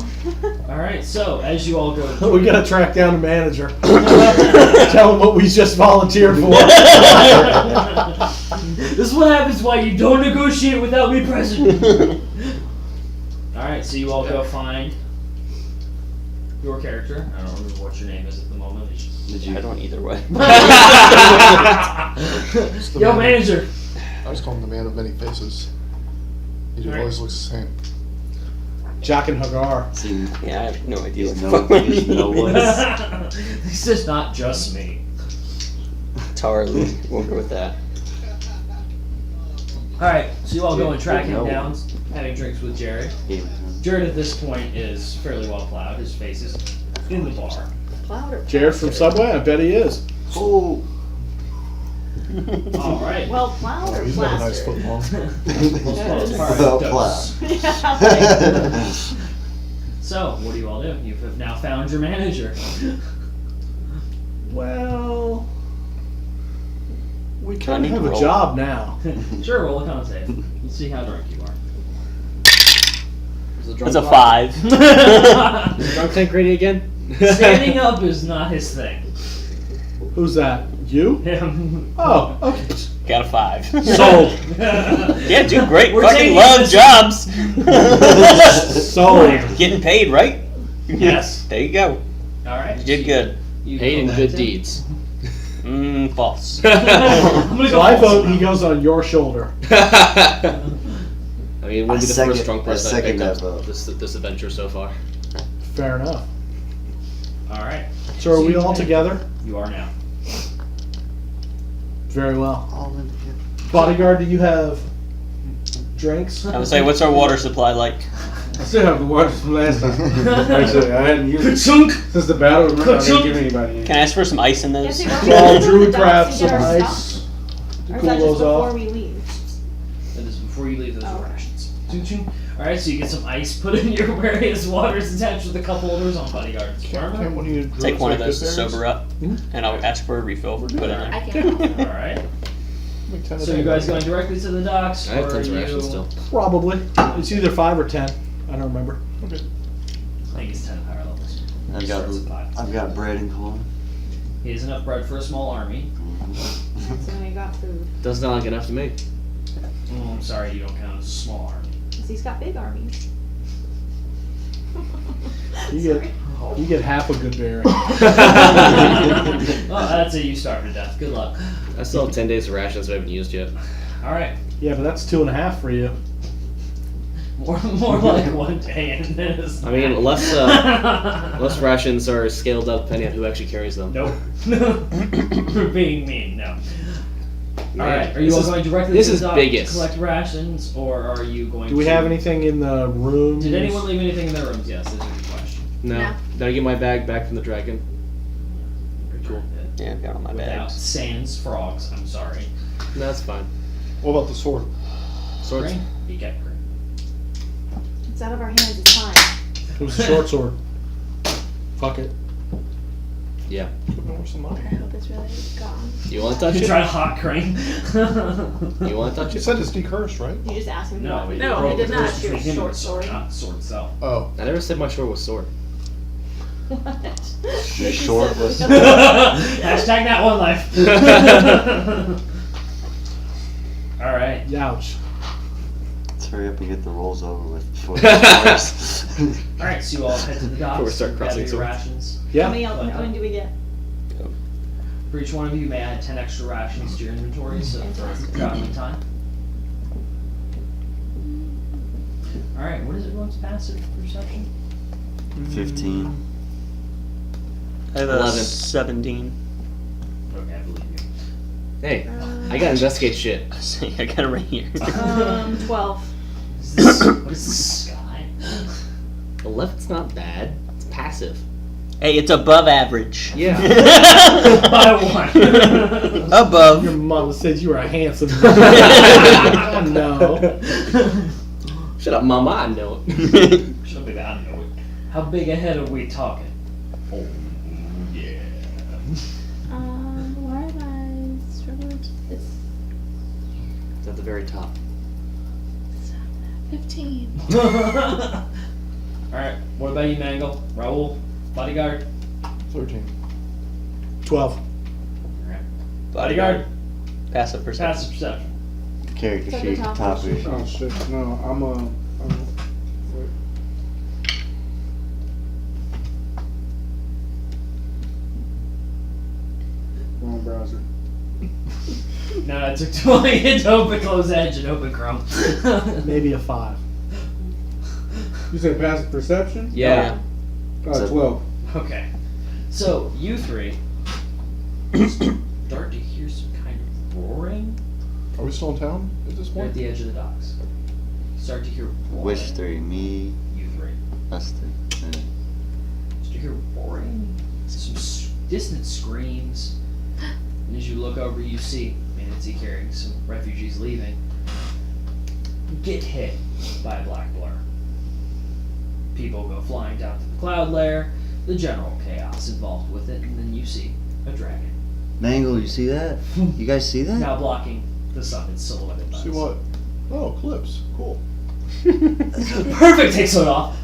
Alright, so as you all go. We gotta track down the manager. Tell him what we just volunteered for. This is what happens why you don't negotiate without me present. Alright, so you all go find your character. I don't remember what your name is at the moment. It's just- I don't either way. Yo, manager. I just call him the man of many faces. He Alright. always looks the same. Jock and Hagar. See, Yeah, I have no idea. he's what the no, fuck he's no my name one. is. This is not just me. Tarly. We'll go with that. Alright, so you all go and track him No. down, having drinks with Jared. Jared at this point is fairly well plowed. His face is in the bar. Cloud or Jared from Subway. I bet he is. Oh. Alright. Well, cloud or He's got a nice plaster? football. Well plowed. Yeah, like, So, what do you all do? You have now found your manager. Well, we I kind need of have to a roll. job now. Sure, roll a con save. Let's see how drunk you are. Is the That's drunk a part- 5. Is the drunk tank ready again? Standing up is not his thing. Who's that? You? Him. Oh, okay. Got a 5. Sold. Yeah, dude, great. We're Fucking taking love this- jobs. Sold. Getting paid, right? Yes. There you go. Alright. You did good. You Paid in go good back deeds. False. I'm gonna So go I false vote now. he goes on your shoulder. I mean, it wouldn't be the first drunk person I picked second up that vote. this adventure so far. Fair enough. Alright. So are we all together? You are now. Very well. All in here. Bodyguard, do you have drinks? I would say, what's our water supply like? I still have the water from last time. Actually, I hadn't used it Ka-chunk! since the battle. Remember, I Ka-chunk! didn't give anybody any. Can I ask for some ice in those? Guess we go Well, to Drew the would docks grab and some get our ice stuff? to Or is cool that just those before off. we leave? That is before you leave those Oh. rations. Alright, so you get some ice put in your various waters attached with the cup holders on Bodyguard's Can't armor. one of you Take one of druids those to like sober up, and I'll ask for a refill. Put it in there. I can't. Alright. Make 10 a So day. you guys going directly to the docks? I have or tons of are rations you- still. Probably. It's either 5 or 10. I don't remember. I think it's 10 higher levels. I've He got, starts at 5. I've got bread and corn. He has enough bread for a small army. So we got food. Doesn't sound like enough to me. Oh, I'm sorry, you don't count as a small army. 'Cause he's got big armies. You get half a good berry. Well, that's it. You starve to death. Good luck. I still have 10 days of rations I haven't used yet. All right. Yeah, but that's 2.5 for you. More like 1 day in this. I mean, less rations are scaled up depending on who actually carries them. Nope. For being mean, no. Man, Alright, are you all going directly this to is the dock biggest. to collect rations, or are you going Do we to... have anything in the room? Did anyone leave anything in their rooms? Yes, that's a good question. No. No. Did I get my bag back from the dragon? Pretty cool. Yeah, I've got all my Without bags. sans frogs, I'm sorry. No, that's fine. What about the sword? Swords. Green? You get green. It's out of our hands, it's fine. It was a short sword. Fuck it. Yeah. Where's the money? I hope it's really gone. You want to touch You it? try hot crane. You want to touch You it? said it's decursed, right? You just asked him. No, if no, he did not. Between Your him and short the sword, sword. not the sword itself. Oh. I never said my sword was sword. What? Short was- Hashtag that one life. All right. Youch. Let's hurry up and get the rolls over with before it gets worse. All right. So you all head to the docks. Before we start gather crossing your swords. rations. How Yeah. many how many do we get? For each one of you, you may add 10 extra rations to your inventory, so for traveling time. All right. What is everyone's passive perception? 15. I have a 11. 17. Okay, I believe you. Hey, I gotta investigate shit. See, I got it right here. 12. What is this sky? 11's not bad. It's passive. Hey, it's above average. Yeah. By one. Above. Your mama said you were a handsome man. No. Shut up, Mama. I know it. Should be that. I know it. How big a head are we talking? Oh, yeah. Why am I struggling to this? It's at the very top. 15. Alright, what about you, Mangle? Raul? Bodyguard? 13. 12. Alright. Bodyguard. Passive perception. Passive perception. Character It's at the sheet, top. top of your sheet. Oh shit, no, I'm wait. Wrong browser. No, it took too long to get to open close Edge and open Chrome. Maybe a 5. You said passive perception? Yeah. 12. Okay. So, you three start to hear some kind of roaring. Are we still in town at this They're at point? the edge of the docks. Start to hear roaring. Which 3? Me, You three. us 3. Start to hear roaring. Some distant screams. And as you look over, you see Manatee carrying some refugees leaving. You get hit by a black blur. People go flying down to the cloud layer, the general chaos involved with it, and then you see a dragon. Mangle, you see that? You guys see that? Now blocking the sun, it's silhouetted by See the what? Oh, clips. Cool. sun. Perfect, takes it off.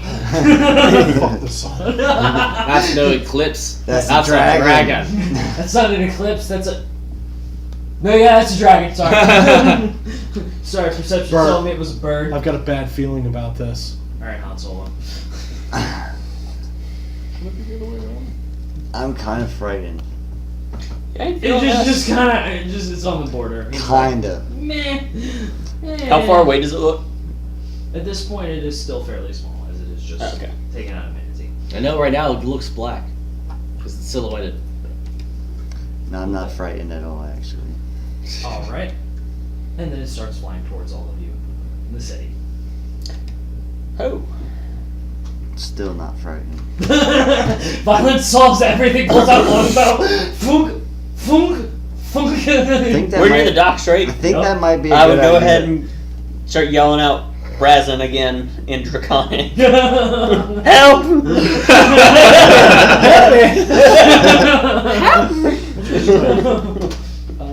Fuck this song. That's no eclipse. That's a a dragon. That's not an eclipse, that's a... No, yeah, that's a dragon, sorry. Sorry, perception Bird. told me it was a bird. I've got a bad feeling about this. Alright, Han Solo. Shouldn't it be the other way around? I'm kind of frightened. Yeah, you It feel that? just kind of, it's on the border. It's Kinda. like, meh. How far away does it look? At this point, it is still fairly small, as it is just Okay. taken out of Manatee. I know right now it looks black. Because it's silhouetted. No, I'm not frightened at all, actually. Alright. And then it starts flying towards all of you in the city. Oh. Still not frightened. Violence solves everything, pulls out longbow. Funk! Funk! Funk! I think that We're might, near the docks, right? I think Yep. that might be a I would good go idea. ahead and start yelling out Brazen again in Draconic. Help!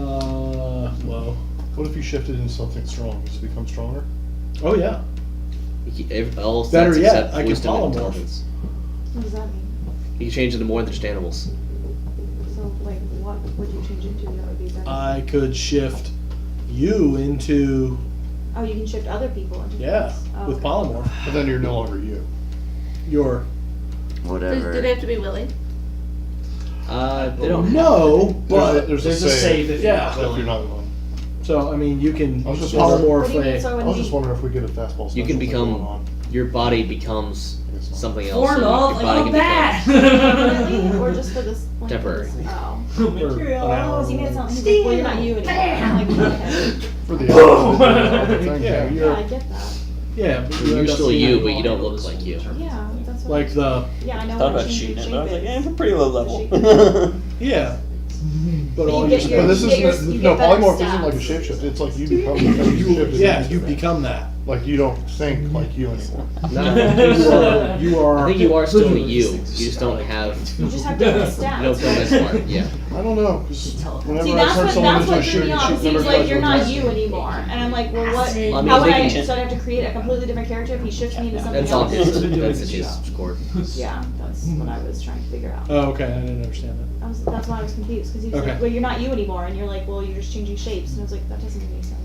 Whoa. What if you shifted into something strong? Does it become stronger? Oh, yeah. All Better stats yet, except I can wisdom and polymorph. intelligence. What does that mean? You can change into more than just animals. So, like, what would you change into that would be better? I could shift you into, Oh, you can shift other people into yeah, things. Oh, with okay. polymorph. But then you're no longer you. You're, Whatever. Do they have to be willing? They don't. no, but, There's There's a save if Yeah. you're not If you're willing. not willing. so, I mean, you can I was just polymorph What do you mean, a, so I when was he- just wondering if we get a fastball. You can special thing become- going on. Your body becomes I guess not. something else. For so love, your like body a can bat! Really? Or just for this? Like, Temporary. for this- Oh. for an hour. Oh, so you made it sound like, well, you're not you anymore. I'm like, okay. For the other thing, Yeah, yeah. you're, Yeah, I get that. yeah, but You're end up still being you, like- but you don't look like you. Yeah, that's what. Like the, Yeah, I know. Thought what about change shooting it, shape but I was like, is. yeah, we're pretty low level. yeah. But You all get your your- But this you get your- isn't, you no, get better polymorph isn't like a stats. shapeshift. It's like you become shapeshifted. yeah, you become that. Like you don't think like you anymore. No. You are. I think you are still you. You just don't have. You just have different You stats. don't feel right? as smart. Yeah. I don't know, because whenever See, I that's turn what someone that's into a what threw me shooting off. sheet, It seems never like tries you're to not address you it. anymore, and I'm like, well, what? I mean, How would they I? can- So I have to create a completely different character if he shifts me into something That's all. else. That's his score. Yeah, that's what I was trying to figure out. Oh, okay, I didn't understand that. That's why I was confused because he was Okay. like, well, you're not you anymore, and you're like, well, you're just changing shapes, and I was like, that doesn't make any sense.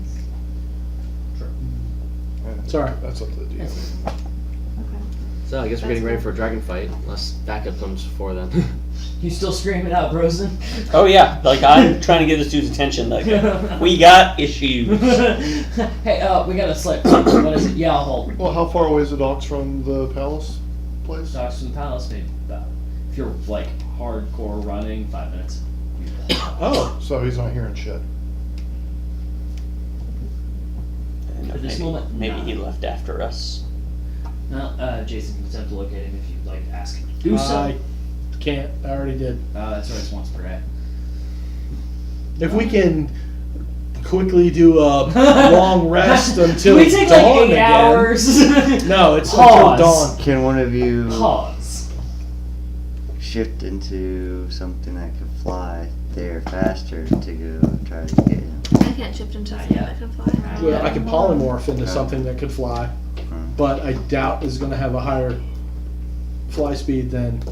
Yeah, Sorry. That's up to the DM. Okay. So I guess we're getting ready for a dragon fight, unless backup comes before then. You still screaming out, Brosen? Oh yeah, like I'm trying to get this dude's attention. Like we got issues. Hey, we got a slight. What is it? Yeah, I'll hold. Well, how far away is the docks from the palace place? Docks from the palace, maybe about. If you're like hardcore running, 5 minutes. Oh, So he's not hearing shit. At this maybe, moment, maybe no. he left after us. Well, Jason can attempt to locate him if you'd like to ask him to do so. I can't. I already did. That's right, it's once per day. If we can quickly do a long rest until we it's take dawn like 8 again. hours. No, it's Pause. until dawn. Can one of you Pause. shift into something that can fly there faster to go try to get him? I can't shift into Not something yet. that can fly. Well, I can polymorph into Okay. something that could fly, but I doubt is going to have a higher fly speed than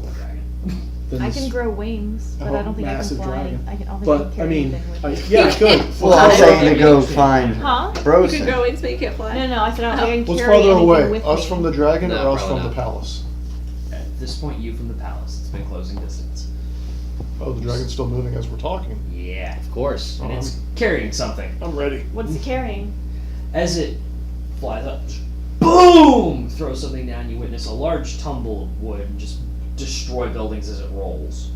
I this can grow wings, but I don't think I can massive fly. dragon. I don't think I But can I carry mean, anything with me. yeah, I could. Well, I'm saying to go find Huh? You can Brosen. grow wings, but you can't fly. No, I said I don't think I can What's carry farther anything away? with Us me. from the dragon No, or us probably from the not. palace? At this point, you from the palace. It's been closing distance. Oh, the dragon's still moving as we're talking. Yeah. Of course. And it's carrying something. I'm ready. What's it carrying? As it flies up, boom! Throws something down. You witness a large tumble of wood and just destroy buildings as it rolls.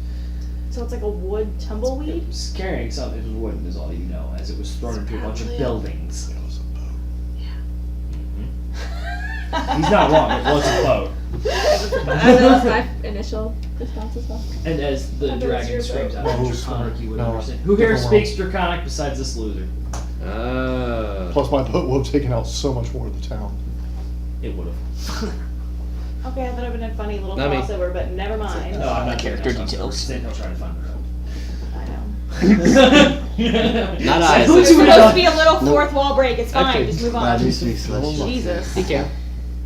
So it's like a wood It tumbleweed? was carrying something. It was wooden, is all you know, as it was thrown into a bunch of probably buildings. It was a boat. He's not wrong. It was a boat. That was my initial response as well. And as the I thought it was dragon your screams boat. out in Oh, Draconic, you would no, understand. Who here different speaks Draconic besides this loser? Plus, my boat would have taken out so much more of the town. It would have. Okay, I thought it would have been a funny little Not me. crossover, but never mind. No, I'm not Character character details. details. Then he'll try to find the I know. road. Not I, So it's who It's would have supposed to done- be a little fourth wall break. It's fine. Actually, Just move I on. do speak Celestial. Jesus. He can.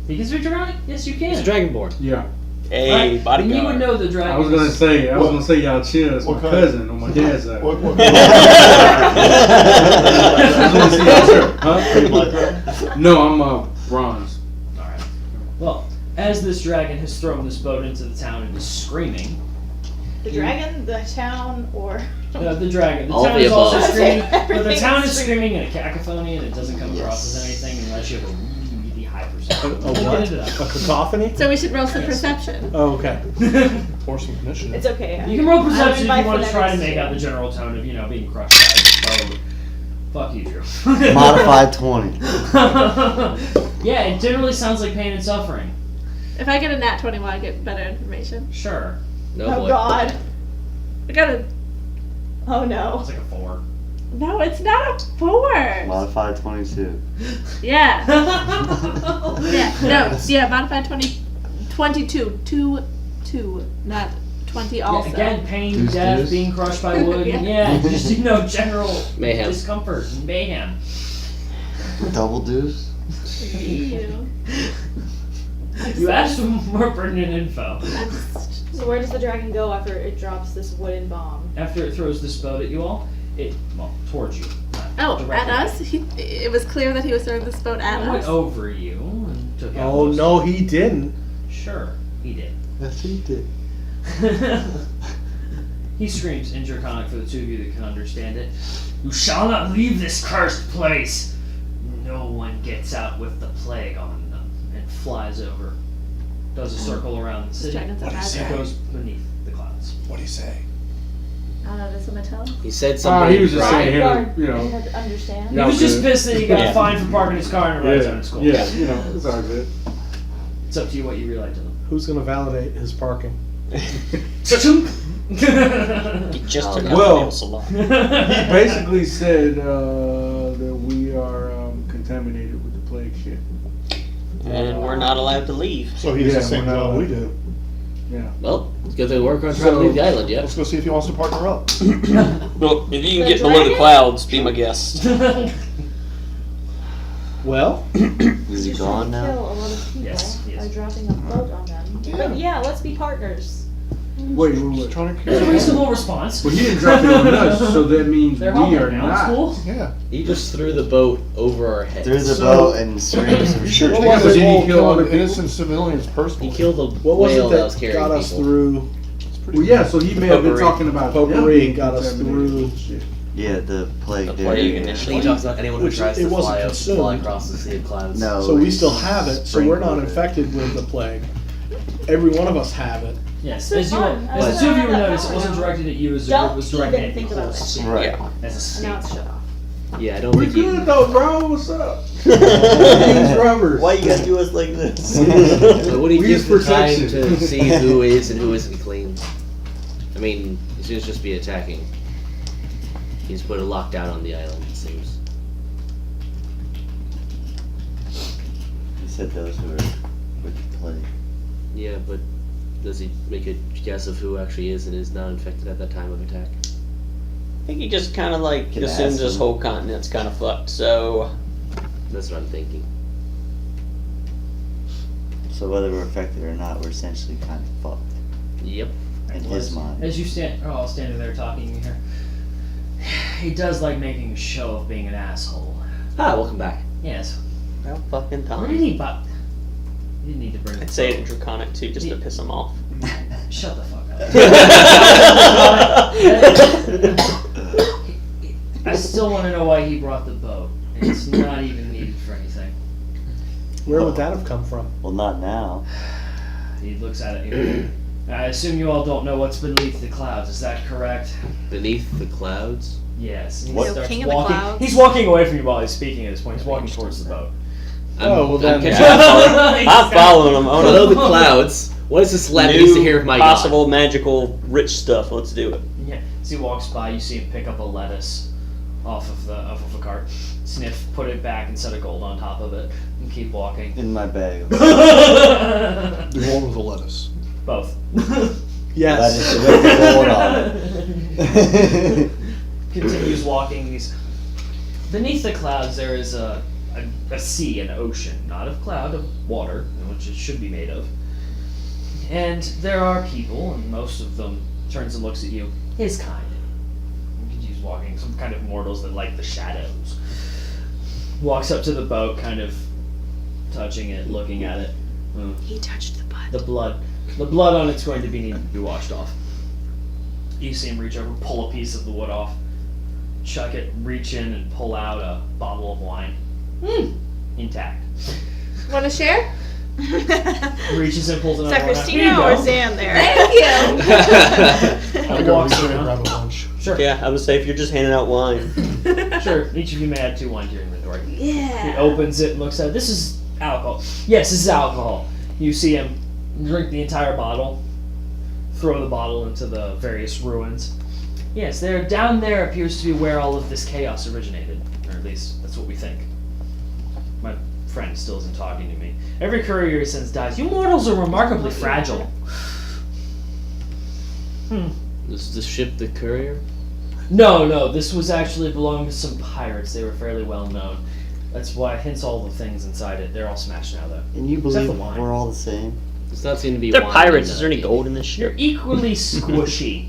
You can speak Draconic? Yes, you can. He's a dragonborn. Yeah. Hey, Right? bodyguard. And you would know the dragon. I was gonna say y'all chill. It's my What kind? cousin on my dad's side. What, what, I just wanna see y'all chill. Are you black Huh? dragon? No, I'm bronze. Alright. Well, as this dragon has thrown this boat into the town and is screaming, The dragon, the town, or the dragon. The All town the is also above. screaming, but the Everything town is is screaming in a cacophony and it doesn't come across as anything unless you have a really, really high percentage. A what? A cacophony? So we should roll some perception. Oh, okay. Or some initiative. it's okay. You can roll I'm perception if in you want to try to phonetics. make out the general tone of, being crushed by a boat. Fuck you, Drew. Modified 20. Yeah, it generally sounds like pain and suffering. If I get a nat 20, will I get better information? Sure. No Oh boy. God. I got a. Oh no. It's like a 4. No, it's not a 4. Modified 22. Yeah. Yeah. No. Yeah. Modified 20. 22. 2, not 20 also. Yeah, again, pain, Deuce, death, deuce. being crushed by wood. Yeah. Yeah, just, general Mayhem. discomfort and mayhem. Double deuce? Ew. You asked for more pertinent info. So where does the dragon go after it drops this wooden bomb? After it throws this boat at you all, towards you. Oh, Directly. at us? It was clear that he was throwing this boat at It went us. over you and took out Oh most no, of it. he didn't. Sure, he did. Yes, he did. He screams in Draconic for the two of you that can understand it. You shall not leave this cursed place! No one gets out with the plague on them. And flies over. Does a circle around the city. Dragons are What is magic. that? Goes beneath the clouds. What'd he say? I don't know, does someone tell? He said something. he was just right. saying here, Guard, you I know. had to understand. He Yeah, was just good. pissed that he got Yeah. fined for parking his car in a red zone at school. Yeah, it's all good. It's up to you what you relay to them. Who's gonna validate his parking? Cha-chunk! He just took out Well- the nail salon. He basically said that we are contaminated with the plague shit. And we're not allowed to leave. So he does Yeah, the same we're thing not that we allowed. do. Yeah. Well, let's go to work on trying to leave the island, yeah? Let's go see if he wants to partner up. Well, if you can The get below the dragon? clouds, be my guest. Well, Is he Just gone trying to now? kill a lot of people Yes, he is. by dropping a boat on them. But yeah, let's be partners. Wait. He's trying It's a to. reasonable response. Well, he didn't drop it on us, so that means They're we home are now. It's not. cool. Yeah. He just threw the boat over our heads. Through the So- boat and screamed some You shit. should What take was this it? Did he whole kill other killing people? innocent civilians He personally. killed the what was whale it that was that carrying got us people. through? It's pretty Well, yeah, so he may have been Potpourri. talking about Potpourri them being got us contaminated through- with shit. Yeah, the plague The did. plague Yeah. initially. He talks about anyone who Which tries it to wasn't fly consumed. across the sea of clouds. No. So we it's still have it. So we're not sprinkled. infected with the plague. Every one of us have it. Yes, So as you fun. I as the was two of you gonna were have that noticed, it power wasn't now. directed at you as a Don't group, it was directed even at think the about whole it. city Right. Yeah. as a And state. now it's shut off. Yeah, I don't We're think he. good though, bro. What's up? These rubbers. Why you gotta do us like this? I wouldn't We give use the time protection. to see who is and who isn't clean. I mean, he seems just be attacking. He's put a lockdown on the island, it seems. You said those who were with the plague. Yeah, but does he make a guess of who actually is and is not infected at that time of attack? I think he just kind of like Can assumes ask this him. whole continent's kind of fucked. So That's what I'm thinking. So whether we're affected or not, we're essentially kind of fucked Yep. in his mind. As you all standing there talking here, he does like making a show of being an asshole. Ah, welcome back. Yes. about fucking Where did time. he buy? You didn't need to bring. I'd say it in Draconic too, just to piss him off. Shut the fuck up. I still want to know why he brought the boat. And it's not even needed for anything. Where would that have come from? Well, not now. He looks at it. I assume you all don't know what's beneath the clouds. Is that correct? Beneath the clouds? Yes. And What? he starts King of the walking. clouds? He's walking away from you while he's speaking at this point. He's walking towards the boat. Oh, well then- I'm following him. I wanna Below the clouds. What is this lad needs to hear of my possible magical rich stuff. Let's do it. Yeah. As he walks by, you see him pick up a lettuce off of a cart, sniff, put it back, and set a gold on top of it, and keep walking. In my bag. The one with the lettuce. Both. Yes. That is the gold on it. Continues walking. These beneath the clouds, there is a sea, an ocean, not of cloud, of water, which it should be made of. And there are people, and most of them turns and looks at you. His kind. He's walking, some kind of mortals that like the shadows. Walks up to the boat, kind of touching it, looking at it. He touched the butt. The blood on it's going to be needed to be washed off. You see him reach over, pull a piece of the wood off, chuck it, reach in and pull out a bottle of wine. Intact. Want to share? Reaches in, pulls Is another that one out. Here you Christina or go. Zan there? Thank you. I'll go Walks reach in and around. grab a bunch. Sure. Yeah, I would say if you're just handing out wine. Sure. Each of you may add 2 wine to your inventory. He Yeah. opens it and looks at it. This is alcohol. Yes, this is alcohol. You see him drink the entire bottle, throw the bottle into the various ruins. Yes, down there appears to be where all of this chaos originated. Or at least, that's what we think. My friend still isn't talking to me. Every courier he sends dies. You mortals are remarkably fragile. Is the ship the courier? No, this was actually belonging to some pirates. They were fairly well known. That's why, hence all the things inside it. They're all smashed now, though. And you Except believe for wine. we're all the same? Does not seem to be They're wine pirates. in, Is there any D&D. gold in this They're ship? equally squishy.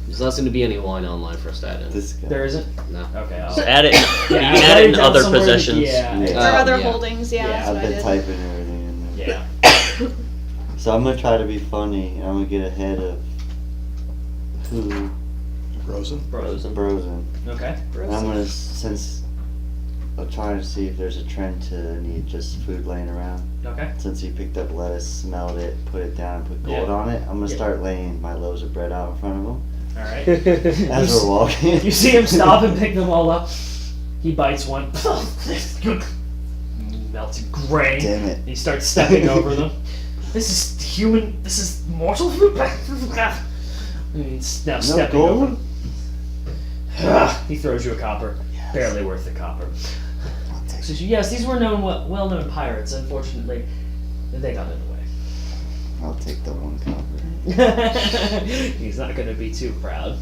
Does not seem to be any wine online for us to add in. This guy. There isn't? No. Okay, I'll... So add it. You Yeah, can I'll add write it in down other somewhere that- possessions. Yeah. Or Yeah. other Yeah. holdings, yeah, Yeah, that's I've what I been did. typing everything in there. Yeah. So I'm gonna try to be funny, and I'm gonna get ahead of who Frozen. Frozen. Brosen. Okay. And I'm gonna, since I'm trying to see if there's a trend to need just food laying around. Okay. Since he picked up lettuce, smelled it, put it down, and put gold Yeah. on it, I'm gonna Yeah. start laying my loaves of bread out in front of him Alright. as we're walking. You see him stop and pick them all up. He bites one. Melted grain. Damn it. He starts stepping over them. This is human. This is mortal food. And he's now No stepping over. gold? He throws you a copper. Barely worth the copper. I'll take Says, yes, these were well-known pirates. Unfortunately, they got in the way. I'll take the 1 copper. He's not going to be too proud.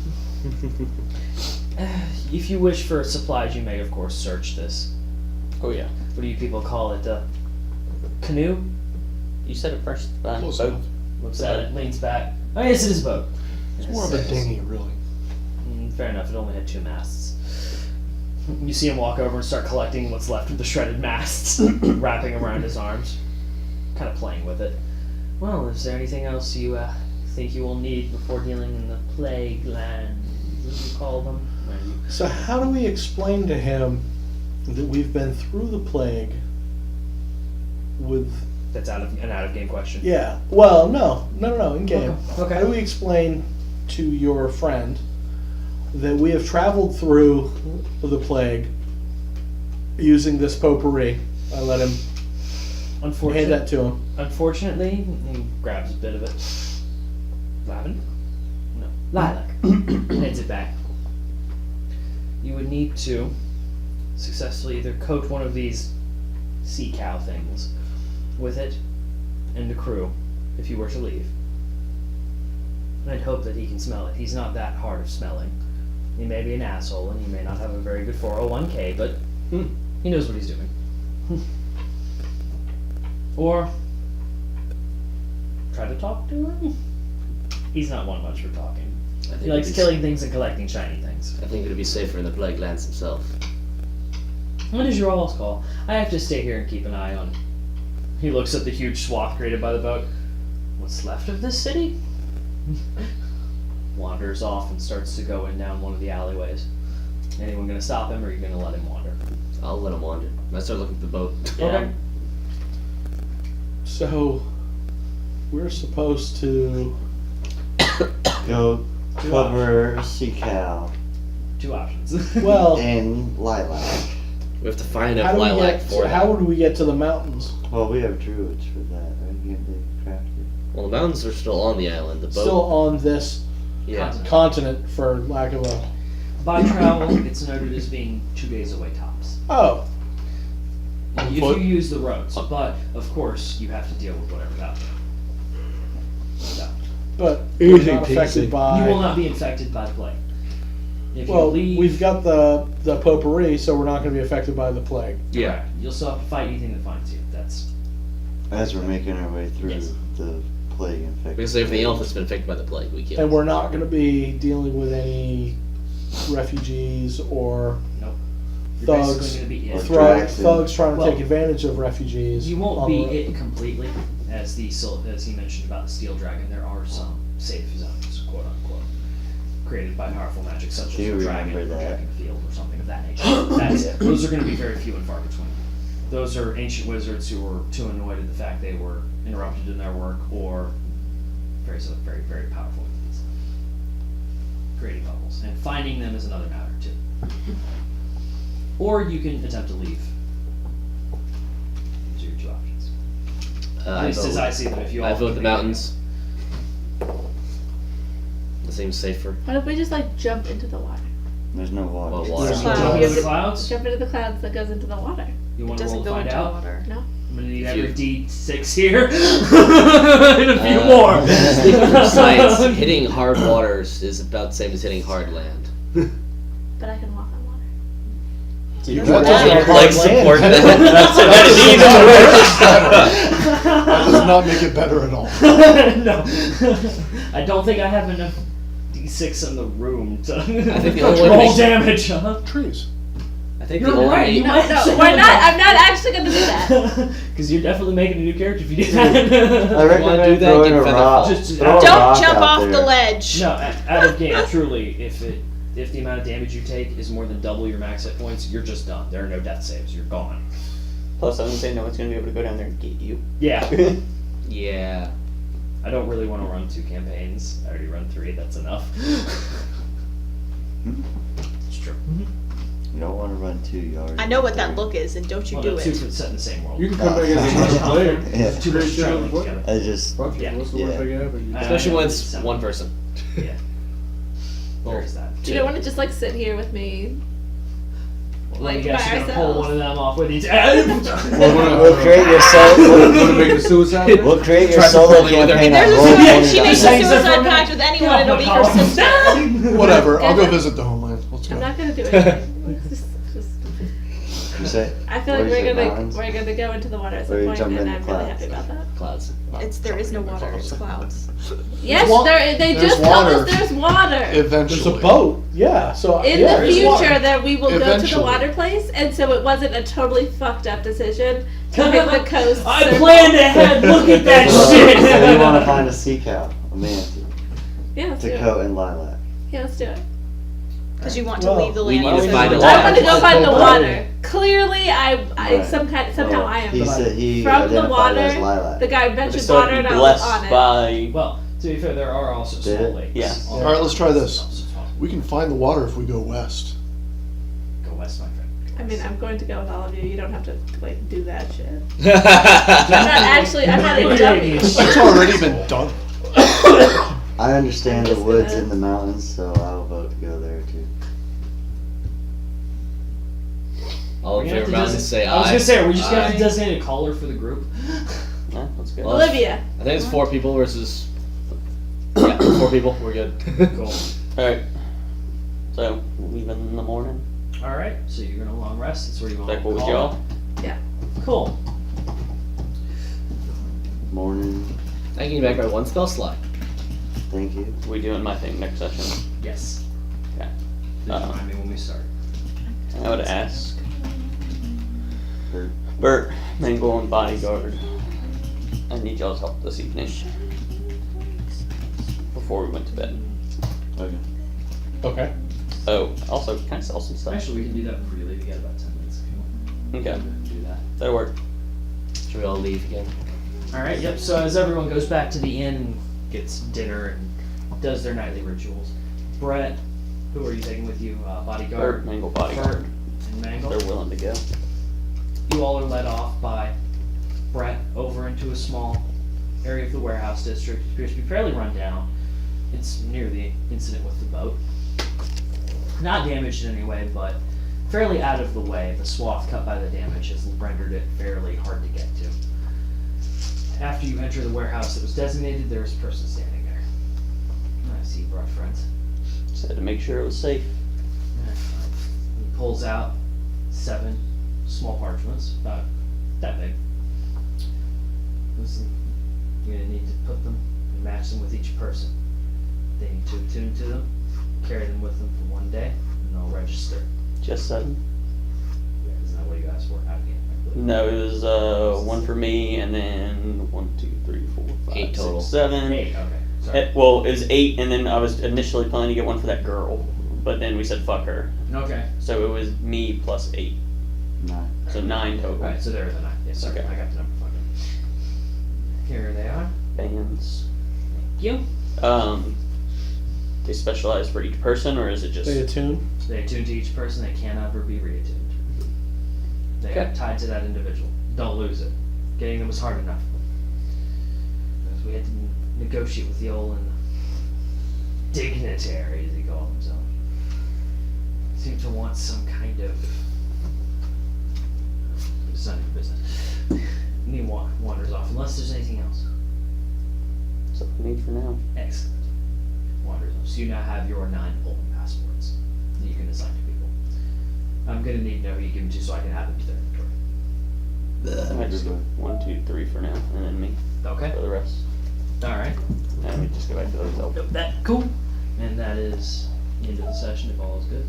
If you wish for supplies, you may, of course, search this. Oh yeah. What do you people call it? Canoe? You said it first. Close Boat. enough. Looks at it, leans back. Oh, yes, it is a boat. It's more of a dinghy, really. Fair enough, it only had 2 masts. You see him walk over and start collecting what's left of the shredded masts, wrapping around his arms, kind of playing with it. Well, is there anything else you think you will need before dealing in the plague lands, as you call them? Are you- So how do we explain to him that we've been through the plague with... That's an out-of-game question. Yeah, well, no, in game. Okay. How do we explain to your friend that we have traveled through the plague using this potpourri. I let him hand that to him. Unfortunately, he grabs a bit of it. Lavender? No. Lilac. Hands it back. You would need to successfully either coat one of these sea cow things with it and the crew if you were to leave. And I'd hope that he can smell it. He's not that hard of smelling. He may be an asshole and he may not have a very good 401k, but he knows what he's doing. Or try to talk to him. He's not one much for talking. He likes killing things and collecting shiny things. I think it'd be safer in the Plague Lands himself. What is your all's call? I have to stay here and keep an eye on. He looks at the huge swath created by the boat. What's left of this city? Wanders off and starts to go in down one of the alleyways. Anyone gonna stop him, or are you gonna let him wander? I'll let him wander. I start looking at the boat. Okay. So, we're supposed to Go cover sea cow Two options. well. in lilac. We have to find How enough do we lilac get? for How that. would we get to the mountains? Well, we have druids for that, right? Can't they craft it? Well, the mountains are still on the island. The boat. Still on this Yeah. continent, for lack of a. By travel, it's noted as being 2 days away tops. Oh, If you use the roads, but of course you have to deal with whatever's out there. So, but Easy we're not peasy. affected by. you will not be infected by the plague. If Well, you leave, we've got the potpourri, so we're not going to be affected by the plague. Yeah. correct. You'll still have to fight anything that finds you. That's As we're making our way through Yes. the plague infection. Because everything else that's been affected by the plague, we kill. And we're not going to be dealing with any refugees or nope. You're thugs. basically going to be Or it. drugs. Thugs trying to Well, take advantage of refugees. You won't on be the- it completely, as he mentioned about the steel dragon. There are some safe zones, quote unquote, created by powerful magic, such as Do you the dragon remember that? protecting the field or something of that nature. That's it. Those are going to be very few and far between. Those are ancient wizards who were too annoyed at the fact they were interrupted in their work, or very, very powerful entities. Creating bubbles and finding them is another matter too. Or you can attempt to leave. Those are your two options. At least as I see them, if you all I vote the can- mountains. That seems safer. What if we just like jump into the water? There's no water. Well, water. There's clouds. Jump You into the have to clouds? Jump into the clouds that goes into the water. You want to roll Doesn't to go find into out? water. No. I'm gonna need If every you- D6 here. And a few more. Speaking of science, hitting hard waters is about the same as hitting hard land. But I can walk on water. You That got doesn't that. Like support that. That does not make it better at all. No. I don't think I have enough D6 in the room to I think the only way to roll make- damage, huh? Trees. I think You're the only right. You No, might no, actually we're not. I'm not actually gonna do that. Because you're definitely making a new character if you do that. I If you wanna do recommend that, throwing get a feather rock. fall. Just- Throw a Don't rock Don't jump out off there. the ledge. No, out of game, truly, if the amount of damage you take is more than double your max hit points, you're just done. There are no death saves. You're gone. Plus, I was gonna say no one's gonna be able to go down there and get you. Yeah. Yeah. I don't really want to run 2 campaigns. I already run 3. That's enough. It's true. You don't want to run 2 yards. I know what that look is, and don't you Well, do the 2 it. can set in the same world. You can come back as another player. Yeah. 2 versus traveling together. I just Fuck it, Yeah. what's the Yeah. worst that can happen? You Especially when it's So- one person. Yeah. There is that. You don't want to just like sit here with me. Well, Like, you guys by are gonna pull ourselves. one of them off with each. we'll create your solo. Want to make a suicide? We'll create your Try to solo pull me with her. campaign. There's on a Roll20. suicide. She makes a Saying suicide something- pact with anyone. Get It'll off be my her column. sister. Whatever. I'll go visit the homeland. Let's go. I'm not gonna do anything. just, You say? I feel like What is we're it, gonna mountains? go into the water at Or some you point, jump and in I'm the really clouds. happy about that. Clouds. There is no water. It's clouds. Yes, wa- they there's just told water. us there's water. Eventually. There's a boat. Yeah. So In yeah, the there's future, water. that we will go to the Eventually. water place, and so it wasn't a totally fucked up decision to pick the coast. I circle. planned ahead. Look at that shit. So you want to find a sea cow, a manatee, Yeah, let's do to it. coat in lilac. Yeah, let's do it. Because you want to Well, leave the we land. need to so find you a don't- I lot. want to go find the Water. water. Clearly, Right. somehow I am. He said he From the identified as water, lilac. The guy mentioned So water, and I was blessed on it. by. Well, to be fair, there are also Did small it? lakes. Yeah. on All right, let's try this. the- We can find the water if we go west. Go west, my friend. I mean, I'm going to go with all of you. You don't have to like do that shit. I'm not actually. I'm not a dummy. It's already been done. I understand I'm the just woods gonna- and the mountains, so I'll vote to go there too. All in We have favor to mountains desi- say I was aye. gonna say, are we just gonna have Aye. to designate a caller for the group? Yeah, that's good. Well, Olivia. I think it's 4 people versus. Yeah, 4 people. We're good. Cool. Alright. So, leaving in the morning. All right, so you're gonna long rest. That's where you want Like to what was call y'all? it. Cool. Morning. I can get back by 1 spell slot. Thank you. We doing my thing next session. Yes. Okay. Just remind me when we start. I would ask Bert. Bert, Mangle, and Bodyguard. I need y'all's help this evening. Before we went to bed. Okay. Okay. Oh, also, can I sell some stuff? Actually, we can do that before you leave. You got about 10 minutes if you want. Okay, Do that. that'll work. Should we all leave again? All right. Yep. So as everyone goes back to the inn and gets dinner and does their nightly rituals, Brett, who are you taking with you? Bert, Bodyguard, Mangle, Bert, Bodyguard. and Mangle. They're willing to go. You all are led off by Brett over into a small area of the warehouse district. It appears to be fairly run down. It's near the incident with the boat. Not damaged in any way, but fairly out of the way. The swath cut by the damage has rendered it fairly hard to get to. After you enter the warehouse that was designated, there is a person standing there. I see you brought friends. Just had to make sure it was safe. He pulls out 7 small parchments, about that big. Listen, you're gonna need to put them and match them with each person. They need to attune to them, carry them with them for 1 day, and they'll register. Just 7? Yeah, isn't that what you asked for? Out again, I believe. No, it was 1 for me, and then 1, 2, 3, 4, 5, 8 6, total. 7. 8, okay. Sorry. Well, it was 8, and then I was initially planning to get 1 for that girl, but then we said fuck her. Okay. So it was me plus 8, 9. so 9 total. Alright, so there are the 9. Yes, sorry, Okay. I got the number fucking. Here they are. Bands. Thank you. They specialize for each person, or is it just? They attune. They attune to each person, they can't ever be reattuned. They Okay. are tied to that individual. Don't lose it. Getting them was hard enough. Because we had to negotiate with the old dignitary, as he called himself. Seemed to want some kind of. It's none of your business. And he wanders off, unless there's anything else. That's all I need for now. Excellent. Wanders off. So you now have your 9 Pullman passports that you can assign to people. I'm gonna need to know who you give them to so I can add them to their inventory. I just go 1, 2, 3 for now, and then me Okay. for the rest. Alright. And we just go back to the hotel. That cool. And that is the end of the session if all is good.